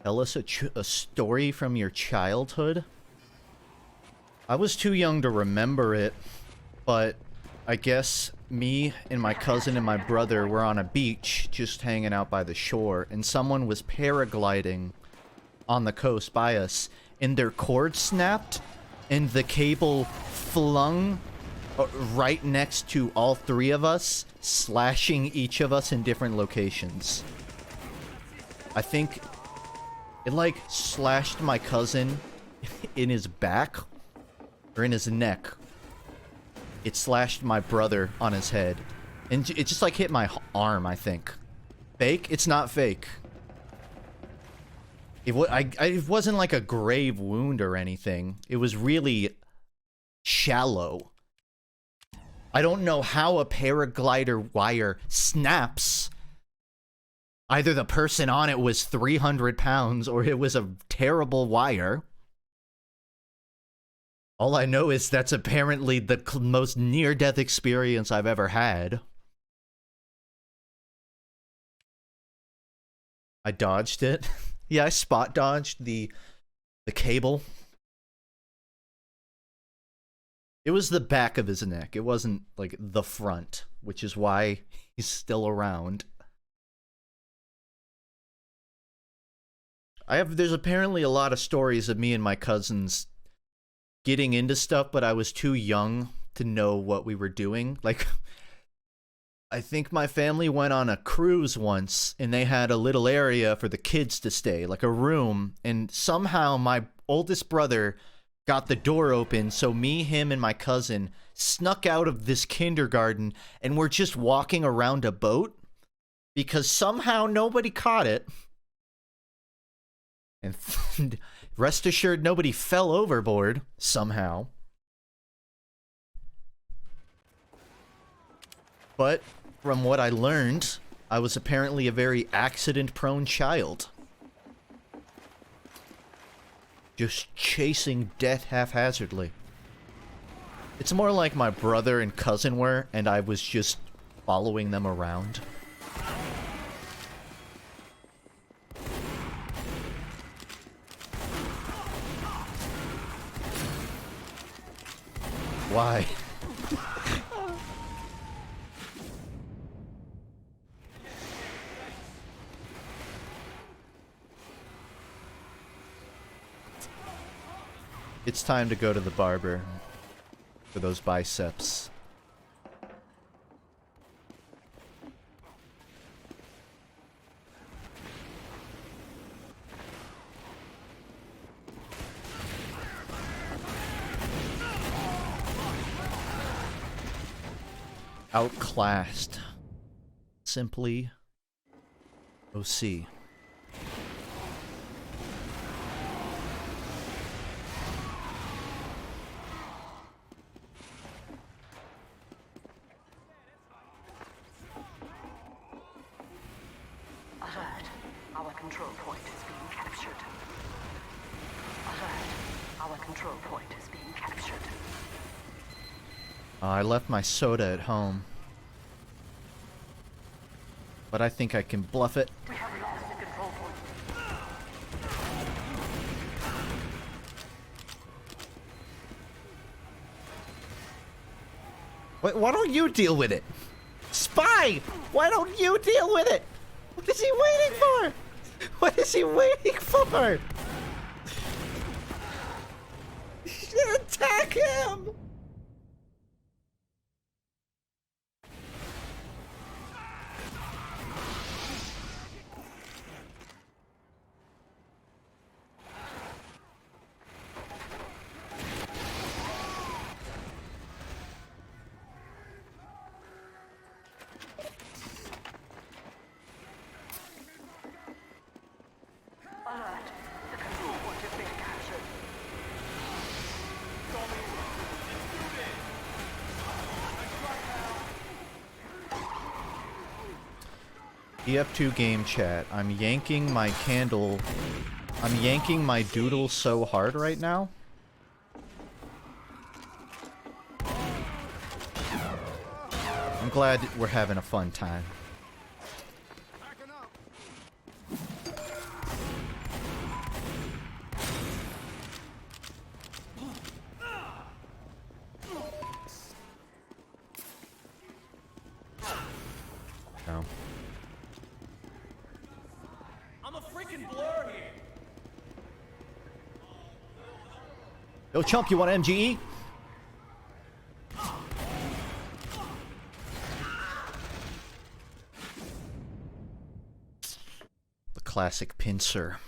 Tell us a story from your childhood? I was too young to remember it, but I guess me and my cousin and my brother were on a beach just hanging out by the shore, and someone was paragliding on the coast by us, and their cord snapped, and the cable flung right next to all three of us, slashing each of us in different locations. I think it, like, slashed my cousin in his back, or in his neck. It slashed my brother on his head. And it just, like, hit my arm, I think. Fake? It's not fake. It wasn't, like, a grave wound or anything. It was really shallow. I don't know how a paraglider wire snaps. Either the person on it was 300 pounds, or it was a terrible wire. All I know is that's apparently the most near-death experience I've ever had. I dodged it. Yeah, I spot dodged the cable. It was the back of his neck. It wasn't, like, the front, which is why he's still around. There's apparently a lot of stories of me and my cousins getting into stuff, but I was too young to know what we were doing. Like, I think my family went on a cruise once, and they had a little area for the kids to stay, like a room, and somehow my oldest brother got the door open, so me, him, and my cousin snuck out of this kindergarten, and we're just walking around a boat, because somehow nobody caught it. And rest assured, nobody fell overboard, somehow. But, from what I learned, I was apparently a very accident-prone child. Just chasing death haphazardly. It's more like my brother and cousin were, and I was just following them around. Why? It's time to go to the barber for those biceps. Outclassed. Simply OC. Alert. Our control point is being captured. Alert. Our control point is being captured. I left my soda at home. But I think I can bluff it. We have lost the control point. Why don't you deal with it? Spy! Why don't you deal with it? What is he waiting for? What is he waiting for? Attack him! Alert. The control point is being captured. TF2 game chat. I'm yanking my candle. I'm yanking my doodle so hard right now. I'm glad we're having a fun time. freaking blur here. Yo, chump, you want MGE? The classic pincer.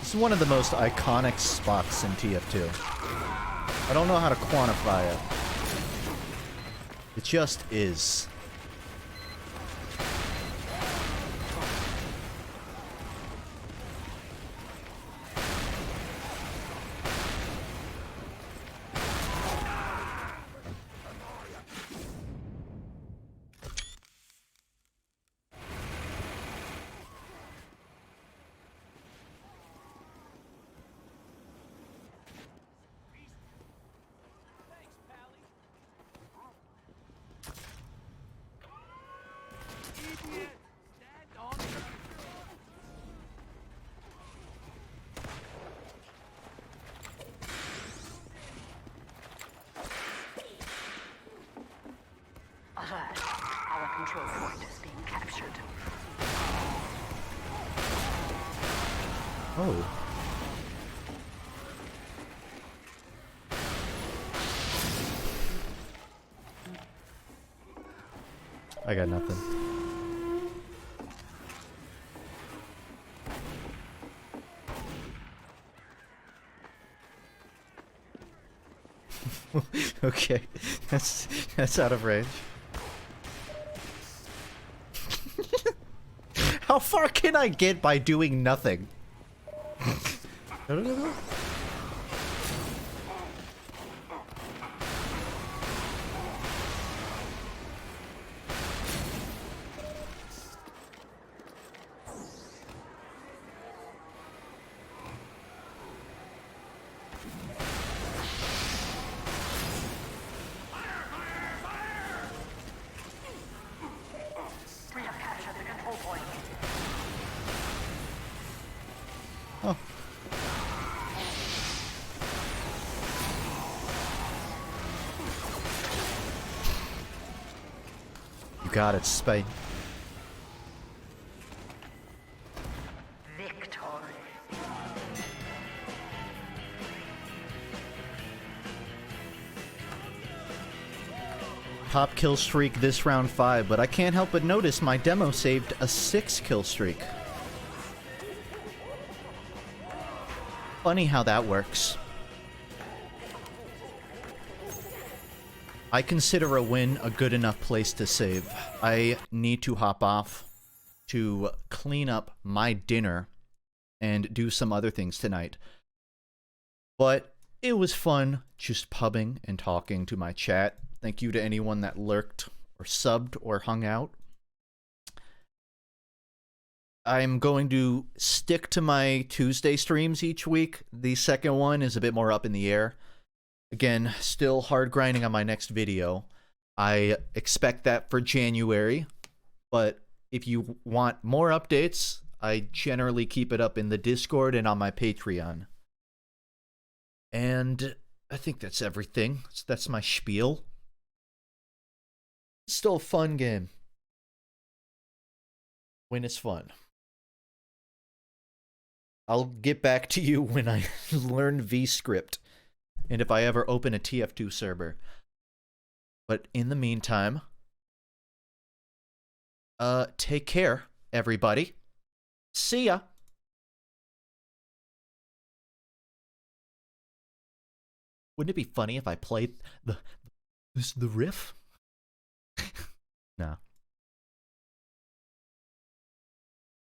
This is one of the most iconic spots in TF2. I don't know how to quantify it. It just is. Alert. Our control point is being captured. Oh. I got nothing. Okay, that's out of range. How far can I get by doing nothing? No. We have captured the control point. Oh. You got it, Spain. Victory. Top kill streak this round 5, but I can't help but notice my demo saved a 6 kill streak. Funny how that works. I consider a win a good enough place to save. I need to hop off to clean up my dinner and do some other things tonight. But it was fun just pubbing and talking to my chat. Thank you to anyone that lurked or subbed or hung out. I'm going to stick to my Tuesday streams each week. The second one is a bit more up in the air. Again, still hard grinding on my next video. I expect that for January, but if you want more updates, I generally keep it up in the Discord and on my Patreon. And I think that's everything. That's my spiel. Still a fun game. When it's fun. I'll get back to you when I learn VScript. And if I ever open a TF2 server. But in the meantime, take care, everybody. See ya. Wouldn't it be funny if I played the riff? No.